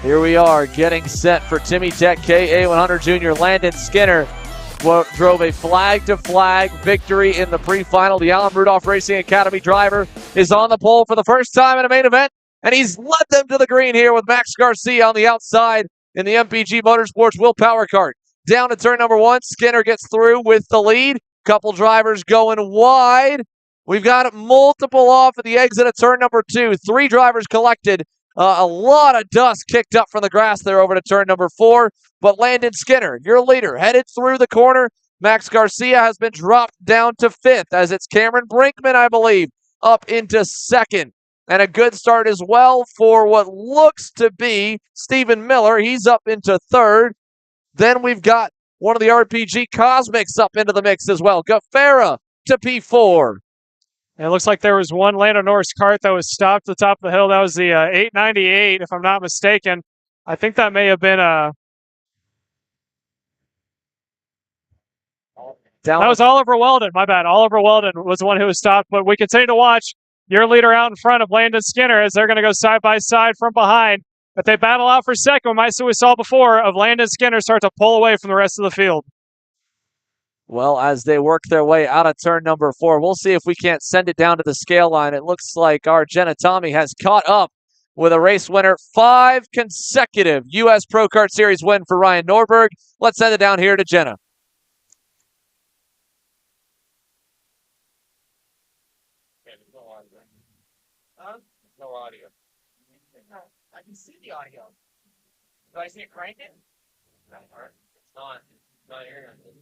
Here we are getting set for Timmy Tech KA100 Junior. Landon Skinner drove a flag-to-flag victory in the pre-final. The Allen Rudolph Racing Academy driver is on the pole for the first time in a main event, and he's led them to the green here with Max Garcia on the outside in the MPG Motorsports Will Power Kart. Down to turn number 1, Skinner gets through with the lead. Couple drivers going wide. We've got multiple off at the exit of turn number 2. 3 drivers collected. A lot of dust kicked up from the grass there over to turn number 4. But Landon Skinner, your leader, headed through the corner. Max Garcia has been dropped down to 5th as it's Cameron Brinkman, I believe, up into 2nd. And a good start as well for what looks to be Stephen Miller. He's up into 3rd. Then we've got one of the RPG Cosmics up into the mix as well. Gaffera to P4. It looks like there was one Lando Norris kart that was stopped at the top of the hill. That was the 898, if I'm not mistaken. I think that may have been that was Oliver Weldon. My bad. Oliver Weldon was the one who was stopped. But we continue to watch your leader out in front of Landon Skinner as they're going to go side by side from behind. But they battle out for second. We saw before of Landon Skinner start to pull away from the rest of the field. Well, as they work their way out of turn number 4, we'll see if we can't send it down to the scale line. It looks like our Jenna Tommy has caught up with a race winner. 5 consecutive U.S. Pro Kart Series win for Ryan Norberg. Let's send it down here to Jenna. No audio. I can see the audio. Do I see it cranking? No, it's not. It's not hearing it.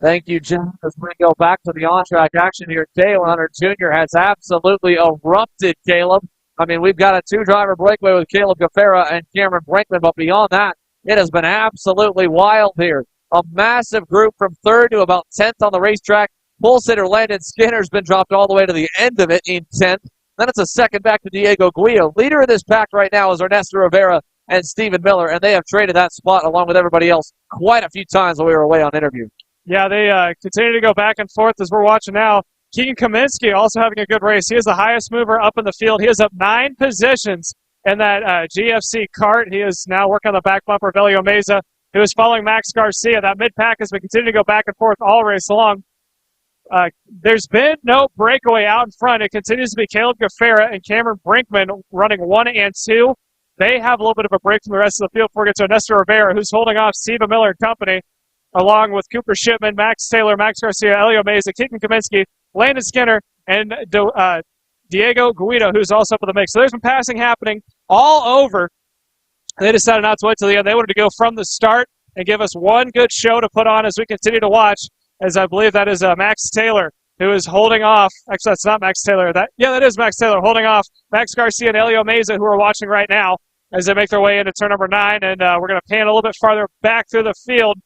Thank you, Jim. As we go back to the on-track action here, KA100 Junior has absolutely erupted, Caleb. I mean, we've got a 2-driver breakaway with Caleb Gaffera and Cameron Brinkman, but beyond that, it has been absolutely wild here. A massive group from 3rd to about 10th on the racetrack. Pole sitter Landon Skinner's been dropped all the way to the end of it in 10th. Then it's a second back to Diego Guido. Leader of this pack right now is Ernesto Rivera and Stephen Miller, and they have traded that spot along with everybody else quite a few times while we were away on interview. Yeah, they continue to go back and forth as we're watching now. Keegan Kaminsky also having a good race. He is the highest mover up in the field. He is up 9 positions in that GFC Kart. He is now working on the back bumper of Elio Meza, who is following Max Garcia. That mid-pack as we continue to go back and forth all race long. There's been no breakaway out in front. It continues to be Caleb Gaffera and Cameron Brinkman running 1 and 2. They have a little bit of a break from the rest of the field before we get to Ernesto Rivera, who's holding off Stephen Miller and company, along with Cooper Shipman, Max Taylor, Max Garcia, Elio Meza, Keegan Kaminsky, Landon Skinner, and Diego Guido, who's also up in the mix. So there's been passing happening all over. They decided not to wait till the end. They wanted to go from the start and give us one good show to put on as we continue to watch, as I believe that is Max Taylor, who is holding off. Actually, that's not Max Taylor. That is Max Taylor holding off Max Garcia and Elio Meza, who are watching right now as they make their way into turn number 9. And we're going to pan a little bit farther back through the field.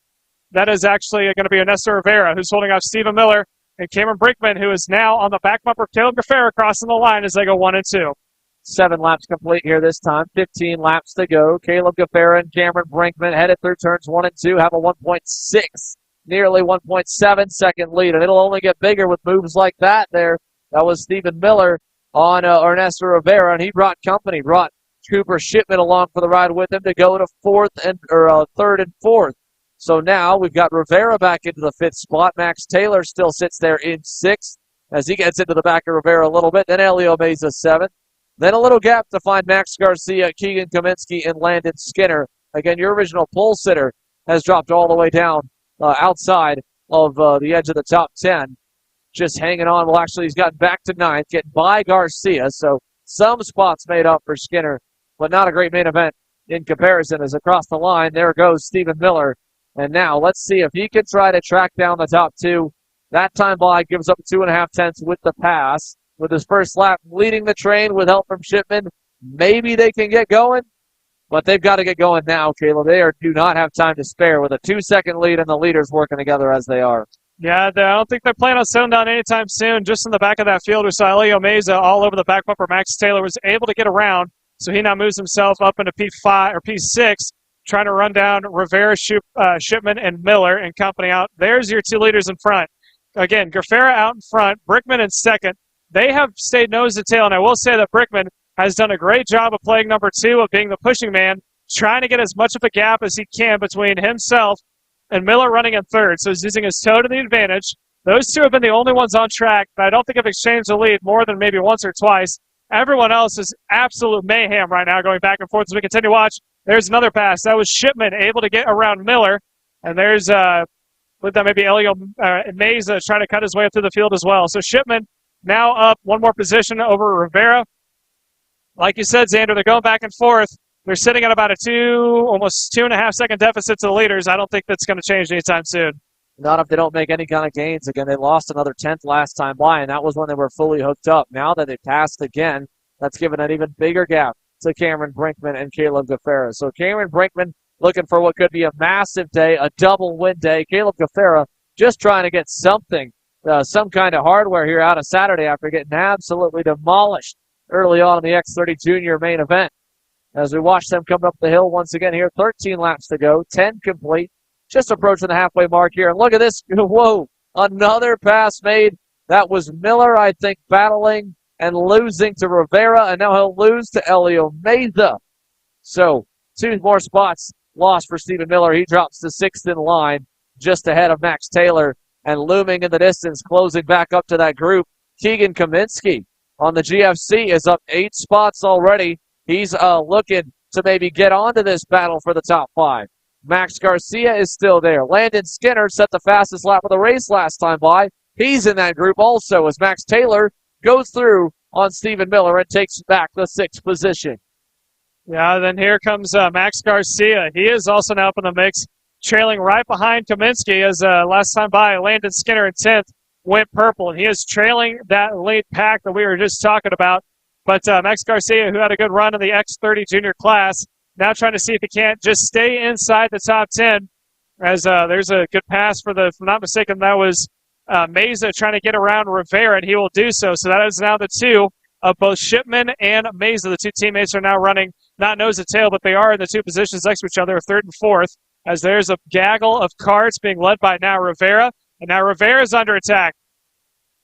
That is actually going to be Ernesto Rivera, who's holding off Stephen Miller, and Cameron Brinkman, who is now on the back bumper of Caleb Gaffera crossing the line as they go 1 and 2. 7 laps complete here this time. 15 laps to go. Caleb Gaffera and Cameron Brinkman headed through turns 1 and 2 have a 1.6, nearly 1.7 second lead, and it'll only get bigger with moves like that there. That was Stephen Miller on Ernesto Rivera, and he brought company, brought Cooper Shipman along for the ride with him to go to third and fourth. So now we've got Rivera back into the 5th spot. Max Taylor still sits there in 6th as he gets into the back of Rivera a little bit. Then Elio Meza 7th. Then a little gap to find Max Garcia, Keegan Kaminsky, and Landon Skinner. Again, your original pole sitter has dropped all the way down outside of the edge of the top 10. Just hanging on. Well, actually, he's gotten back to 9th, getting by Garcia. So some spots made up for Skinner, but not a great main event in comparison. As across the line, there goes Stephen Miller. And now let's see if he can try to track down the top 2. That time by gives up 2.5 tenths with the pass. With his first lap leading the train with help from Shipman, maybe they can get going, but they've got to get going now, Caleb. They do not have time to spare with a 2-second lead and the leaders working together as they are. Yeah, I don't think they plan on settling down anytime soon. Just in the back of that field, we saw Elio Meza all over the back bumper. Max Taylor was able to get around, so he now moves himself up into P5 or P6, trying to run down Rivera, Shipman, and Miller and company out. There's your 2 leaders in front. Again, Gaffera out in front, Brickman in second. They have stayed nose to tail, and I will say that Brickman has done a great job of playing number 2, of being the pushing man, trying to get as much of a gap as he can between himself and Miller running in third. So he's using his toe to the advantage. Those 2 have been the only ones on track, but I don't think have exchanged the lead more than maybe once or twice. Everyone else is absolute mayhem right now, going back and forth as we continue to watch. There's another pass. That was Shipman able to get around Miller, and there's with that maybe Elio Meza trying to cut his way up through the field as well. So Shipman now up 1 more position over Rivera. Like you said, Xander, they're going back and forth. They're sitting at about almost 2.5 second deficit to the leaders. I don't think that's going to change anytime soon. Not if they don't make any kind of gains. Again, they lost another 10th last time by, and that was when they were fully hooked up. Now that they passed again, that's given an even bigger gap to Cameron Brinkman and Caleb Gaffera. So Cameron Brinkman looking for what could be a massive day, a double win day. Caleb Gaffera just trying to get something, some kind of hardware here out of Saturday after getting absolutely demolished early on in the X30 Junior main event. As we watch them come up the hill once again here, 13 laps to go, 10 complete, just approaching the halfway mark here. And look at this, whoa, another pass made. That was Miller, I think, battling and losing to Rivera, and now he'll lose to Elio Meza. So 2 more spots lost for Stephen Miller. He drops to 6th in line, just ahead of Max Taylor. And looming in the distance, closing back up to that group, Keegan Kaminsky on the GFC is up 8 spots already. He's looking to maybe get onto this battle for the top 5. Max Garcia is still there. Landon Skinner set the fastest lap of the race last time by. He's in that group also as Max Taylor goes through on Stephen Miller and takes back the 6th position. Yeah, then here comes Max Garcia. He is also now up in the mix, trailing right behind Kaminsky as last time by Landon Skinner in 10th went purple. And he is trailing that late pack that we were just talking about. But Max Garcia, who had a good run in the X30 Junior class, now trying to see if he can't just stay inside the top 10. As there's a good pass for if I'm not mistaken, that was Meza trying to get around Rivera, and he will do so. So that is now the 2 of both Shipman and Mesa. The two teammates are now running not nose to tail, but they are in the two positions next to each other, third and fourth, as there's a gaggle of Karts being led by now Rivera. And now Rivera's under attack.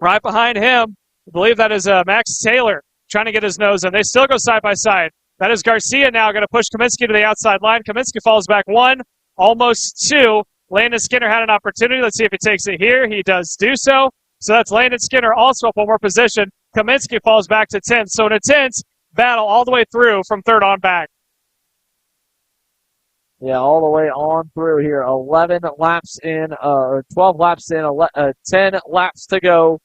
Right behind him, I believe that is Max Taylor trying to get his nose in. They still go side by side. That is Garcia now going to push Kaminsky to the outside line. Kaminsky falls back one, almost two. Landon Skinner had an opportunity. Let's see if he takes it here. He does do so. So that's Landon Skinner also up one more position. Kaminsky falls back to 10th. So an intense battle all the way through from third on back. Yeah, all the way on through here. 11 laps in, or 12 laps in, 10 laps to go.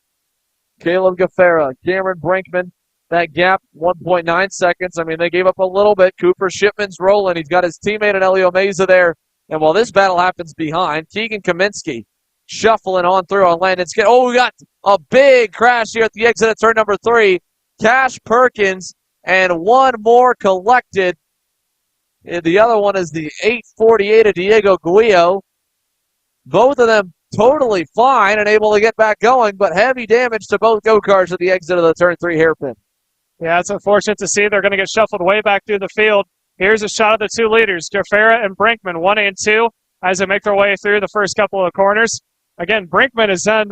Caleb Gaffera, Cameron Brinkman, that gap, 1.9 seconds. I mean, they gave up a little bit. Cooper Shipman's rolling. He's got his teammate in Elio Meza there. And while this battle happens behind, Keegan Kaminsky shuffling on through on Landon Skinner. Oh, we got a big crash here at the exit of turn number 3. Cash Perkins and one more collected. And the other one is the 848 of Diego Guillo. Both of them totally fine and able to get back going, but heavy damage to both go-karts at the exit of the turn 3 hairpin. Yeah, it's unfortunate to see. They're going to get shuffled way back through the field. Here's a shot of the two leaders, Gaffera and Brinkman, 1 and 2, as they make their way through the first couple of corners. Again, Brinkman has done,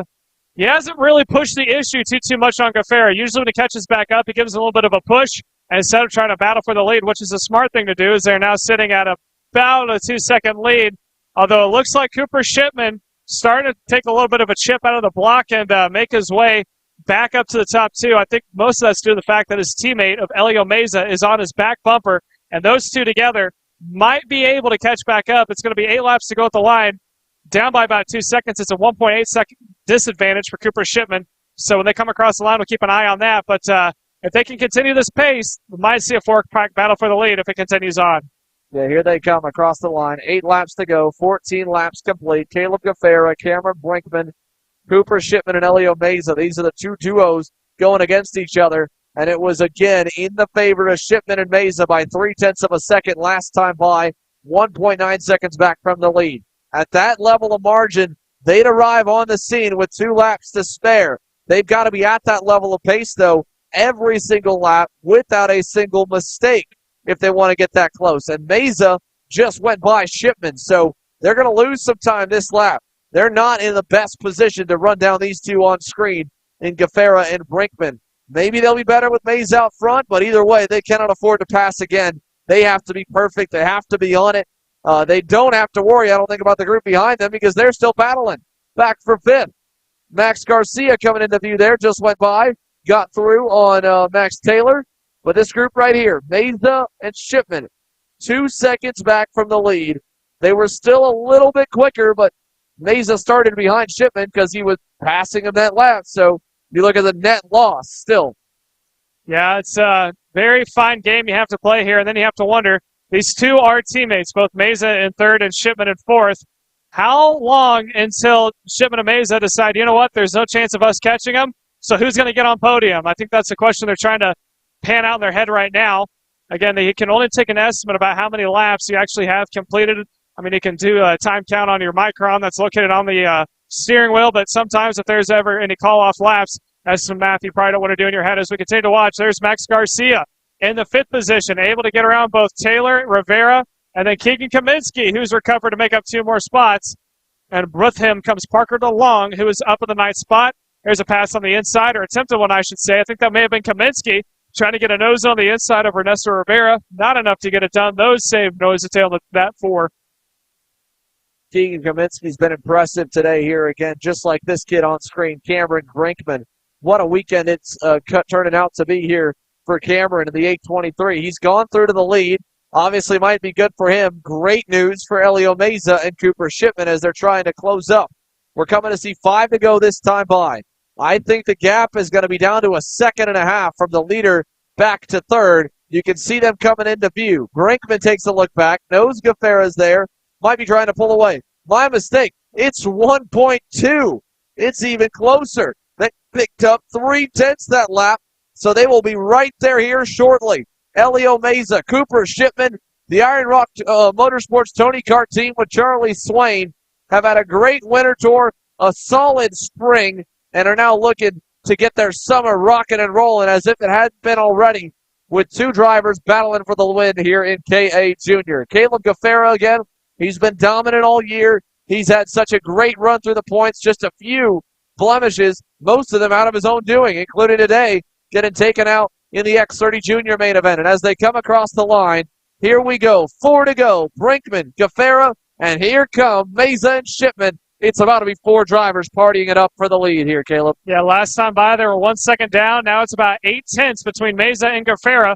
he hasn't really pushed the issue too much on Gaffera. Usually when he catches back up, he gives a little bit of a push, and instead of trying to battle for the lead, which is a smart thing to do, is they're now sitting at about a 2-second lead. Although it looks like Cooper Shipman starting to take a little bit of a chip out of the block and make his way back up to the top 2. I think most of that's due to the fact that his teammate of Elio Meza is on his back bumper, and those two together might be able to catch back up. It's going to be 8 laps to go at the line. Down by about 2 seconds. It's a 1.8 second disadvantage for Cooper Shipman. So when they come across the line, we'll keep an eye on that. But if they can continue this pace, we might see a four-pack battle for the lead if it continues on. Yeah, here they come across the line. 8 laps to go, 14 laps complete. Caleb Gaffera, Cameron Brinkman, Cooper Shipman, and Elio Meza. These are the two duos going against each other. And it was, again, in the favor of Shipman and Meza by 0.3 of a second last time by, 1.9 seconds back from the lead. At that level of margin, they'd arrive on the scene with 2 laps to spare. They've got to be at that level of pace, though, every single lap without a single mistake if they want to get that close. And Meza just went by Shipman, so they're going to lose some time this lap. They're not in the best position to run down these two on screen in Gaffera and Brinkman. Maybe they'll be better with Meza out front, but either way, they cannot afford to pass again. They have to be perfect. They have to be on it. They don't have to worry, I don't think, about the group behind them because they're still battling. Back for 5th. Max Garcia coming into view there, just went by, got through on Max Taylor. But this group right here, Meza and Shipman, 2 seconds back from the lead. They were still a little bit quicker, but Meza started behind Shipman because he was passing him that lap. So you look at the net loss still. Yeah, it's a very fine game you have to play here, and then you have to wonder, these two are teammates, both Meza in 3rd and Shipman in 4th. How long until Shipman and Meza decide, you know what, there's no chance of us catching them, so who's going to get on podium? I think that's the question they're trying to pan out in their head right now. Again, they can only take an estimate about how many laps you actually have completed. I mean, you can do a time count on your micron that's located on the steering wheel, but sometimes if there's ever any call-off laps, that's some math you probably don't want to do in your head as we continue to watch. There's Max Garcia in the 5th position, able to get around both Taylor, Rivera, and then Keegan Kaminsky, who's recovered to make up 2 more spots. And with him comes Parker DeLong, who is up in the 9th spot. There's a pass on the inside, or attempted one, I should say. I think that may have been Kaminsky trying to get a nose on the inside of Ernesto Rivera. Not enough to get it done. Those save nose to tail that 4. Keegan Kaminsky's been impressive today here again, just like this kid on screen, Cameron Brinkman. What a weekend it's turning out to be here for Cameron in the 823. He's gone through to the lead. Obviously might be good for him. Great news for Elio Meza and Cooper Shipman as they're trying to close up. We're coming to see 5 to go this time by. I think the gap is going to be down to a 1.5 seconds from the leader back to 3rd. You can see them coming into view. Brinkman takes a look back. Knows Gaffera's there. Might be trying to pull away. My mistake. It's 1.2. It's even closer. They picked up 0.3 that lap, so they will be right there here shortly. Elio Meza, Cooper Shipman, the Iron Rock Motorsports Tony Kart team with Charlie Swain have had a great winter tour, a solid spring, and are now looking to get their summer rocking and rolling as if it hadn't been already, with two drivers battling for the win here in KA Junior. Caleb Gaffera again, he's been dominant all year. He's had such a great run through the points, just a few blemishes, most of them out of his own doing, including today getting taken out in the X30 Junior main event. And as they come across the line, here we go. 4 to go. Brinkman, Gaffera, and here come Meza and Shipman. It's about to be 4 drivers partying it up for the lead here, Caleb. Yeah, last time by, they were 1 second down. Now it's about 8/10 between Meza and Gaffera.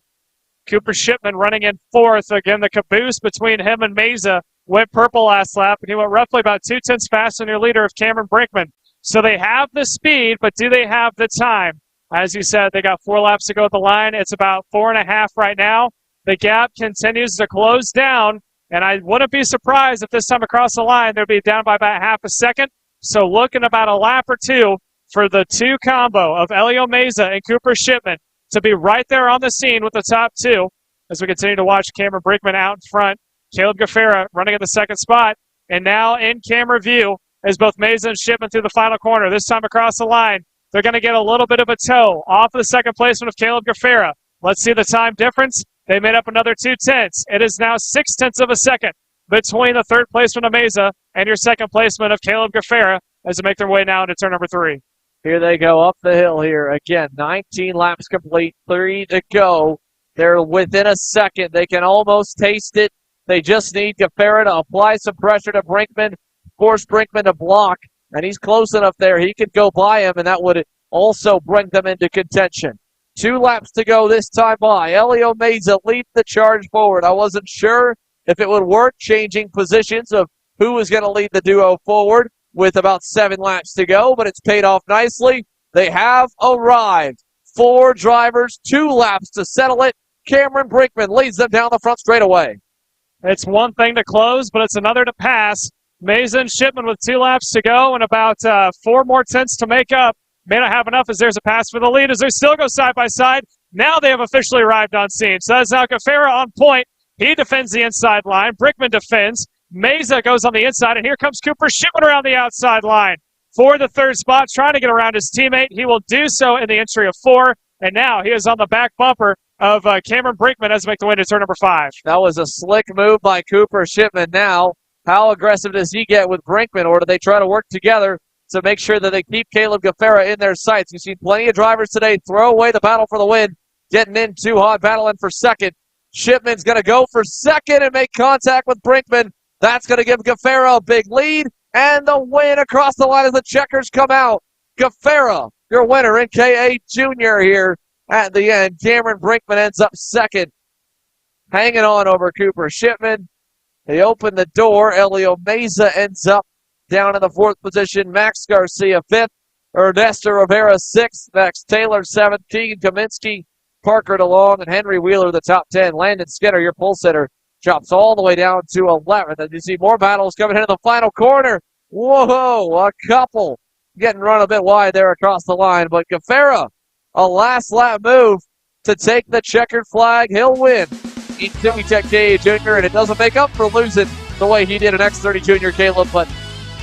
Cooper Shipman running in 4th. Again, the caboose between him and Meza went purple last lap, and he went roughly about 2/10 faster than your leader of Cameron Brinkman. So they have the speed, but do they have the time? As you said, they got 4 laps to go at the line. It's about 4.5 right now. The gap continues to close down. And I wouldn't be surprised if this time across the line, they'll be down by about half a second. So looking about a lap or two for the 2 combo of Elio Meza and Cooper Shipman to be right there on the scene with the top 2 as we continue to watch Cameron Brinkman out in front. Caleb Gaffera running in the 2nd spot. And now in camera view is both Meza and Shipman through the final corner. This time across the line, they're going to get a little bit of a toe off of the 2nd placement of Caleb Gaffera. Let's see the time difference. They made up another 2/10. It is now 6/10 of a second between the 3rd placement of Meza and your 2nd placement of Caleb Gaffera as they make their way now into turn number 3. Here they go up the hill here. Again, 19 laps complete, 3 to go. They're within a second. They can almost taste it. They just need Gaffera to apply some pressure to Brinkman, force Brinkman to block, and he's close enough there. He could go by him, and that would also bring them into contention. 2 laps to go this time by. Elio Meza leads the charge forward. I wasn't sure if it would work, changing positions of who was going to lead the duo forward with about 7 laps to go, but it's paid off nicely. They have arrived. 4 drivers, 2 laps to settle it. Cameron Brinkman leads them down the front straightaway. It's one thing to close, but it's another to pass. Meza and Shipman with 2 laps to go and about 4 more tenths to make up. May not have enough as there's a pass for the lead as they still go side by side. Now they have officially arrived on scene. So that's now Gaffera on point. He defends the inside line. Brinkman defends. Meza goes on the inside, and here comes Cooper Shipman around the outside line for the 3rd spot, trying to get around his teammate. He will do so in the entry of 4, and now he is on the back bumper of Cameron Brinkman as they make the way to turn number 5. That was a slick move by Cooper Shipman. Now, how aggressive does he get with Brinkman, or do they try to work together to make sure that they keep Caleb Gaffera in their sights? You've seen plenty of drivers today throw away the battle for the win, getting in too hot, battling for 2nd. Shipman's going to go for 2nd and make contact with Brinkman. That's going to give Gaffera a big lead, and the win across the line as the checkers come out. Gaffera, your winner in KA Junior here at the end. Cameron Brinkman ends up 2nd, hanging on over Cooper Shipman. They open the door. Elio Meza ends up down in the 4th position. Max Garcia 5th. Ernesto Rivera 6th. Max Taylor 7th. Keegan Kaminsky, Parker DeLong, and Henry Wheeler the top 10. Landon Skinner, your pole sitter, drops all the way down to 11th. And you see more battles coming into the final corner. Whoa, a couple getting run a bit wide there across the line. But Gaffera, a last lap move to take the checkered flag. He'll win in Timmy Tech KA Junior, and it doesn't make up for losing the way he did in X30 Junior, Caleb, but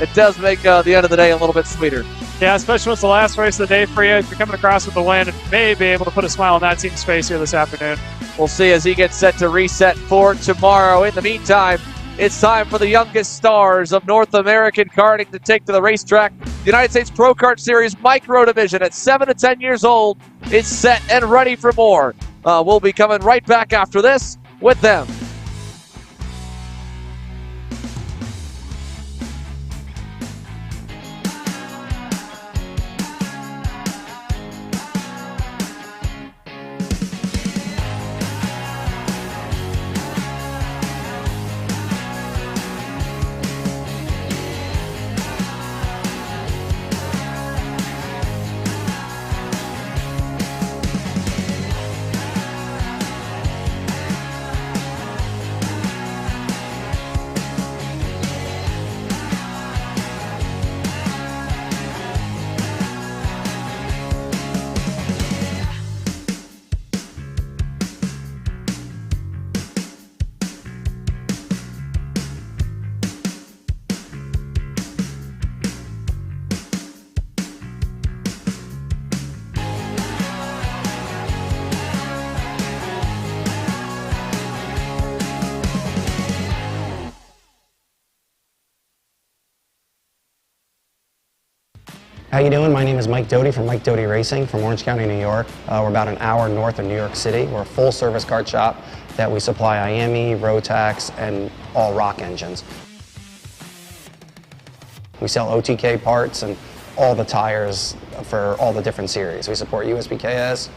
it does make the end of the day a little bit sweeter. Yeah, especially when it's the last race of the day for you. If you're coming across with the win, and may be able to put a smile on that team's face here this afternoon. We'll see as he gets set to reset for tomorrow. In the meantime, it's time for the youngest stars of North American karting to take to the racetrack. The United States Pro Kart Series Micro Division at 7 to 10 years old is set and ready for more. We'll be coming right back after this with them. How you doing? My name is Mike Doty from Mike Doty Racing from Orange County, New York. We're about an hour north of New York City. We're a full-service kart shop that we supply IAME, Rotax, and all rock engines. We sell OTK parts and all the tires for all the different series. We support USBKS,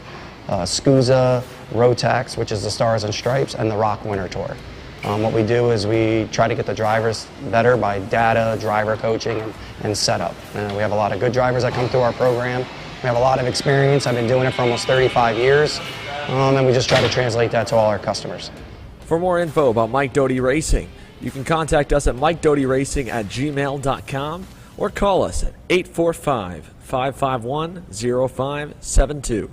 SCUSA, Rotax, which is the Stars and Stripes, and the Rock Winter Tour. What we do is we try to get the drivers better by data, driver coaching, and setup. We have a lot of good drivers that come through our program. We have a lot of experience. I've been doing it for almost 35 years, and we just try to translate that to all our customers. For more info about Mike Doty Racing, you can contact us at mikedotyracing@gmail.com or call us at 845-551-0572.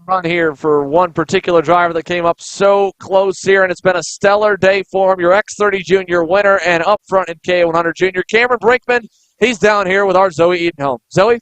Run here for one particular driver that came up so close here, and it's been a stellar day for him. Your X30 Junior winner, and up front in KA100 Junior, Cameron Brinkman. He's down here with our Zoe Edenholm. Zoe?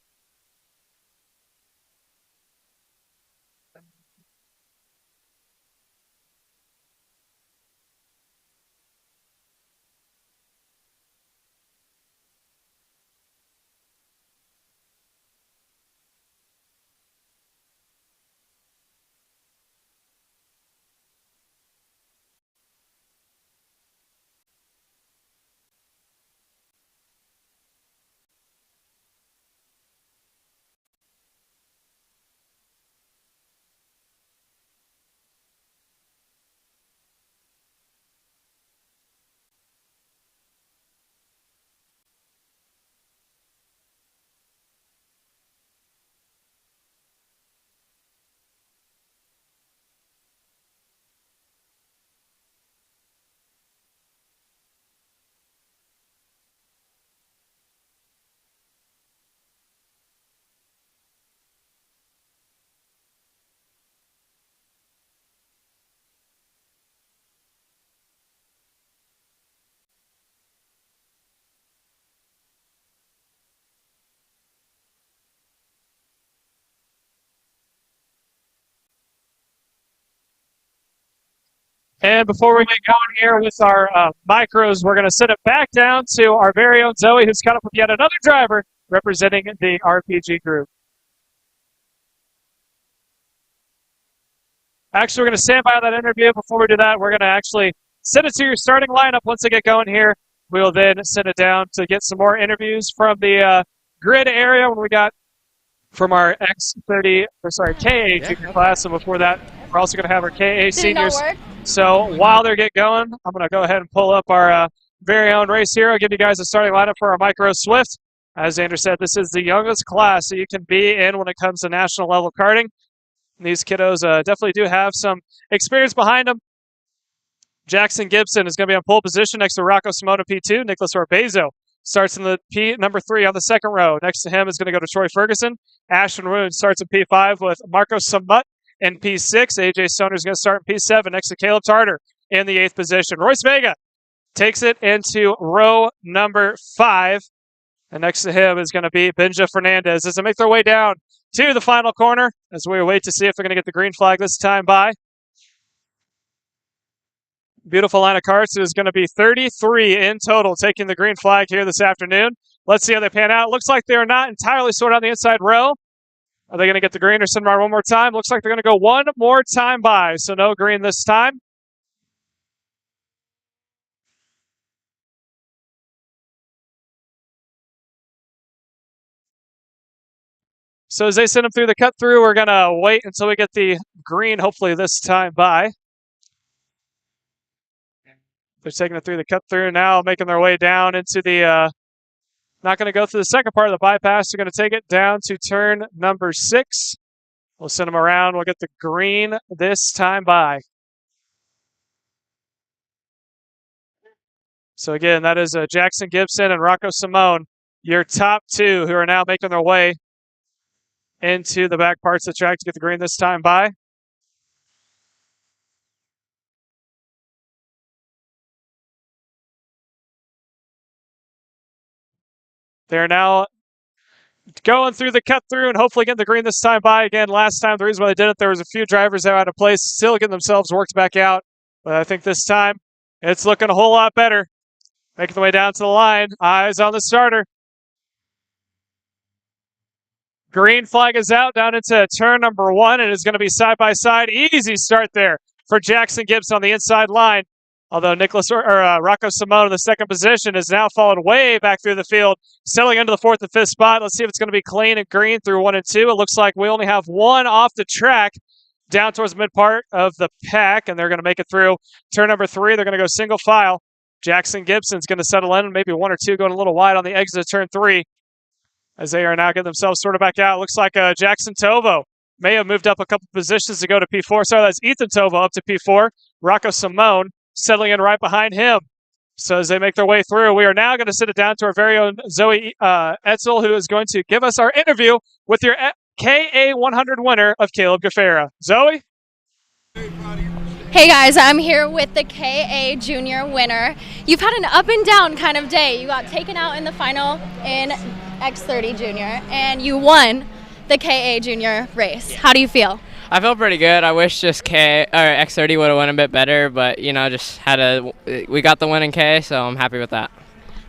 And before we get going here with our micros, we're going to send it back down to our very own Zoe, who's caught up with yet another driver representing the RPG group. Actually, we're going to stand by that interview. Before we do that, we're going to actually send it to your starting lineup. Once they get going here, we will then send it down to get some more interviews from the grid area when we got from our X30, or sorry, KA Junior class. And before that, we're also going to have our KA Seniors. So while they get going, I'm going to go ahead and pull up our very own race hero, give you guys a starting lineup for our Micro Swift. As Andrew said, this is the youngest class that you can be in when it comes to national level karting. These kiddos definitely do have some experience behind them. Jackson Gibson is going to be on pole position next to Rocco Simone P2. Nicholas Orbezo starts in the number 3 on the second row. Next to him is going to go to Troy Ferguson. Ashton Woon starts in P5 with Marco Samut in P6. AJ Stoner is going to start in P7 next to Caleb Tarter in the 8th position. Royce Vega takes it into row number 5. And next to him is going to be Benja Fernandez as they make their way down to the final corner as we wait to see if they're going to get the green flag this time by. Beautiful line of carts. There's going to be 33 in total taking the green flag here this afternoon. Let's see how they pan out. Looks like they are not entirely sorted on the inside row. Are they going to get the green or send them out one more time? Looks like they're going to go one more time by, so no green this time. So as they send them through the cut through, we're going to wait until we get the green, hopefully this time by. They're taking it through the cut through now, making their way down into the, not going to go through the second part of the bypass. They're going to take it down to turn number 6. We'll send them around. We'll get the green this time by. So again, that is Jackson Gibson and Rocco Simone, your top 2 who are now making their way into the back parts of the track to get the green this time by. They're now going through the cut through and hopefully getting the green this time by. Again, last time, the reason why they did it, there was a few drivers that were out of place, still getting themselves worked back out. But I think this time, it's looking a whole lot better. Making the way down to the line. Eyes on the starter. Green flag is out down into turn number 1, and it's going to be side by side. Easy start there for Jackson Gibson on the inside line. Although Rocco Simone in the second position has now fallen way back through the field, settling into the 4th and 5th spot. Let's see if it's going to be clean and green through 1 and 2. It looks like we only have one off the track down towards the mid part of the pack, and they're going to make it through turn number 3. They're going to go single file. Jackson Gibson's going to settle in, maybe 1 or 2 going a little wide on the exit of turn 3 as they are now getting themselves sorted back out. Looks like Jackson Tovo may have moved up a couple positions to go to P4. Sorry, that's Ethan Tovo up to P4. Rocco Simone settling in right behind him. So as they make their way through, we are now going to sit it down to our very own Zoe Etzel, who is going to give us our interview with your KA100 winner of Caleb Gaffera. Zoe? Hey guys, I'm here with the KA Junior winner. You've had an up and down kind of day. You got taken out in the final in X30 Junior, and you won the KA Junior race. How do you feel? I feel pretty good. I wish just X30 would have went a bit better, but you know, we got the win in K, so I'm happy with that.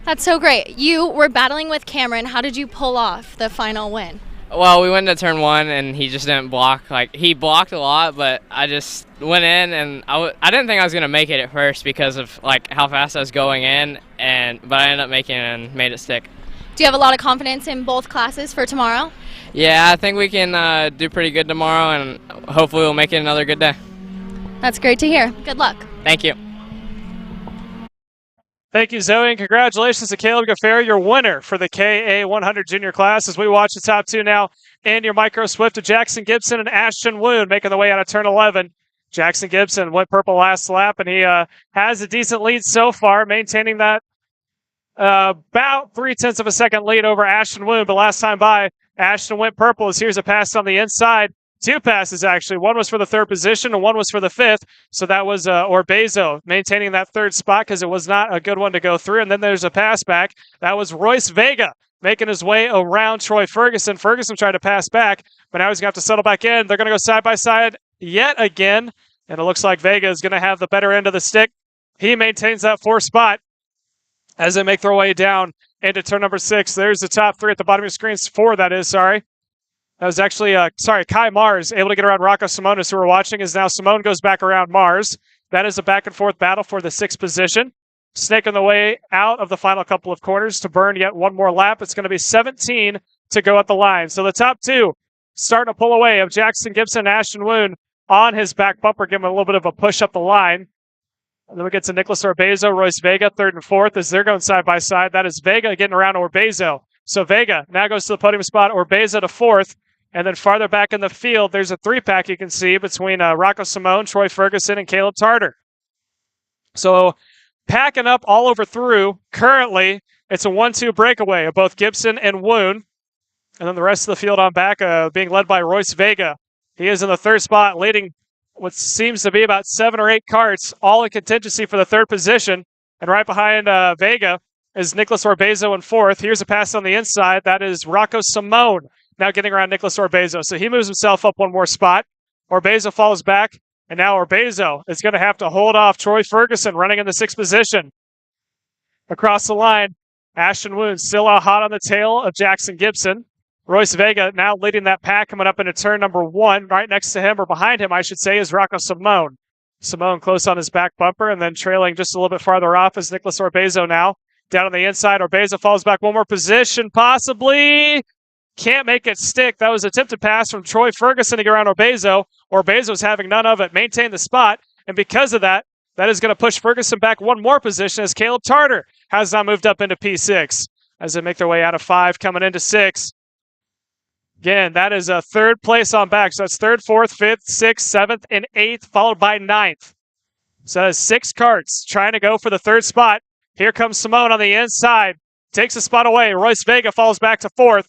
That's so great. You were battling with Cameron. How did you pull off the final win? Well, we went to turn 1 and he just didn't block. Like, he blocked a lot, but I just went in and I didn't think I was gonna make it at first because of like how fast I was going in, but I ended up making it and made it stick. Do you have a lot of confidence in both classes for tomorrow? Yeah, I think we can do pretty good tomorrow, and hopefully we'll make it another good day. That's great to hear. Good luck. Thank you. Thank you, Zoe, and congratulations to Caleb Gaffera, your winner for the KA100 Junior class. As we watch the top 2 now, and your Micro Swift to Jackson Gibson and Ashton Woon making their way out of turn 11. Jackson Gibson went purple last lap, and he has a decent lead so far, maintaining that about 0.3 of a second lead over Ashton Woon. But last time by, Ashton went purple as here's a pass on the inside. 2 passes, actually. One was for the 3rd position and one was for the 5th. So that was Orbezo maintaining that 3rd spot because it was not a good one to go through. And then there's a pass back. That was Royce Vega making his way around Troy Ferguson. Ferguson tried to pass back, but now he's going to have to settle back in. They're going to go side by side yet again. And it looks like Vega is going to have the better end of the stick. He maintains that 4th spot as they make their way down into turn number 6. There's the top 3 at the bottom of your screen. 4, that is, sorry. That was actually, Kai Mars able to get around Rocco Simonis, who we're watching, as now Simone goes back around Mars. That is a back-and-forth battle for the 6th position. Snaking the way out of the final couple of corners to burn yet one more lap. It's going to be 17 to go at the line. So the top 2 starting to pull away of Jackson Gibson and Ashton Woon on his back bumper, giving him a little bit of a push up the line. And then we get to Nicholas Orbezo, Royce Vega, 3rd and 4th as they're going side by side. That is Vega getting around Orbezo. So Vega now goes to the podium spot, Orbezo to 4th. And then farther back in the field, there's a 3-pack you can see between Rocco Simone, Troy Ferguson, and Caleb Tarter. So packing up all over through. Currently, it's a 1-2 breakaway of both Gibson and Woon. And then the rest of the field on back being led by Royce Vega. He is in the 3rd spot, leading what seems to be about 7 or 8 carts, all in contingency for the 3rd position. And right behind Vega is Nicholas Orbezo in 4th. Here's a pass on the inside. That is Rocco Simone now getting around Nicholas Orbezo. So he moves himself up one more spot. Orbezo falls back. And now Orbezo is going to have to hold off Troy Ferguson running in the 6th position. Across the line, Ashton Woon still hot on the tail of Jackson Gibson. Royce Vega now leading that pack coming up into turn number 1. Right next to him, or behind him, I should say, is Rocco Simone. Simone close on his back bumper, and then trailing just a little bit farther off is Nicholas Orbezo now. Down on the inside, Orbezo falls back one more position, possibly. Can't make it stick. That was an attempted pass from Troy Ferguson to get around Orbezo. Orbezo's having none of it. Maintain the spot. And because of that, that is going to push Ferguson back one more position as Caleb Tarter has now moved up into P6 as they make their way out of 5 coming into 6. Again, that is a 3rd place on back. So that's 3rd, 4th, 5th, 6th, 7th, and 8th, followed by 9th. So that is 6 carts trying to go for the 3rd spot. Here comes Simone on the inside. Takes a spot away. Royce Vega falls back to 4th.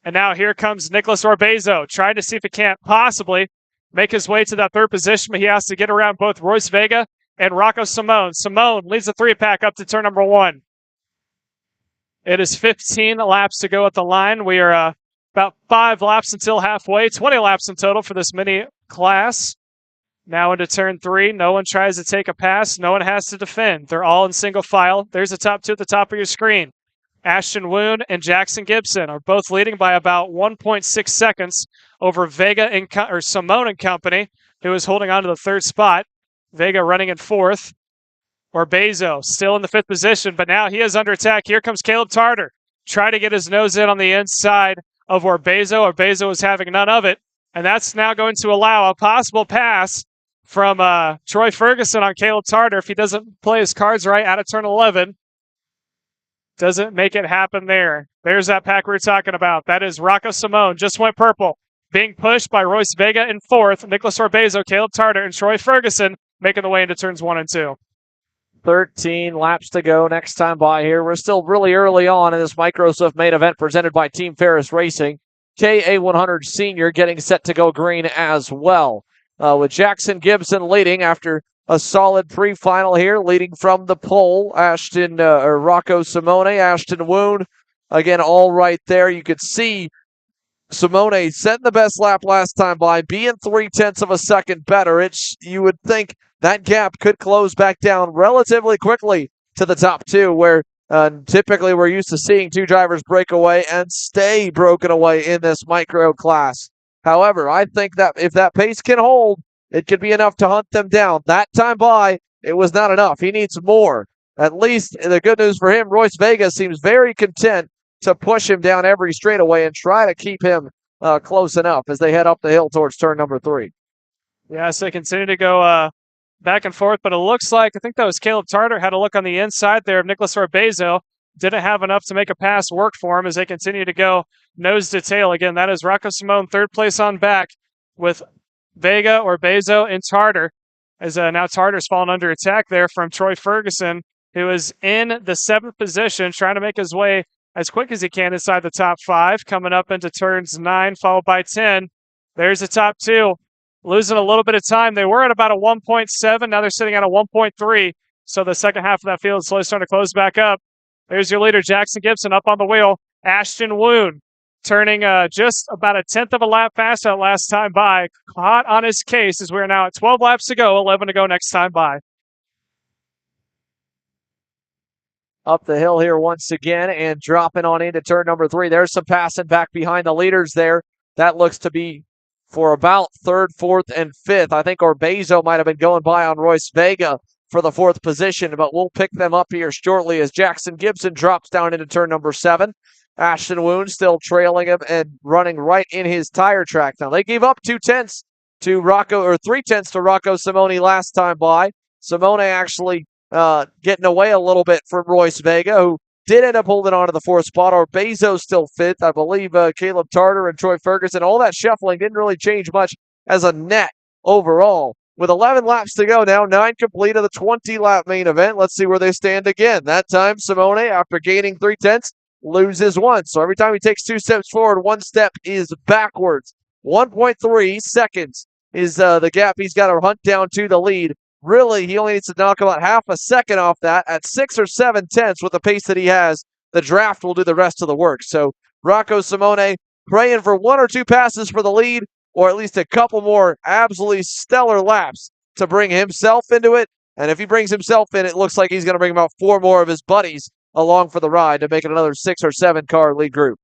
And now here comes Nicholas Orbezo, trying to see if he can't possibly make his way to that 3rd position, but he has to get around both Royce Vega and Rocco Simone. Simone leads the 3-pack up to turn number 1. It is 15 laps to go at the line. We are about 5 laps until halfway, 20 laps in total for this mini class. Now into turn 3. No one tries to take a pass. No one has to defend. They're all in single file. There's the top 2 at the top of your screen. Ashton Woon and Jackson Gibson are both leading by about 1.6 seconds over Vega and Simone and company, who is holding on to the 3rd spot. Vega running in 4th. Orbezo still in the 5th position, but now he is under attack. Here comes Caleb Tarter. Try to get his nose in on the inside of Orbezo. Orbezo is having none of it, and that's now going to allow a possible pass from Troy Ferguson on Caleb Tarter if he doesn't play his cards right out of turn 11. Doesn't make it happen there. There's that pack we were talking about. That is Rocco Simone, just went purple. Being pushed by Royce Vega in 4th, Nicholas Orbezo, Caleb Tarter, and Troy Ferguson making the way into turns 1 and 2. 13 laps to go next time by here. We're still really early on in this Microsoft main event presented by Team Ferris Racing. KA100 Senior getting set to go green as well. With Jackson Gibson leading after a solid pre-final here, leading from the pole. Rocco Simone, Ashton Woon, again, all right there. You could see Simone setting the best lap last time by, being 0.3 of a second better. You would think that gap could close back down relatively quickly to the top 2, where typically we're used to seeing 2 drivers break away and stay broken away in this micro class. However, I think that if that pace can hold, it could be enough to hunt them down. That time by, it was not enough. He needs more. At least the good news for him, Royce Vega seems very content to push him down every straightaway and try to keep him close enough as they head up the hill towards turn number 3. Yeah, so they continue to go back and forth, but it looks like, I think that was Caleb Tarter, had a look on the inside there of Nicholas Orbezo. Didn't have enough to make a pass work for him as they continue to go nose to tail. Again, that is Rocco Simone, 3rd place on back with Vega, Orbezo, and Tarter. As now Tarter's fallen under attack there from Troy Ferguson, who is in the 7th position, trying to make his way as quick as he can inside the top 5, coming up into turns 9, followed by 10. There's the top 2. Losing a little bit of time. They were at about a 1.7. Now they're sitting at a 1.3. So the second half of that field is slowly starting to close back up. There's your leader, Jackson Gibson, up on the wheel. Ashton Woon turning just about a tenth of a lap fast that last time by. Hot on his case as we're now at 12 laps to go, 11 to go next time by. Up the hill here once again and dropping on into turn number 3. There's some passing back behind the leaders there. That looks to be for about 3rd, 4th, and 5th. I think Orbezo might have been going by on Royce Vega for the 4th position, but we'll pick them up here shortly as Jackson Gibson drops down into turn number 7. Ashton Wound still trailing him and running right in his tire track. Now, they gave up 2/10 to Rocco, or 3/10 to Rocco Simone last time by. Simone actually getting away a little bit from Royce Vega, who did end up holding on to the 4th spot. Orbezo still 5th. I believe Caleb Tartar and Troy Ferguson, all that shuffling didn't really change much as a net overall. With 11 laps to go now, 9 complete of the 20-lap main event. Let's see where they stand again. That time, Simone, after gaining 3/10, loses 1. So every time he takes 2 steps forward, 1 step is backwards. 1.3 seconds is the gap he's got to hunt down to the lead. Really, he only needs to knock about half a second off that. At 6 or 7 tenths with the pace that he has, the draft will do the rest of the work. So Rocco Simone praying for 1 or 2 passes for the lead, or at least a couple more absolutely stellar laps to bring himself into it. And if he brings himself in, it looks like he's going to bring about 4 more of his buddies along for the ride to make it another 6 or 7 car lead group.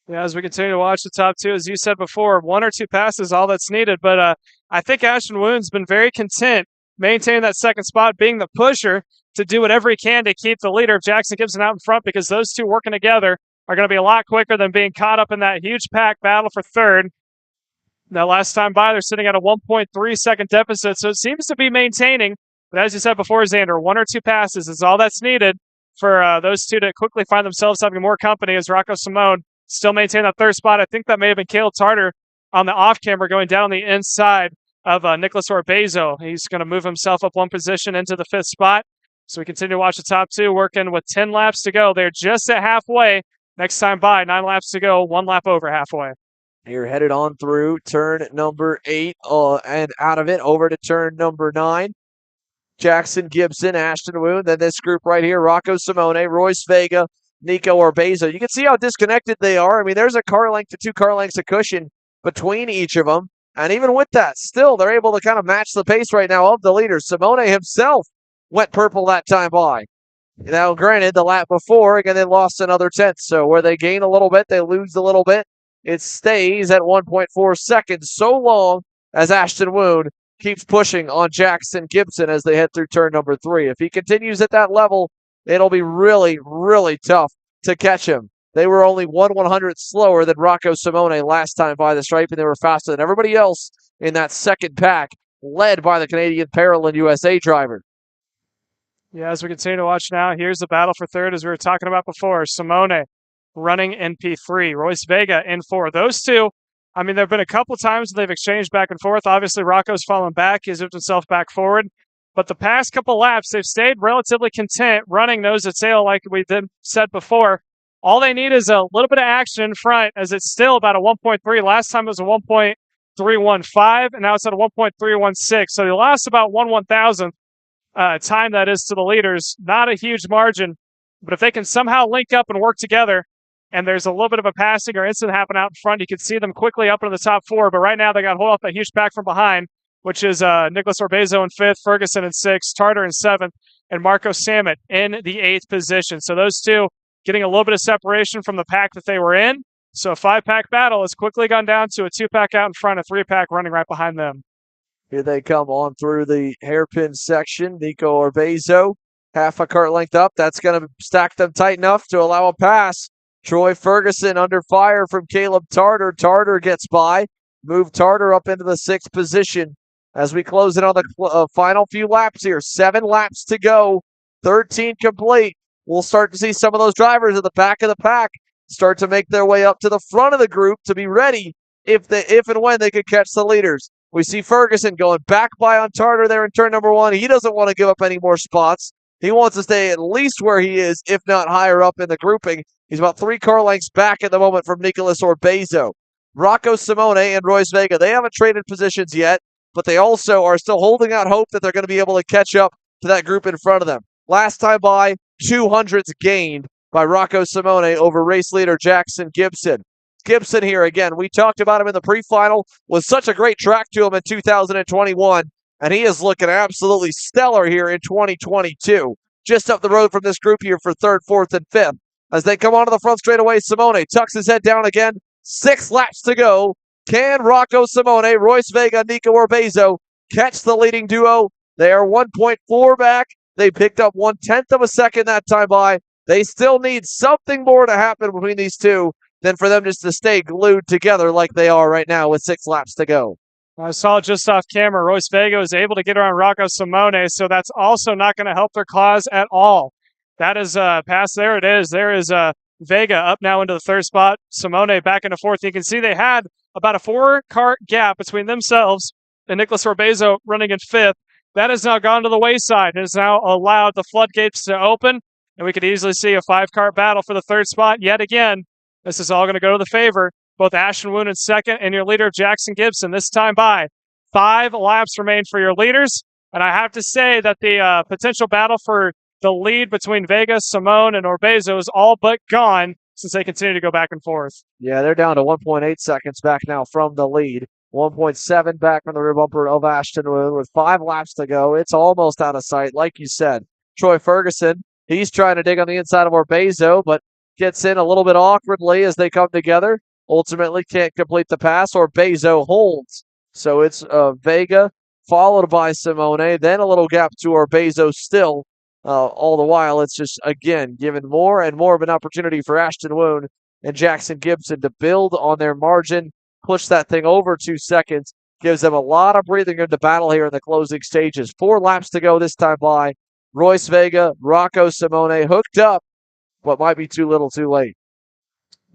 Yeah, as we continue to watch the top 2, as you said before, 1 or 2 passes, all that's needed. But I think Ashton Wound's been very content maintaining that 2nd spot, being the pusher to do whatever he can to keep the leader of Jackson Gibson out in front, because those 2 working together are going to be a lot quicker than being caught up in that huge pack battle for 3rd. Now, last time by, they're sitting at a 1.3 second deficit, so it seems to be maintaining. But as you said before, Xander, 1 or 2 passes is all that's needed for those 2 to quickly find themselves having more company, as Rocco Simone still maintain that 3rd spot. I think that may have been Caleb Tartar on the off camera going down the inside of Nicholas Orbezo. He's going to move himself up 1 position into the 5th spot. So we continue to watch the top 2 working with 10 laps to go. They're just at halfway. Next time by, 9 laps to go, 1 lap over halfway. You're headed on through turn number 8 and out of it over to turn number 9. Jackson Gibson, Ashton Wound, then this group right here, Rocco Simone, Royce Vega, Nico Orbezo. You can see how disconnected they are. I mean, there's a car length to 2 car lengths of cushion between each of them. And even with that, still, they're able to kind of match the pace right now of the leader. Simone himself went purple that time by. Now, granted, the lap before, again, they lost another 10th. So where they gain a little bit, they lose a little bit. It stays at 1.4 seconds so long as Ashton Wound keeps pushing on Jackson Gibson as they head through turn number 3. If he continues at that level, it'll be really, really tough to catch him. They were only 1/100th slower than Rocco Simone last time by the stripe, and they were faster than everybody else in that 2nd pack, led by the Canadian Paralympic USA driver. Yeah, as we continue to watch now, here's the battle for 3rd, as we were talking about before. Simone running in P3, Royce Vega in 4. Those 2, I mean, there have been a couple times they've exchanged back and forth. Obviously, Rocco's fallen back. He's moved himself back forward. But the past couple laps, they've stayed relatively content running nose to tail like we said before. All they need is a little bit of action in front, as it's still about a 1.3. Last time it was a 1.315, and now it's at a 1.316. So they lost about 1/1000th time, that is, to the leaders. Not a huge margin, but if they can somehow link up and work together, and there's a little bit of a passing or incident happen out in front, you can see them quickly up into the top 4. But right now they got hold off that huge pack from behind, which is Nicholas Orbezo in 5th, Ferguson in 6th, Tartar in 7th, and Marco Samet in the 8th position. So those 2 getting a little bit of separation from the pack that they were in. So a 5-pack battle has quickly gone down to a 2-pack out in front, a 3-pack running right behind them. Here they come on through the hairpin section. Nico Orbezo, half a cart length up. That's going to stack them tight enough to allow a pass. Troy Ferguson under fire from Caleb Tartar. Tartar gets by. Move Tartar up into the 6th position as we close in on the final few laps here. 7 laps to go, 13 complete. We'll start to see some of those drivers at the back of the pack start to make their way up to the front of the group to be ready if and when they could catch the leaders. We see Ferguson going back by on Tartar there in turn number 1. He doesn't want to give up any more spots. He wants to stay at least where he is, if not higher up in the grouping. He's about 3 car lengths back at the moment from Nicholas Orbezo. Rocco Simone and Royce Vega, they haven't traded positions yet, but they also are still holding out hope that they're going to be able to catch up to that group in front of them. Last time by, 200s gained by Rocco Simone over race leader Jackson Gibson. Gibson here again. We talked about him in the pre-final. Was such a great track to him in 2021, and he is looking absolutely stellar here in 2022. Just up the road from this group here for third, fourth, and fifth. As they come onto the front straightaway, Simone tucks his head down again. 6 laps to go. Can Rocco Simone, Royce Vega, Nico Orbezo catch the leading duo? They are 1.4 back. They picked up 1/10 of a second that time by. They still need something more to happen between these two than for them just to stay glued together like they are right now with 6 laps to go. I saw just off camera, Royce Vega was able to get around Rocco Simone, so that's also not going to help their cause at all. That is past. There it is. There is Vega up now into the third spot. Simone back into fourth. You can see they had about a 4-car gap between themselves and Nicholas Orbezo running in fifth. That has now gone to the wayside. It has now allowed the floodgates to open, and we could easily see a 5-car battle for the third spot yet again. This is all going to go to the favor. Both Ashton Woon in second and your leader, Jackson Gibson, this time by. 5 laps remain for your leaders, and I have to say that the potential battle for the lead between Vega, Simone, and Orbezo is all but gone since they continue to go back and forth. Yeah, they're down to 1.8 seconds back now from the lead. 1.7 back from the rear bumper of Ashton Woon with 5 laps to go. It's almost out of sight, like you said. Troy Ferguson, he's trying to dig on the inside of Orbezo, but gets in a little bit awkwardly as they come together. Ultimately can't complete the pass. Orbezo holds. So it's Vega followed by Simone, then a little gap to Orbezo still. All the while, it's just, again, giving more and more of an opportunity for Ashton Woon and Jackson Gibson to build on their margin, push that thing over 2 seconds, gives them a lot of breathing room to battle here in the closing stages. 4 laps to go this time by. Royce Vega, Rocco Simone hooked up, but might be too little too late.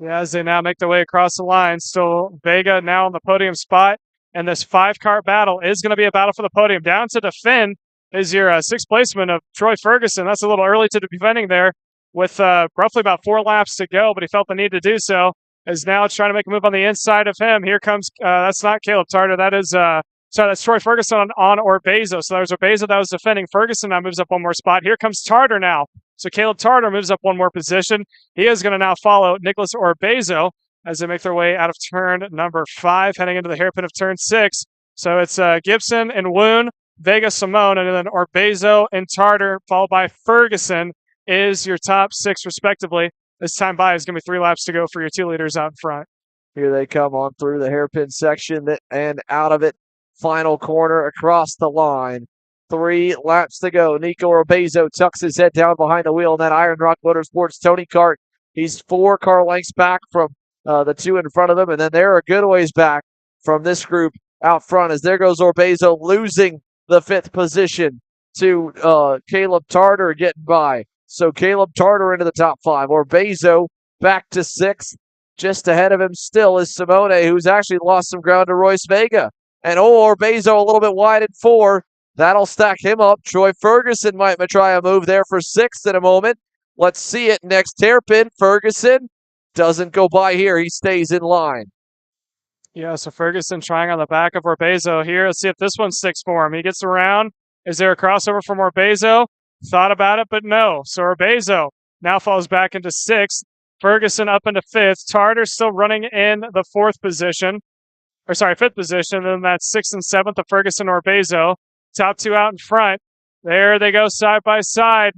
Yeah, as they now make their way across the line, still Vega now on the podium spot, and this 5-car battle is going to be a battle for the podium. Down to defend is your 6th placeman of Troy Ferguson. That's a little early to be defending there with roughly about 4 laps to go, but he felt the need to do so. Is now trying to make a move on the inside of him. Here comes, that's not Caleb Tarter. That is, that's Troy Ferguson on Orbezo. So there's Orbezo that was defending. Ferguson now moves up 1 more spot. Here comes Tarter now. So Caleb Tarter moves up 1 more position. He is going to now follow Nicholas Orbezo as they make their way out of turn number 5, heading into the hairpin of turn 6. So it's Gibson and Woon, Vega, Simone, and then Orbezo and Tarter, followed by Ferguson, is your top 6 respectively. This time by is going to be 3 laps to go for your 2 leaders out in front. Here they come on through the hairpin section and out of it. Final corner across the line. 3 laps to go. Nico Orbezo tucks his head down behind the wheel in that Iron Rock Motorsports Tony Kart. He's 4 car lengths back from the 2 in front of him, and then they're a good ways back from this group out front as there goes Orbezo losing the 5th position to Caleb Tarter getting by. So Caleb Tarter into the top 5. Orbezo back to 6th. Just ahead of him still is Simone, who's actually lost some ground to Royce Vega. And Orbezo a little bit wide at 4. That'll stack him up. Troy Ferguson might try a move there for 6th in a moment. Let's see it next hairpin. Ferguson doesn't go by here. He stays in line. Yeah, so Ferguson trying on the back of Orbezo here. Let's see if this one sticks for him. He gets around. Is there a crossover from Orbezo? Thought about it, but no. So Orbezo now falls back into 6th. Ferguson up into 5th. Tarter still running in the 4th position. 5th position. And then that's 6th and 7th of Ferguson Orbezo. Top 2 out in front. There they go side by side.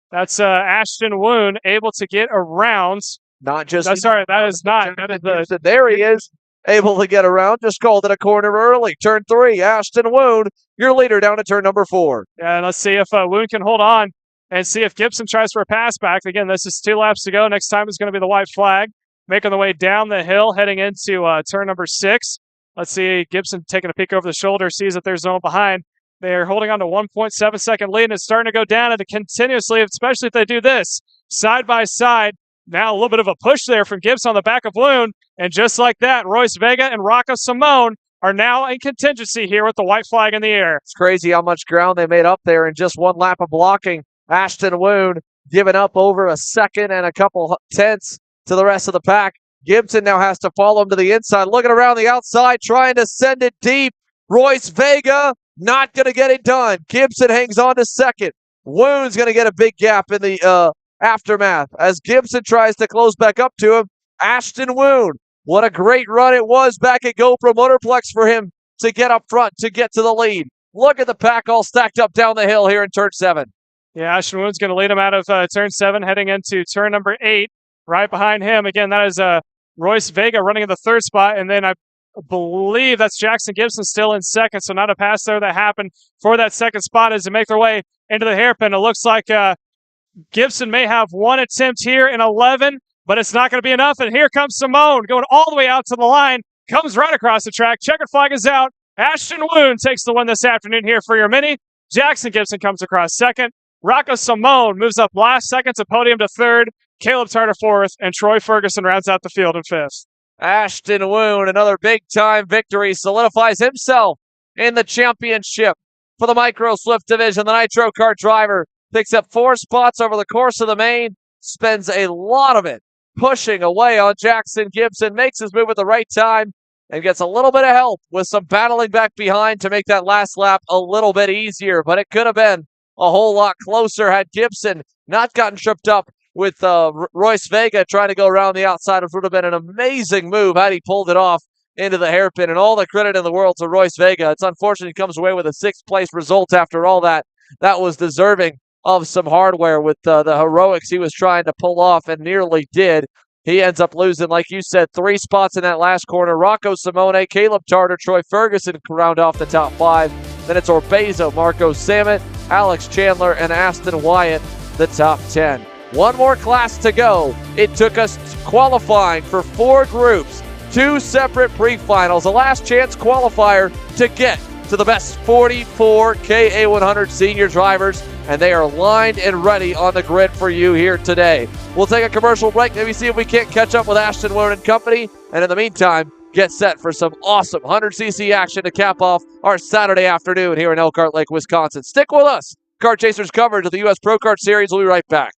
That's Ashton Woon able to get around. Not just. Sorry, that is not. That is the. There he is. Able to get around. Just called it a corner early. Turn 3. Ashton Woon, your leader down to turn number 4. Yeah, and let's see if Woon can hold on and see if Gibson tries for a pass back. Again, this is 2 laps to go. Next time is going to be the white flag. Making the way down the hill, heading into turn number 6. Let's see Gibson taking a peek over the shoulder, sees that there's no one behind. They are holding on to 1.7 second lead, and it's starting to go down and continuously, especially if they do this side by side. Now a little bit of a push there from Gibson on the back of Woon. And just like that, Royce Vega and Rocco Simone are now in contingency here with the white flag in the air. It's crazy how much ground they made up there in just 1 lap of blocking. Ashton Woon giving up over a second and a couple tenths to the rest of the pack. Gibson now has to follow him to the inside, looking around the outside, trying to send it deep. Royce Vega not going to get it done. Gibson hangs on to 2nd. Woon's going to get a big gap in the aftermath as Gibson tries to close back up to him. Ashton Woon What a great run it was back at GoPro Motorplex for him to get up front, to get to the lead. Look at the pack all stacked up down the hill here in turn 7. Yeah, Ashton Woon's going to lead him out of turn 7, heading into turn number 8. Right behind him, again, that is Royce Vega running in the 3rd spot, and then I believe that's Jackson Gibson still in 2nd, so not a pass there that happened for that 2nd spot as they make their way into the hairpin. It looks like Gibson may have one attempt here in 11, but it's not going to be enough, and here comes Simone going all the way out to the line, comes right across the track. Checkered flag is out. Ashton Woon takes the win this afternoon here for your Mini. Jackson Gibson comes across 2nd. Rocco Simone moves up last, 2nd to podium to 3rd. Caleb Tarter 4th, and Troy Ferguson rounds out the field in 5th. Ashton Woon, another big-time victory, solidifies himself in the championship for the Micro Swift division. The Nitro Kart driver picks up 4 spots over the course of the main, spends a lot of it pushing away on Jackson Gibson, makes his move at the right time, and gets a little bit of help with some battling back behind to make that last lap a little bit easier, but it could have been a whole lot closer had Gibson not gotten tripped up with Royce Vega trying to go around the outside. It would have been an amazing move had he pulled it off into the hairpin, and all the credit in the world to Royce Vega. It's unfortunate he comes away with a 6th place result after all that. That was deserving of some hardware with the heroics he was trying to pull off and nearly did. He ends up losing, like you said, 3 spots in that last corner. Rocco Simone, Caleb Tarter, Troy Ferguson round off the top 5. Then it's Orbezo, Marco Samet, Alex Chandler, and Aston Wyatt, the top 10. One more class to go. It took us qualifying for 4 groups, 2 separate pre-finals, a last chance qualifier to get to the best 44 KA100 senior drivers, and they are lined and ready on the grid for you here today. We'll take a commercial break, maybe see if we can't catch up with Ashton Woon and company, and in the meantime, get set for some awesome 100cc action to cap off our Saturday afternoon here in Elkhart Lake, Wisconsin. Stick with us. Kart Chasers coverage of the U.S. Pro Kart Series. We'll be right back.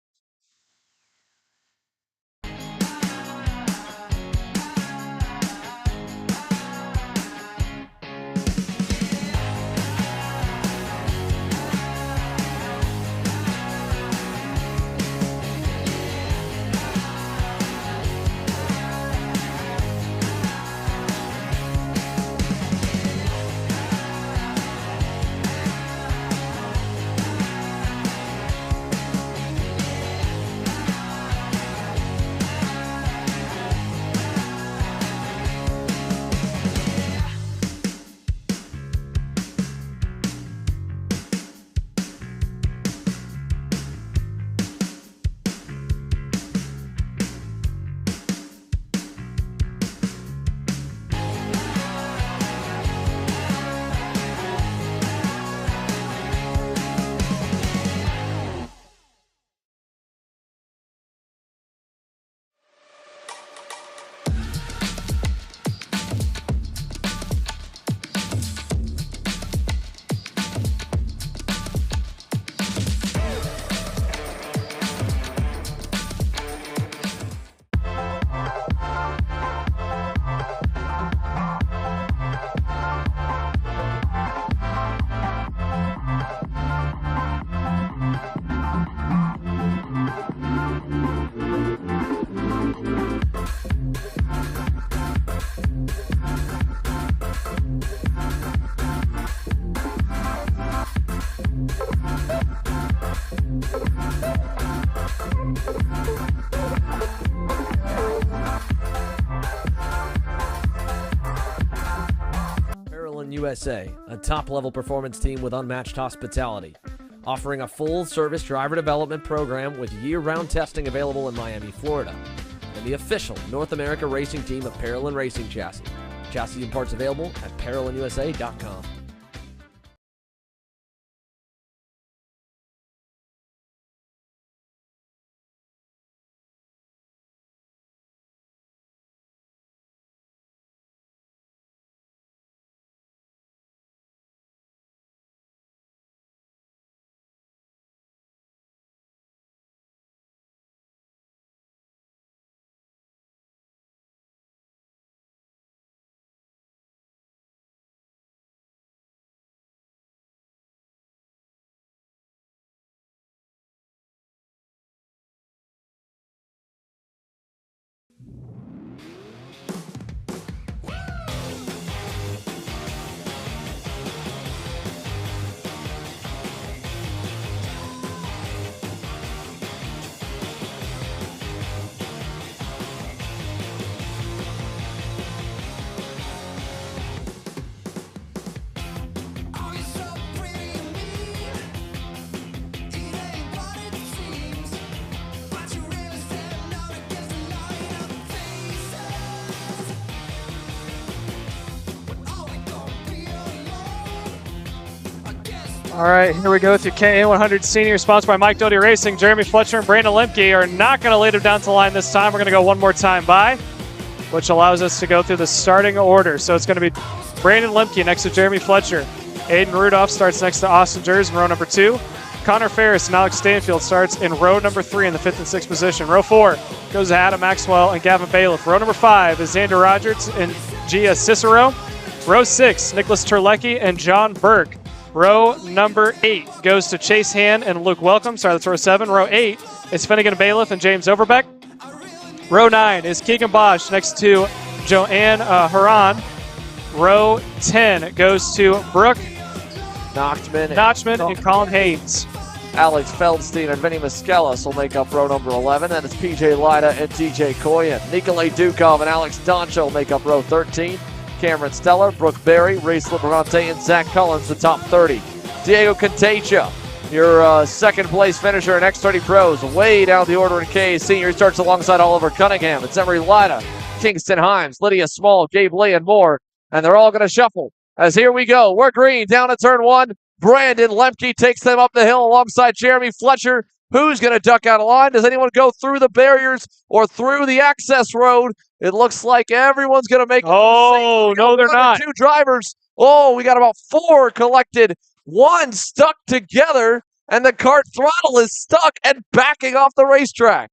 USA, a top-level performance team with unmatched hospitality, offering a full-service driver development program with year-round testing available in Miami, Florida, and the official North America racing team of Parolin Racing Chassis. Chassis and parts available at ParolinUSA.com. All right, here we go with your KA100 Senior, sponsored by Mike Doty Racing. Jeremy Fletcher and Brandon Lemke are not going to lead him down to the line this time. We're going to go one more time by, which allows us to go through the starting order. So it's going to be Brandon Lemke next to Jeremy Fletcher. Aiden Rudolph starts next to Austin Jers in row number 2. Connor Ferris and Alex Stanfield starts in row number 3 in the 5th and 6th position. Row 4 goes to Adam Maxwell and Gavin Bailiff. Row number 5 is Xander Rogers and Gia Cicero. Row 6, Nicholas Terlecki and John Burke. Row number 8 goes to Chase Hand and Luke Welcome. Sorry, that's row 7. Row 8 is Finnegan Bailiff and James Overbeck. Row 9 is Keegan Bosch next to Joanne Haran. Row 10 goes to Brooke Notchman and Colin Hayes. Alex Feldstein and Vinny Miskelis will make up row number 11. Then it's PJ Lida and DJ Koyen. Nikolay Dukov and Alex Doncho will make up row 13. Cameron Steller, Brooke Berry, Reese Liberante, and Zach Collins, the top 30. Diego Contagia, your second place finisher in X30 Pros, way down the order in KA Senior. He starts alongside Oliver Cunningham. It's Emery Lida, Kingston Himes, Lydia Small, Gabe Lee, and more. And they're all going to shuffle. As here we go. We're green down at turn 1. Brandon Lemke takes them up the hill alongside Jeremy Fletcher. Who's going to duck out of line? Does anyone go through the barriers or through the access road? It looks like everyone's going to make it. Oh, no, they're not. 2 drivers. Oh, we got about 4 collected. 1 stuck together, and the Kart throttle is stuck and backing off the racetrack.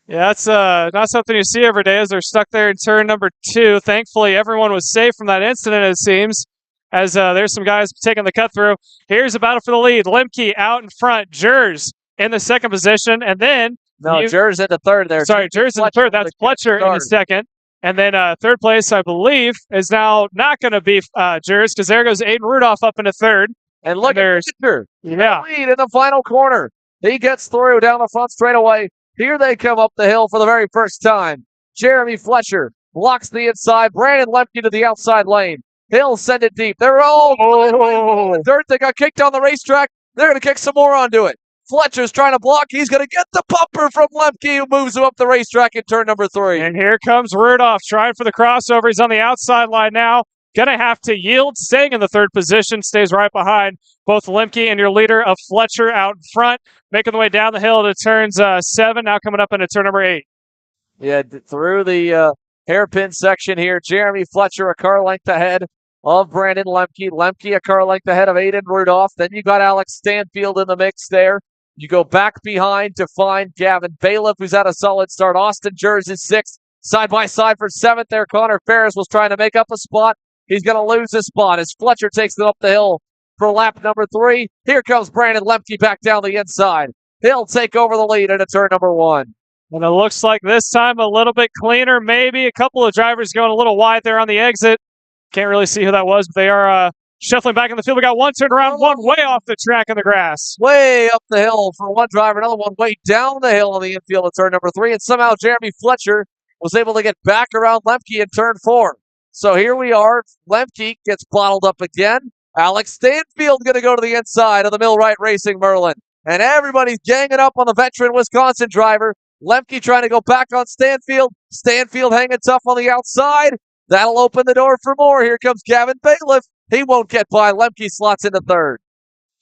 Yeah, that's not something you see every day as they're stuck there in turn number 2. Thankfully, everyone was safe from that incident, it seems, as there's some guys taking the cut through. Here's a battle for the lead. Lemke out in front. Jers in the second position, and then Jers in the third there. Sorry, Jers in the third. That's Fletcher in the second. And then third place, I believe, is now not going to be Jers, because there goes Aiden Rudolph up into third. And look at Fletcher. Yeah. Lead in the final corner. He gets through down the front straightaway. Here they come up the hill for the very first time. Jeremy Fletcher blocks the inside. Brandon Lemke to the outside lane. He'll send it deep. They're all third. They got kicked on the racetrack. They're going to kick some more onto it. Fletcher's trying to block. He's going to get the bumper from Lemke, who moves him up the racetrack in turn number 3. And here comes Rudolph trying for the crossover. He's on the outside line now. Going to have to yield, staying in the third position. Stays right behind both Lemke and your leader of Fletcher out in front. Making the way down the hill to turns 7. Now coming up into turn number 8. Yeah, through the hairpin section here. Jeremy Fletcher a car length ahead of Brandon Lemke. Lemke a car length ahead of Aiden Rudolph. Then you got Alex Stanfield in the mix there. You go back behind to find Gavin Bailiff, who's had a solid start. Austin Jers is 6th. Side by side for 7th there. Connor Ferris was trying to make up a spot. He's going to lose his spot as Fletcher takes them up the hill for lap number 3. Here comes Brandon Lemke back down the inside. He'll take over the lead into turn number 1. And it looks like this time a little bit cleaner, maybe. A couple of drivers going a little wide there on the exit. Can't really see who that was, but they are shuffling back in the field. We got one turned around, one way off the track in the grass. Way up the hill for one driver, another one way down the hill on the infield at turn number 3. And somehow Jeremy Fletcher was able to get back around Lemke in turn 4. So here we are. Lemke gets bottled up again. Alex Stanfield going to go to the inside of the Millwright Racing Merlin. And everybody's ganging up on the veteran Wisconsin driver. Lemke trying to go back on Stanfield. Stanfield hanging tough on the outside. That'll open the door for more. Here comes Gavin Bailiff. He won't get by. Lemke slots into third.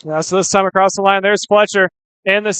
Yeah, so this time across the line, there's Fletcher in the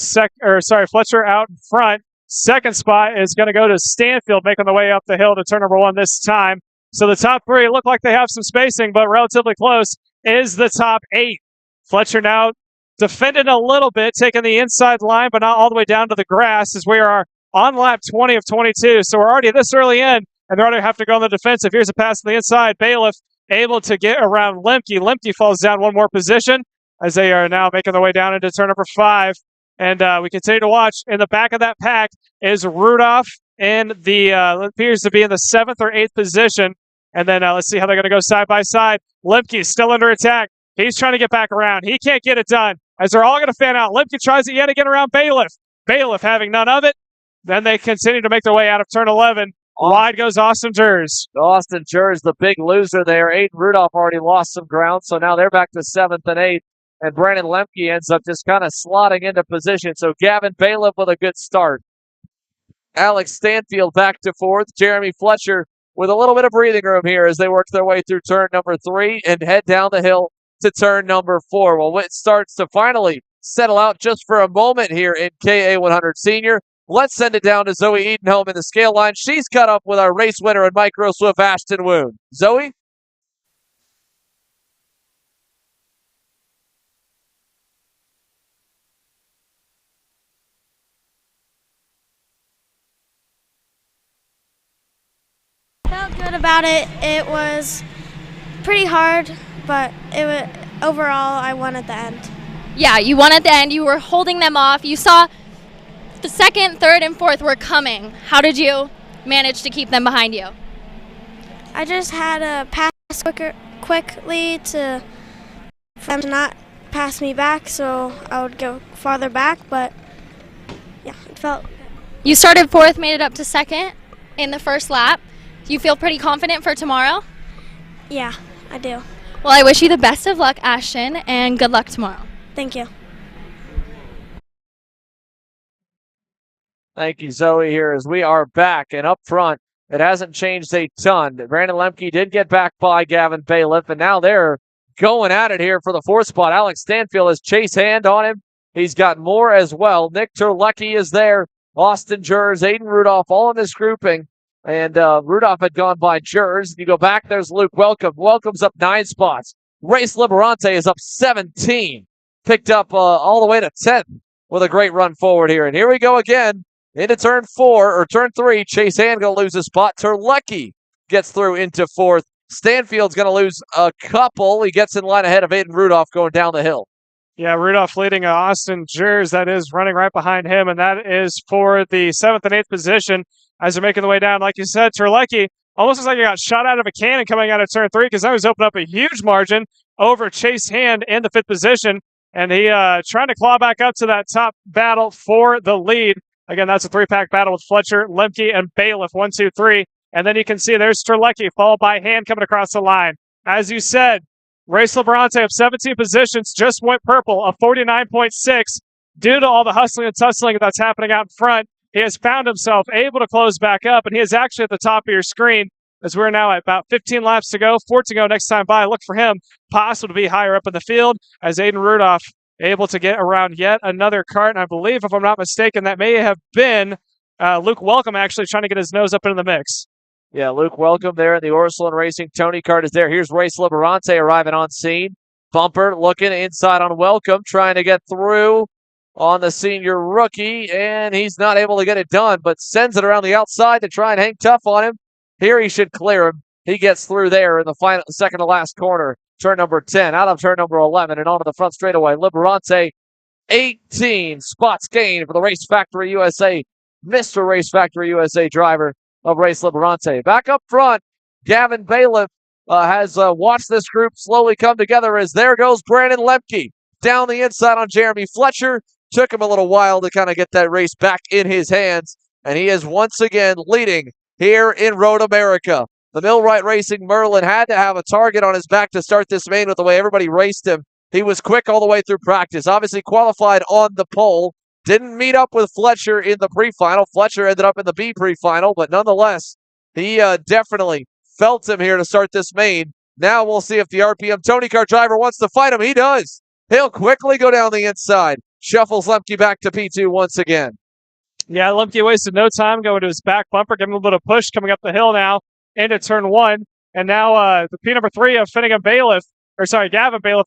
Fletcher out in front. Second spot is going to go to Stanfield, making the way up the hill to turn number 1 this time. So the top 3 look like they have some spacing, but relatively close is the top 8. Fletcher now defending a little bit, taking the inside line, but not all the way down to the grass as we are on lap 20 of 22. So we're already this early in, and they're already have to go on the defensive. Here's a pass on the inside. Bailiff able to get around Lemke. Lemke falls down one more position as they are now making their way down into turn number 5. And we continue to watch. In the back of that pack is Rudolph in the appears to be in the 7th or 8th position. And then let's see how they're going to go side by side. Lemke still under attack. He's trying to get back around. He can't get it done as they're all going to fan out. Lemke tries it yet again around Bailiff. Bailiff having none of it. Then they continue to make their way out of turn 11. Wide goes Austin Jers. Austin Jers, the big loser there. Aiden Rudolph already lost some ground, so now they're back to 7th and 8th. And Brandon Lemke ends up just kind of slotting into position. So Gavin Bailiff with a good start. Alex Stanfield back to 4th. Jeremy Fletcher with a little bit of breathing room here as they work their way through turn number 3 and head down the hill to turn number 4. Well, it starts to finally settle out just for a moment here in KA100 Senior. Let's send it down to Zoe Edenholm in the scale line. She's caught up with our race winner and Micro Swift Ashton Woon. Zoe? Felt good about it. It was pretty hard, but overall I won at the end. Yeah, you won at the end. You were holding them off. You saw the second, third, and fourth were coming. How did you manage to keep them behind you? I just had to pass quickly for them to not pass me back, so I would go farther back, but yeah, it felt good. You started fourth, made it up to second in the first lap. Do you feel pretty confident for tomorrow? Yeah, I do. Well, I wish you the best of luck, Ashton, and good luck tomorrow. Thank you. Thank you, Zoe, here as we are back. And up front, it hasn't changed a ton. Brandon Lemke did get back by Gavin Bailiff, and now they're going at it here for the 4th spot. Alex Stanfield has Chase Hand on him. He's got more as well. Nick Terlecki is there. Austin Jers, Aiden Rudolph, all in this grouping. And Rudolph had gone by Jers. You go back, there's Luke Welcome. Welcome's up 9 spots. Race Liberante is up 17. Picked up all the way to 10th with a great run forward here. And here we go again into turn 3. Chase Hand going to lose a spot. Terlecki gets through into 4th. Stanfield's going to lose a couple. He gets in line ahead of Aiden Rudolph going down the hill. Yeah, Rudolph leading Austin Jers, that is running right behind him, and that is for the 7th and 8th position as they're making the way down. Like you said, Terlecki almost looks like he got shot out of a cannon coming out of turn 3 because that was opening up a huge margin over Chase Hand in the 5th position, and he trying to claw back up to that top battle for the lead. Again, that's a 3-pack battle with Fletcher, Lemke, and Bailiff, 1, 2, 3. And then you can see there's Terlecki, followed by Hand coming across the line. As you said, Race Liberante up 17 positions, just went purple, a 49.6. Due to all the hustling and tussling that's happening out in front, he has found himself able to close back up, and he is actually at the top of your screen as we're now at about 15 laps to go, 4 to go next time by. Look for him possible to be higher up in the field as Aiden Rudolph able to get around yet another kart. And I believe, if I'm not mistaken, that may have been Luke Welcome actually trying to get his nose up into the mix. Yeah, Luke Welcome there in the Orsolin Racing. Tony Kart is there. Here's Race Liberante arriving on scene. Bumper looking inside on Welcome, trying to get through on the senior rookie, and he's not able to get it done, but sends it around the outside to try and hang tough on him. Here he should clear him. He gets through there in the final, second to last corner. Turn number 10, out of turn number 11, and onto the front straightaway. Liberante, 18 spots gained for the Race Factory USA, Mr. Race Factory USA driver of Race Liberante. Back up front, Gavin Bailiff has watched this group slowly come together as there goes Brandon Lemke down the inside on Jeremy Fletcher. Took him a little while to kind of get that race back in his hands, and he is once again leading here in Road America. The Millwright Racing Merlin had to have a target on his back to start this main with the way everybody raced him. He was quick all the way through practice. Obviously qualified on the pole. Didn't meet up with Fletcher in the pre-final. Fletcher ended up in the B pre-final, but nonetheless, he definitely felt him here to start this main. Now we'll see if the RPM Tony Kart driver wants to fight him. He does. He'll quickly go down the inside. Shuffles Lemke back to P2 once again. Yeah, Lemke wasted no time going to his back bumper, giving him a little bit of push coming up the hill now into turn 1. And now the P number 3 of Gavin Bailiff,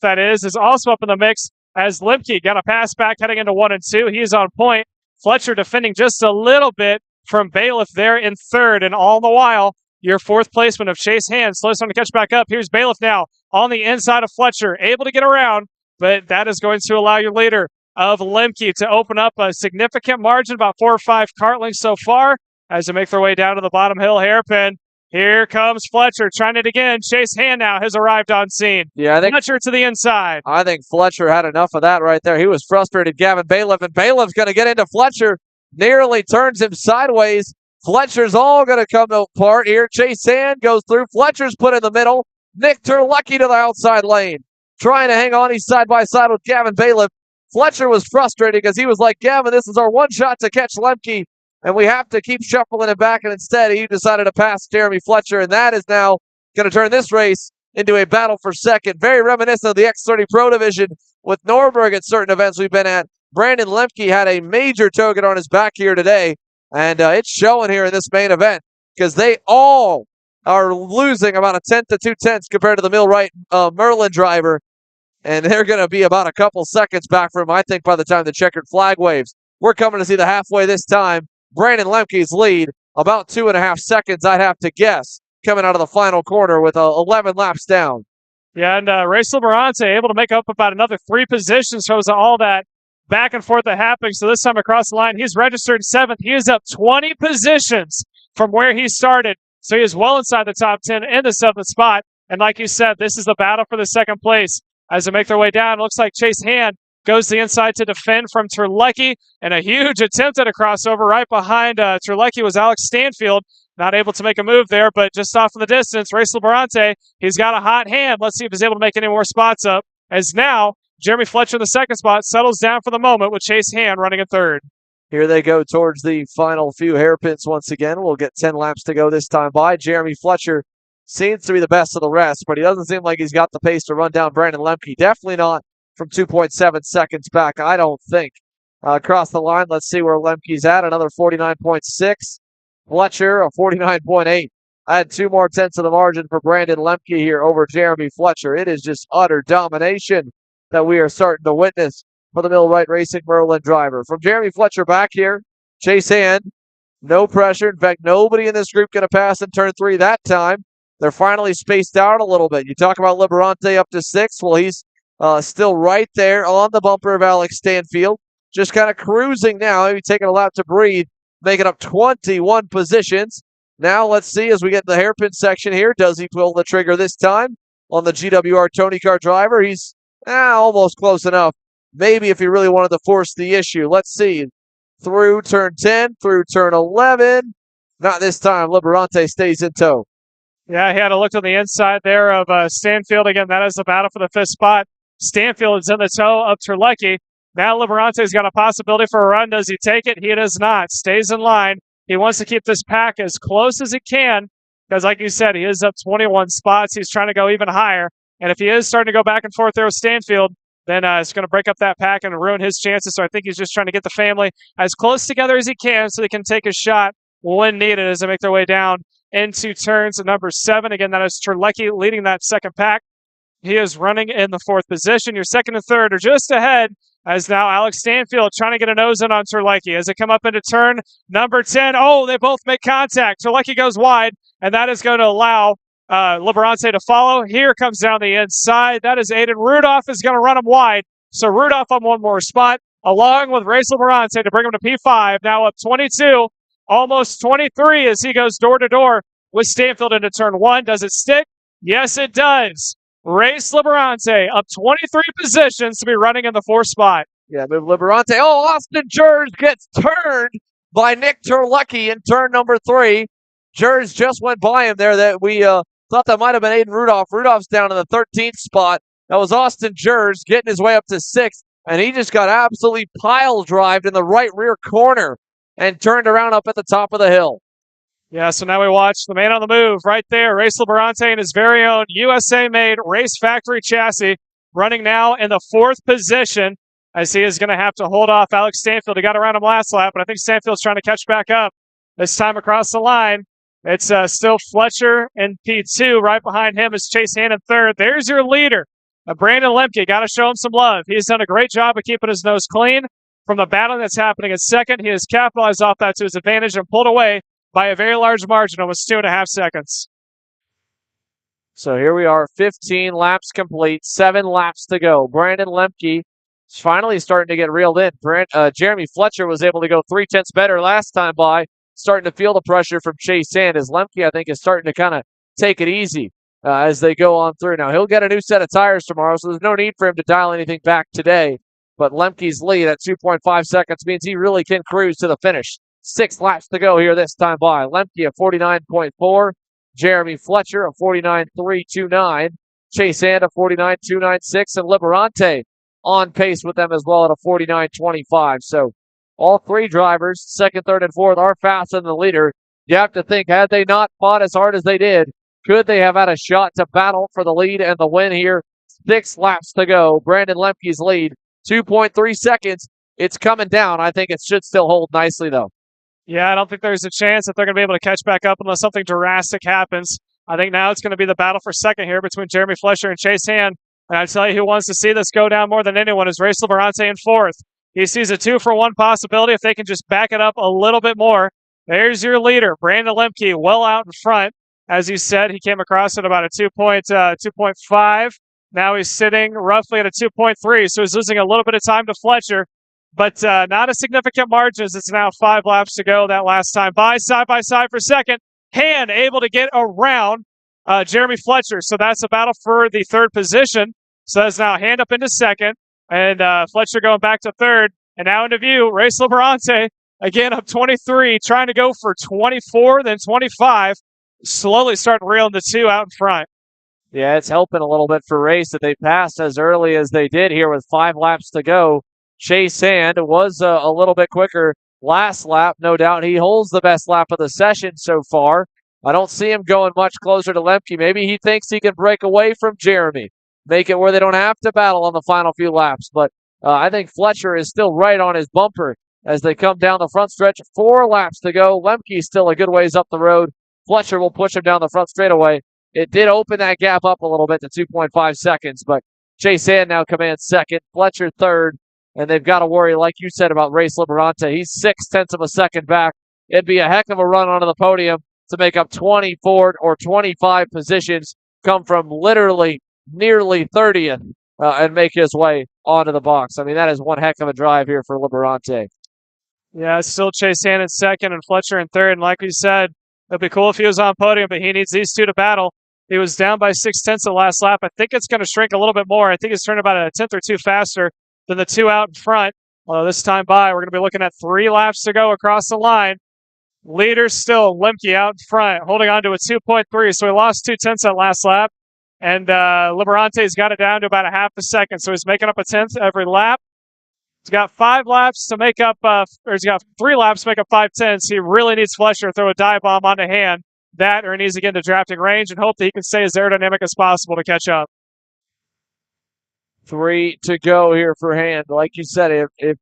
that is also up in the mix as Lemke got a pass back heading into 1 and 2. He is on point. Fletcher defending just a little bit from Bailiff there in 3rd. And all the while, your 4th placement of Chase Hand slows down to catch back up. Here's Bailiff now on the inside of Fletcher, able to get around, but that is going to allow your leader of Lemke to open up a significant margin, about 4 or 5 kart lengths so far, as they make their way down to the bottom hill hairpin. Here comes Fletcher trying it again. Chase Hand now has arrived on scene. Yeah, I think Fletcher to the inside. I think Fletcher had enough of that right there. He was frustrated, Gavin Bailiff, and Bailiff's going to get into Fletcher. Nearly turns him sideways. Fletcher's all going to come apart here. Chase Hand goes through. Fletcher's put in the middle. Nick Terlecki to the outside lane. Trying to hang on. He's side by side with Gavin Bailiff. Fletcher was frustrated because he was like, Gavin, this is our one shot to catch Lemke, and we have to keep shuffling it back, and instead he decided to pass Jeremy Fletcher, and that is now going to turn this race into a battle for second. Very reminiscent of the X30 Pro division with Norberg at certain events we've been at. Brandon Lemke had a major token on his back here today, and it's showing here in this main event because they all are losing about a tenth to 2/10 compared to the Millwright Merlin driver, and they're going to be about a couple seconds back from him, I think, by the time the checkered flag waves. We're coming to see the halfway this time. Brandon Lemke's lead, about 2.5 seconds, I'd have to guess, coming out of the final corner with 11 laps down. Yeah, and Race Liberante able to make up about another 3 positions. Shows all that back and forth that happened. So this time across the line, he's registered 7th. He is up 20 positions from where he started. So he is well inside the top 10 in the 7th spot. And like you said, this is the battle for the 2nd place. As they make their way down, it looks like Chase Hand goes to the inside to defend from Terlecki. And a huge attempt at a crossover right behind Terlecki was Alex Stanfield. Not able to make a move there, but just off in the distance, Race Liberante, he's got a hot hand. Let's see if he's able to make any more spots up. As now, Jeremy Fletcher in the 2nd spot settles down for the moment with Chase Hand running in 3rd. Here they go towards the final few hairpins once again. We'll get 10 laps to go this time by. Jeremy Fletcher seems to be the best of the rest, but he doesn't seem like he's got the pace to run down Brandon Lemke. Definitely not from 2.7 seconds back, I don't think. Across the line, let's see where Lemke's at. Another 49.6. Fletcher, a 49.8. I had 2 more tenths of the margin for Brandon Lemke here over Jeremy Fletcher. It is just utter domination that we are starting to witness for the Millwright Racing Merlin driver. From Jeremy Fletcher back here, Chase Hand, no pressure. In fact, nobody in this group going to pass in turn 3 that time. They're finally spaced out a little bit. You talk about Liberante up to 6th. Well, he's still right there on the bumper of Alex Stanfield. Just kind of cruising now, maybe taking a lap to breathe, making up 21 positions. Now let's see as we get in the hairpin section here. Does he pull the trigger this time on the GWR Tony Kart driver? He's almost close enough. Maybe if he really wanted to force the issue. Let's see. Through turn 10, through turn 11. Not this time. Liberante stays in tow. Yeah, he had a look on the inside there of Stanfield. Again, that is the battle for the 5th spot. Stanfield is in the tow of Terlecki. Now Liberante's got a possibility for a run. Does he take it? He does not. Stays in line. He wants to keep this pack as close as he can because, like you said, he is up 21 spots. He's trying to go even higher. And if he is starting to go back and forth there with Stanfield, then it's going to break up that pack and ruin his chances. So I think he's just trying to get the family as close together as he can so they can take a shot when needed as they make their way down into turns number 7. Again, that is Terlecki leading that 2nd pack. He is running in the 4th position. Your 2nd and 3rd are just ahead as now Alex Stanfield trying to get a nose in on Terlecki as they come up into turn number 10. Oh, they both make contact. Terlecki goes wide, and that is going to allow Liberante to follow. Here comes down the inside. That is Aiden Rudolph is going to run him wide. So Rudolph on one more spot, along with Race Liberante to bring him to P5. Now up 22, almost 23 as he goes door to door with Stanfield into turn 1. Does it stick? Yes, it does. Race Liberante up 23 positions to be running in the 4th spot. Yeah, move Liberante. Oh, Austin Jers gets turned by Nick Terlecki in turn number 3. Jers just went by him there. That we thought that might have been Aiden Rudolph. Rudolph's down in the 13th spot. That was Austin Jers getting his way up to 6th, and he just got absolutely pile-drived in the right rear corner and turned around up at the top of the hill. Yeah, so now we watch the man on the move right there, Race Liberante in his very own USA-made Race Factory chassis, running now in the 4th position as he is going to have to hold off Alex Stanfield. He got around him last lap, but I think Stanfield's trying to catch back up. This time across the line, it's still Fletcher in P2. Right behind him is Chase Hand in 3rd. There's your leader, Brandon Lemke. Got to show him some love. He's done a great job of keeping his nose clean from the battle that's happening in 2nd. He has capitalized off that to his advantage and pulled away by a very large margin, almost 2.5 seconds. So here we are, 15 laps complete, 7 laps to go. Brandon Lemke is finally starting to get reeled in. Jeremy Fletcher was able to go 3/10 better last time by, starting to feel the pressure from Chase Hand, as Lemke, I think, is starting to kind of take it easy as they go on through. Now, he'll get a new set of tires tomorrow, so there's no need for him to dial anything back today. But Lemke's lead at 2.5 seconds means he really can cruise to the finish. 6 laps to go here this time by. Lemke at 49.4. Jeremy Fletcher at 49.329. Chase Hand at 49.296. And Liberante on pace with them as well at a 49.25. So all 3 drivers, 2nd, 3rd, and 4th, are faster than the leader. You have to think, had they not fought as hard as they did, Could they have had a shot to battle for the lead and the win here? 6 laps to go. Brandon Lemke's lead, 2.3 seconds. It's coming down. I think it should still hold nicely, though. Yeah, I don't think there's a chance that they're going to be able to catch back up unless something drastic happens. I think now it's going to be the battle for second here between Jeremy Fletcher and Chase Hand. And I tell you who wants to see this go down more than anyone is Race Liberante in fourth. He sees a 2-for-1 possibility if they can just back it up a little bit more. There's your leader, Brandon Lemke, well out in front. As you said, he came across at about a 2.5. Now he's sitting roughly at a 2.3, so he's losing a little bit of time to Fletcher, but not a significant margin as it's now 5 laps to go that last time side by side for second. Hand able to get around Jeremy Fletcher, so that's a battle for the third position. So that's now Hand up into second, and Fletcher going back to third. And now into view, Race Liberante, again up 23, trying to go for 24, then 25. Slowly starting reeling the 2 out in front. Yeah, it's helping a little bit for Race that they passed as early as they did here with 5 laps to go. Chase Hand was a little bit quicker last lap. No doubt he holds the best lap of the session so far. I don't see him going much closer to Lemke. Maybe he thinks he can break away from Jeremy, make it where they don't have to battle on the final few laps. But I think Fletcher is still right on his bumper as they come down the front stretch. 4 laps to go. Lemke's still a good ways up the road. Fletcher will push him down the front straightaway. It did open that gap up a little bit to 2.5 seconds, but Chase Hand now commands second, Fletcher third, and they've got to worry, like you said, about Race Liberante. He's 0.6 of a second back. It'd be a heck of a run onto the podium to make up 24 or 25 positions, come from literally nearly 30th, and make his way onto the box. I mean, that is one heck of a drive here for Liberante. Yeah, it's still Chase Hand in second and Fletcher in third, and like we said, it'd be cool if he was on podium, but he needs these 2 to battle. He was down by 0.6 the last lap. I think it's going to shrink a little bit more. I think it's turned about a 10th or 2 faster than the 2 out in front. Although this time we're going to be looking at 3 laps to go across the line. Leader still Lemke out in front, holding on to a 2.3. So he lost 0.2 that last lap. And Liberante's got it down to about a half a second. So he's making up a 10th every lap. He's got 5 laps to make up, or he's got 3 laps to make up 5 tenths. He really needs Fletcher to throw a dive bomb onto Hand. That, or he needs to get into drafting range and hope that he can stay as aerodynamic as possible to catch up. 3 to go here for Hand. Like you said, if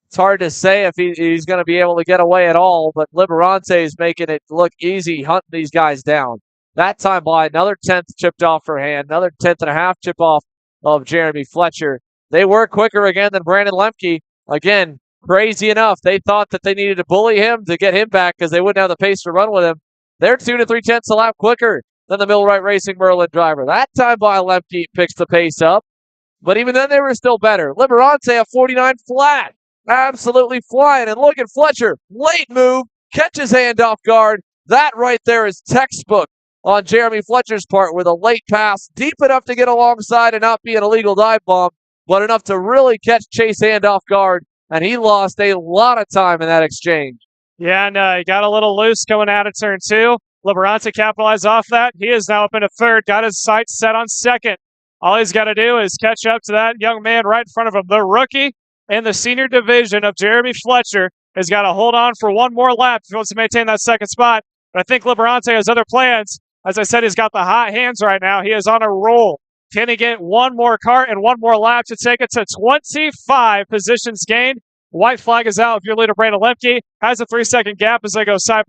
it's hard to say if he's going to be able to get away at all, but Liberante is making it look easy, hunting these guys down. That time another 10th chipped off for Hand, another 10.5 chip off of Jeremy Fletcher. They were quicker again than Brandon Lemke. Again, crazy enough, they thought that they needed to bully him to get him back because they wouldn't have the pace to run with him. They're 2 to 3 tenths a lap quicker than the Millwright Racing Merlin driver. That time Lemke picks the pace up, but even then they were still better. Liberante at 49 flat, absolutely flying. And look at Fletcher, late move, catches Hand off guard. That right there is textbook on Jeremy Fletcher's part with a late pass, deep enough to get alongside and not be an illegal dive bomb, but enough to really catch Chase Hand off guard. And he lost a lot of time in that exchange. Yeah, and he got a little loose coming out of turn 2. Liberante capitalized off that. He is now up into third, got his sights set on second. All he's got to do is catch up to that young man right in front of him. The rookie in the senior division of Jeremy Fletcher has got to hold on for 1 more lap if he wants to maintain that second spot. But I think Liberante has other plans. As I said, he's got the hot hands right now. He is on a roll. Can he get 1 more kart and 1 more lap to take it to 25 positions gained? White flag is out if your leader, Brandon Lemke, has a 3-second gap as they go side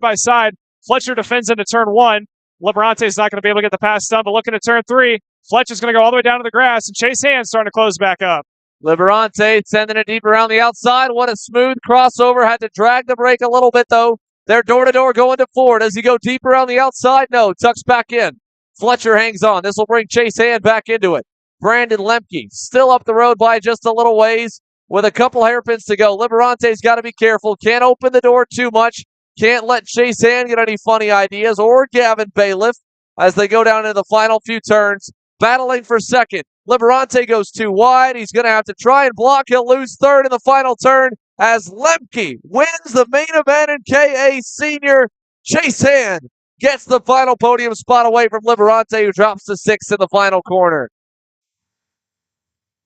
by side. Fletcher defends into turn 1. Liberante is not going to be able to get the pass done, but looking at turn 3, Fletcher's going to go all the way down to the grass, and Chase Hand starting to close back up. Liberante sending it deep around the outside. What a smooth crossover. Had to drag the brake a little bit, though. They're door-to-door going to Ford. Does he go deep around the outside? No, tucks back in. Fletcher hangs on. This will bring Chase Hand back into it. Brandon Lemke still up the road by just a little ways with a couple hairpins to go. Liberante's got to be careful. Can't open the door too much. Can't let Chase Hand get any funny ideas, or Gavin Bailiff as they go down into the final few turns. Battling for second. Liberante goes too wide. He's going to have to try and block. He'll lose third in the final turn as Lemke wins the main event in KA Senior. Chase Hand gets the final podium spot away from Liberante, who drops to 6th in the final corner.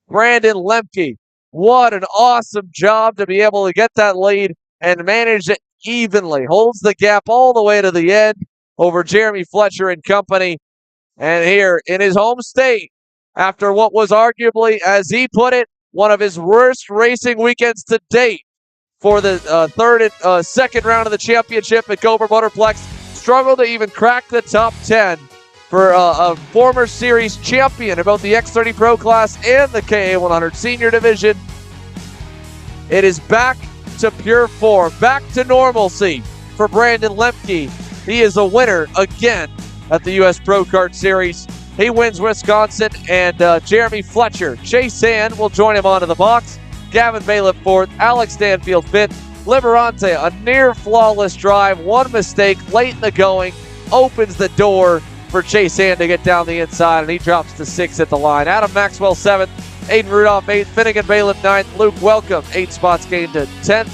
Brandon Lemke, what an awesome job to be able to get that lead and manage it evenly. Holds the gap all the way to the end. over Jeremy Fletcher and company. And here in his home state, after what was arguably, as he put it, one of his worst racing weekends to date for the second round of the championship at Gopher Motorplex, struggled to even crack the top 10 for a former series champion in both the X30 Pro class and the KA100 Senior division. It is back to pure form, back to normalcy for Brandon Lemke. He is a winner again at the U.S. Pro Kart Series. He wins Wisconsin, and Jeremy Fletcher, Chase Hand will join him onto the box. Gavin Bailiff fourth, Alex Stanfield fifth. Liberante, a near flawless drive, one mistake late in the going, opens the door for Chase Hand to get down the inside, and he drops to sixth at the line. Adam Maxwell seventh, Aiden Rudolph eighth, Finnegan Bailiff ninth, Luke Welcome 8 spots gained to 10th.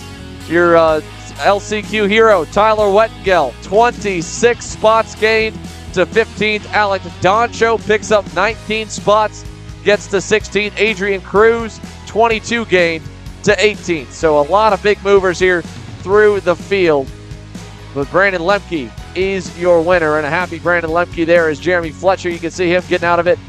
Your LCQ hero, Tyler Wettengel, 26 spots gained to 15th. Alex Doncho picks up 19 spots, gets to 16th. Adrian Cruz, 22 gained to 18th. So a lot of big movers here through the field. But Brandon Lemke is your winner, and a happy Brandon Lemke there is Jeremy Fletcher. You can see him getting out of it.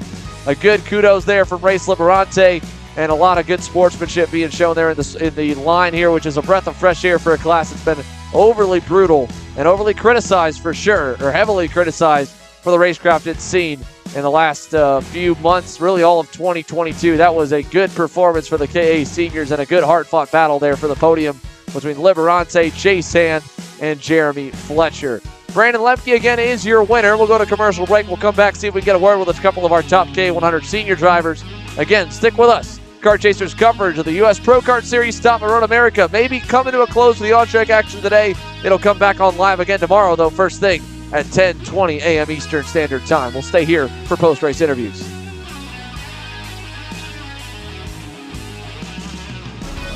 A good kudos there from Race Liberante, and a lot of good sportsmanship being shown there in the line here, which is a breath of fresh air for a class that's been overly brutal and overly criticized for sure, or heavily criticized for the racecraft it's seen in the last few months, really all of 2022. That was a good performance for the KA seniors and a good hard-fought battle there for the podium between Liberante, Chase Hand, and Jeremy Fletcher. Brandon Lemke again is your winner. We'll go to commercial break. We'll come back, see if we can get a word with a couple of our top KA100 senior drivers. Again, stick with us. Kart Chasers coverage of the U.S. Pro Kart Series Stop and Road America maybe coming to a close with the on-track action today. It'll come back on live again tomorrow, though, first thing at 10:20 a.m. Eastern Standard Time. We'll stay here for post-race interviews.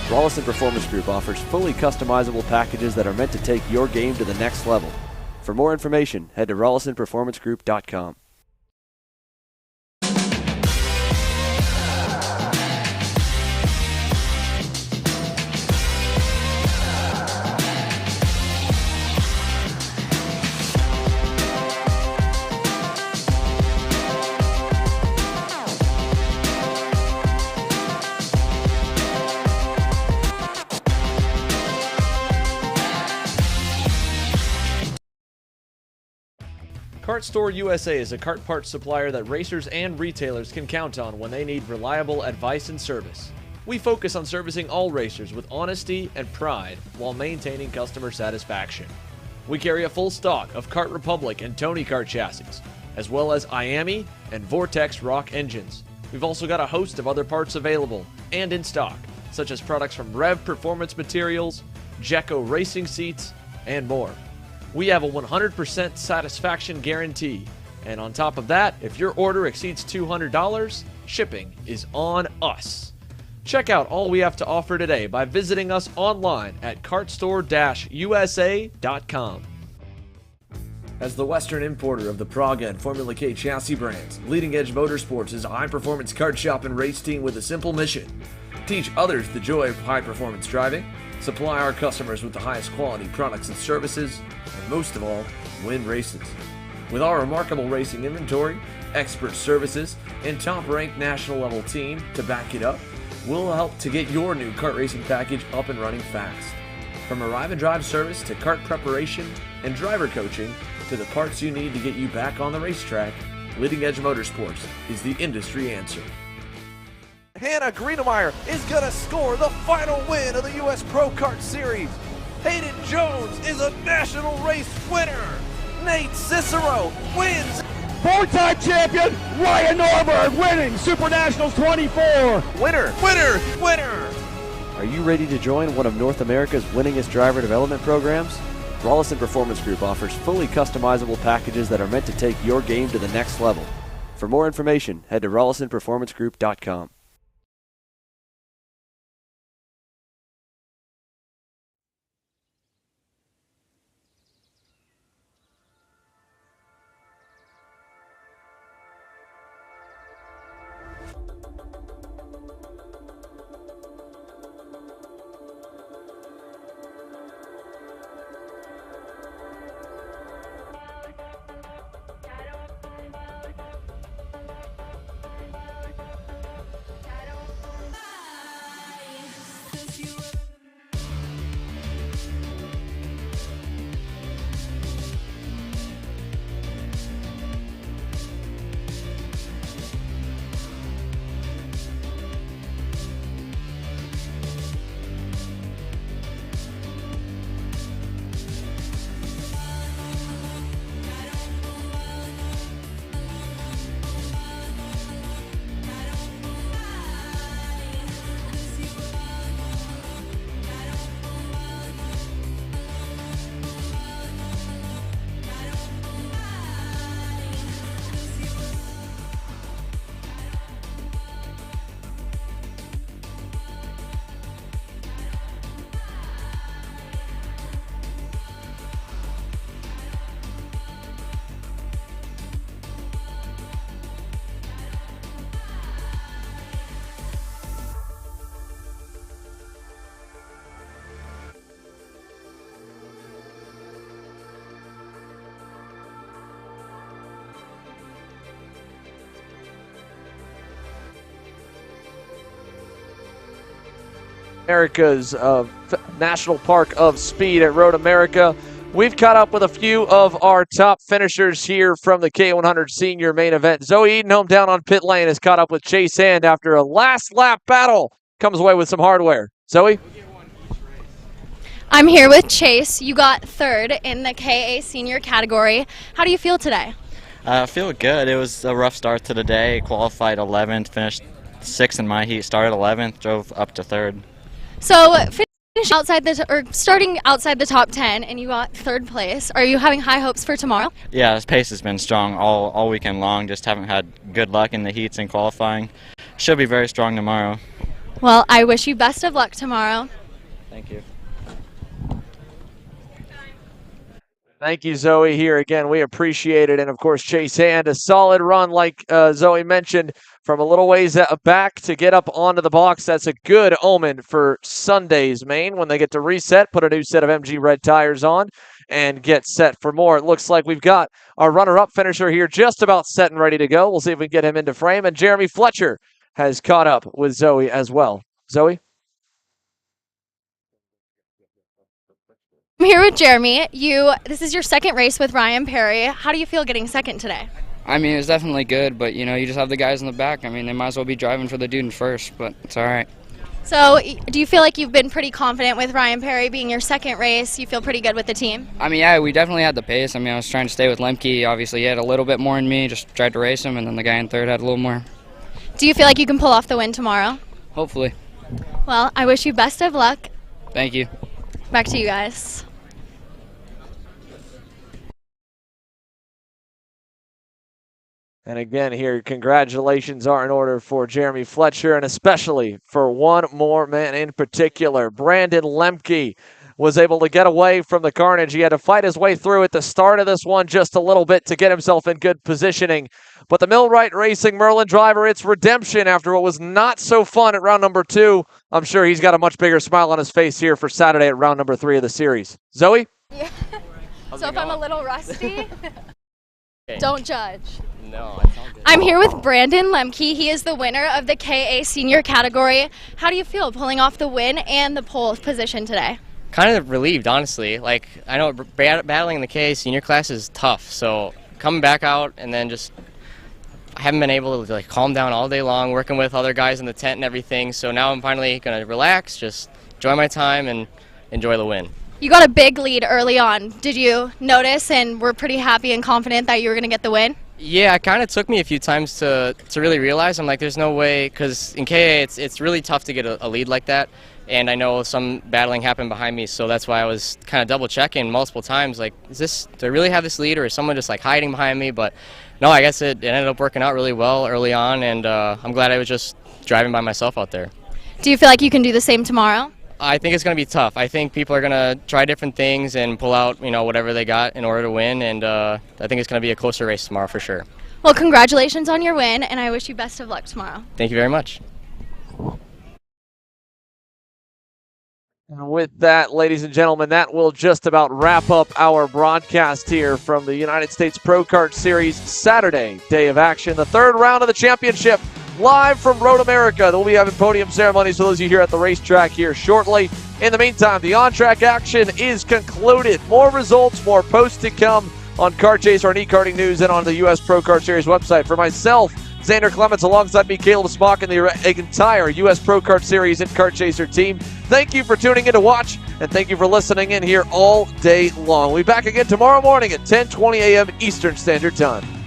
Rollison Performance Group offers fully customizable packages that are meant to take your game to the next level. For more information, head to RollisonPerformanceGroup.com. Kart Store USA is a kart parts supplier that racers and retailers can count on when they need reliable advice and service. We focus on servicing all racers with honesty and pride while maintaining customer satisfaction. We carry a full stock of Kart Republic and Tony Kart chassis, as well as IAMI and Vortex Rock engines. We've also got a host of other parts available and in stock, such as products from Rev Performance Materials, Jecco Racing Seats, and more. We have a 100% satisfaction guarantee. And on top of that, if your order exceeds $200, shipping is on us. Check out all we have to offer today by visiting us online at kartstore-usa.com. As the Western importer of the Praga and Formula K chassis brands, Leading Edge Motorsports is a high-performance kart shop and race team with a simple mission: teach others the joy of high-performance driving, supply our customers with the highest quality products and services, and most of all, win races. With our remarkable racing inventory, expert services, and top-ranked national-level team to back it up, we'll help to get your new kart racing package up and running fast. From arrive and drive service to kart preparation and driver coaching to the parts you need to get you back on the racetrack, Leading Edge Motorsports is the industry answer. Hannah Greenemeyer is going to score the final win of the U.S. Pro Kart Series. Hayden Jones is a national race winner. Nate Cicero wins. Four-time champion Ryan Norberg winning Super Nationals 24. Winner, winner, winner. Are you ready to join one of North America's winningest driver development programs? Rollison Performance Group offers fully customizable packages that are meant to take your game to the next level. For more information, head to RollisonPerformanceGroup.com. America's National Park of Speed at Road America. We've caught up with a few of our top finishers here from the KA100 Senior main event. Zoe Edenholm down on pit lane has caught up with Chase Hand after a last lap battle. Comes away with some hardware. Zoe? I'm here with Chase. You got third in the KA Senior category. How do you feel today? I feel good. It was a rough start to the day. Qualified 11th, finished 6th in my heat, started 11th, drove up to 3rd. So finishing outside starting outside the top 10, and you got 3rd place. Are you having high hopes for tomorrow? Yeah, this pace has been strong all weekend long. Just haven't had good luck in the heats and qualifying. Should be very strong tomorrow. Well, I wish you best of luck tomorrow. Thank you. Thank you, Zoe. Here again, we appreciate it. And of course, Chase Hand, a solid run, like Zoe mentioned, from a little ways back to get up onto the box. That's a good omen for Sunday's main when they get to reset, put a new set of MG red tires on, and get set for more. It looks like we've got our runner-up finisher here just about set and ready to go. We'll see if we can get him into frame. And Jeremy Fletcher has caught up with Zoe as well. Zoe? I'm here with Jeremy. This is your 2nd race with Ryan Perry. How do you feel getting 2nd today? I mean, it's definitely good, but, you know, you just have the guys in the back. I mean, they might as well be driving for the dude in first, but it's all right. So do you feel like you've been pretty confident with Ryan Perry being your 2nd race? You feel pretty good with the team? I mean, yeah, we definitely had the pace. I mean, I was trying to stay with Lemke. Obviously, he had a little bit more in me, just tried to race him, and then the guy in 3rd had a little more. Do you feel like you can pull off the win tomorrow? Hopefully. Well, I wish you best of luck. Thank you. Back to you guys. And again here, congratulations are in order for Jeremy Fletcher, and especially for one more man in particular. Brandon Lemke was able to get away from the carnage. He had to fight his way through at the start of this one just a little bit to get himself in good positioning. But the Millwright Racing Merlin driver, it's redemption after what was not so fun at round number 2. I'm sure he's got a much bigger smile on his face here for Saturday at round number 3 of the series. Zoe? Yeah. So if I'm a little rusty, don't judge. No, it's all good. I'm here with Brandon Lemke. He is the winner of the KA Senior category. How do you feel pulling off the win and the pole position today? Kind of relieved, honestly. Like, I know battling in the KA Senior class is tough, so coming back out and then just I haven't been able to like calm down all day long, working with other guys in the tent and everything. So now I'm finally going to relax, just enjoy my time and enjoy the win. You got a big lead early on. Did you notice and were pretty happy and confident that you were going to get the win? Yeah, it kind of took me a few times to really realize. I'm like, there's no way, because in KA it's really tough to get a lead like that. And I know some battling happened behind me, so that's why I was kind of double checking multiple times. Like, do I really have this lead, or is someone just like hiding behind me? But no, I guess it ended up working out really well early on, and I'm glad I was just driving by myself out there. Do you feel like you can do the same tomorrow? I think it's going to be tough. I think people are going to try different things and pull out, whatever they got in order to win, and I think it's going to be a closer race tomorrow for sure. Well, congratulations on your win, and I wish you best of luck tomorrow. Thank you very much. And with that, ladies and gentlemen, that will just about wrap up our broadcast here from the United States Pro Kart Series Saturday day of action. The 3rd round of the championship live from Road America. We'll be having podium ceremonies for those of you here at the racetrack here shortly. In the meantime, the on-track action is concluded. More results, more posts to come on Kart Chaser and e-karting news and on the U.S. Pro Kart Series website. For myself, Xander Clements, alongside me, Caleb Smock, and the entire U.S. Pro Kart Series and Kart Chaser team, thank you for tuning in to watch, and thank you for listening in here all day long. We'll be back again tomorrow morning at 10:20 a.m. Eastern Standard Time.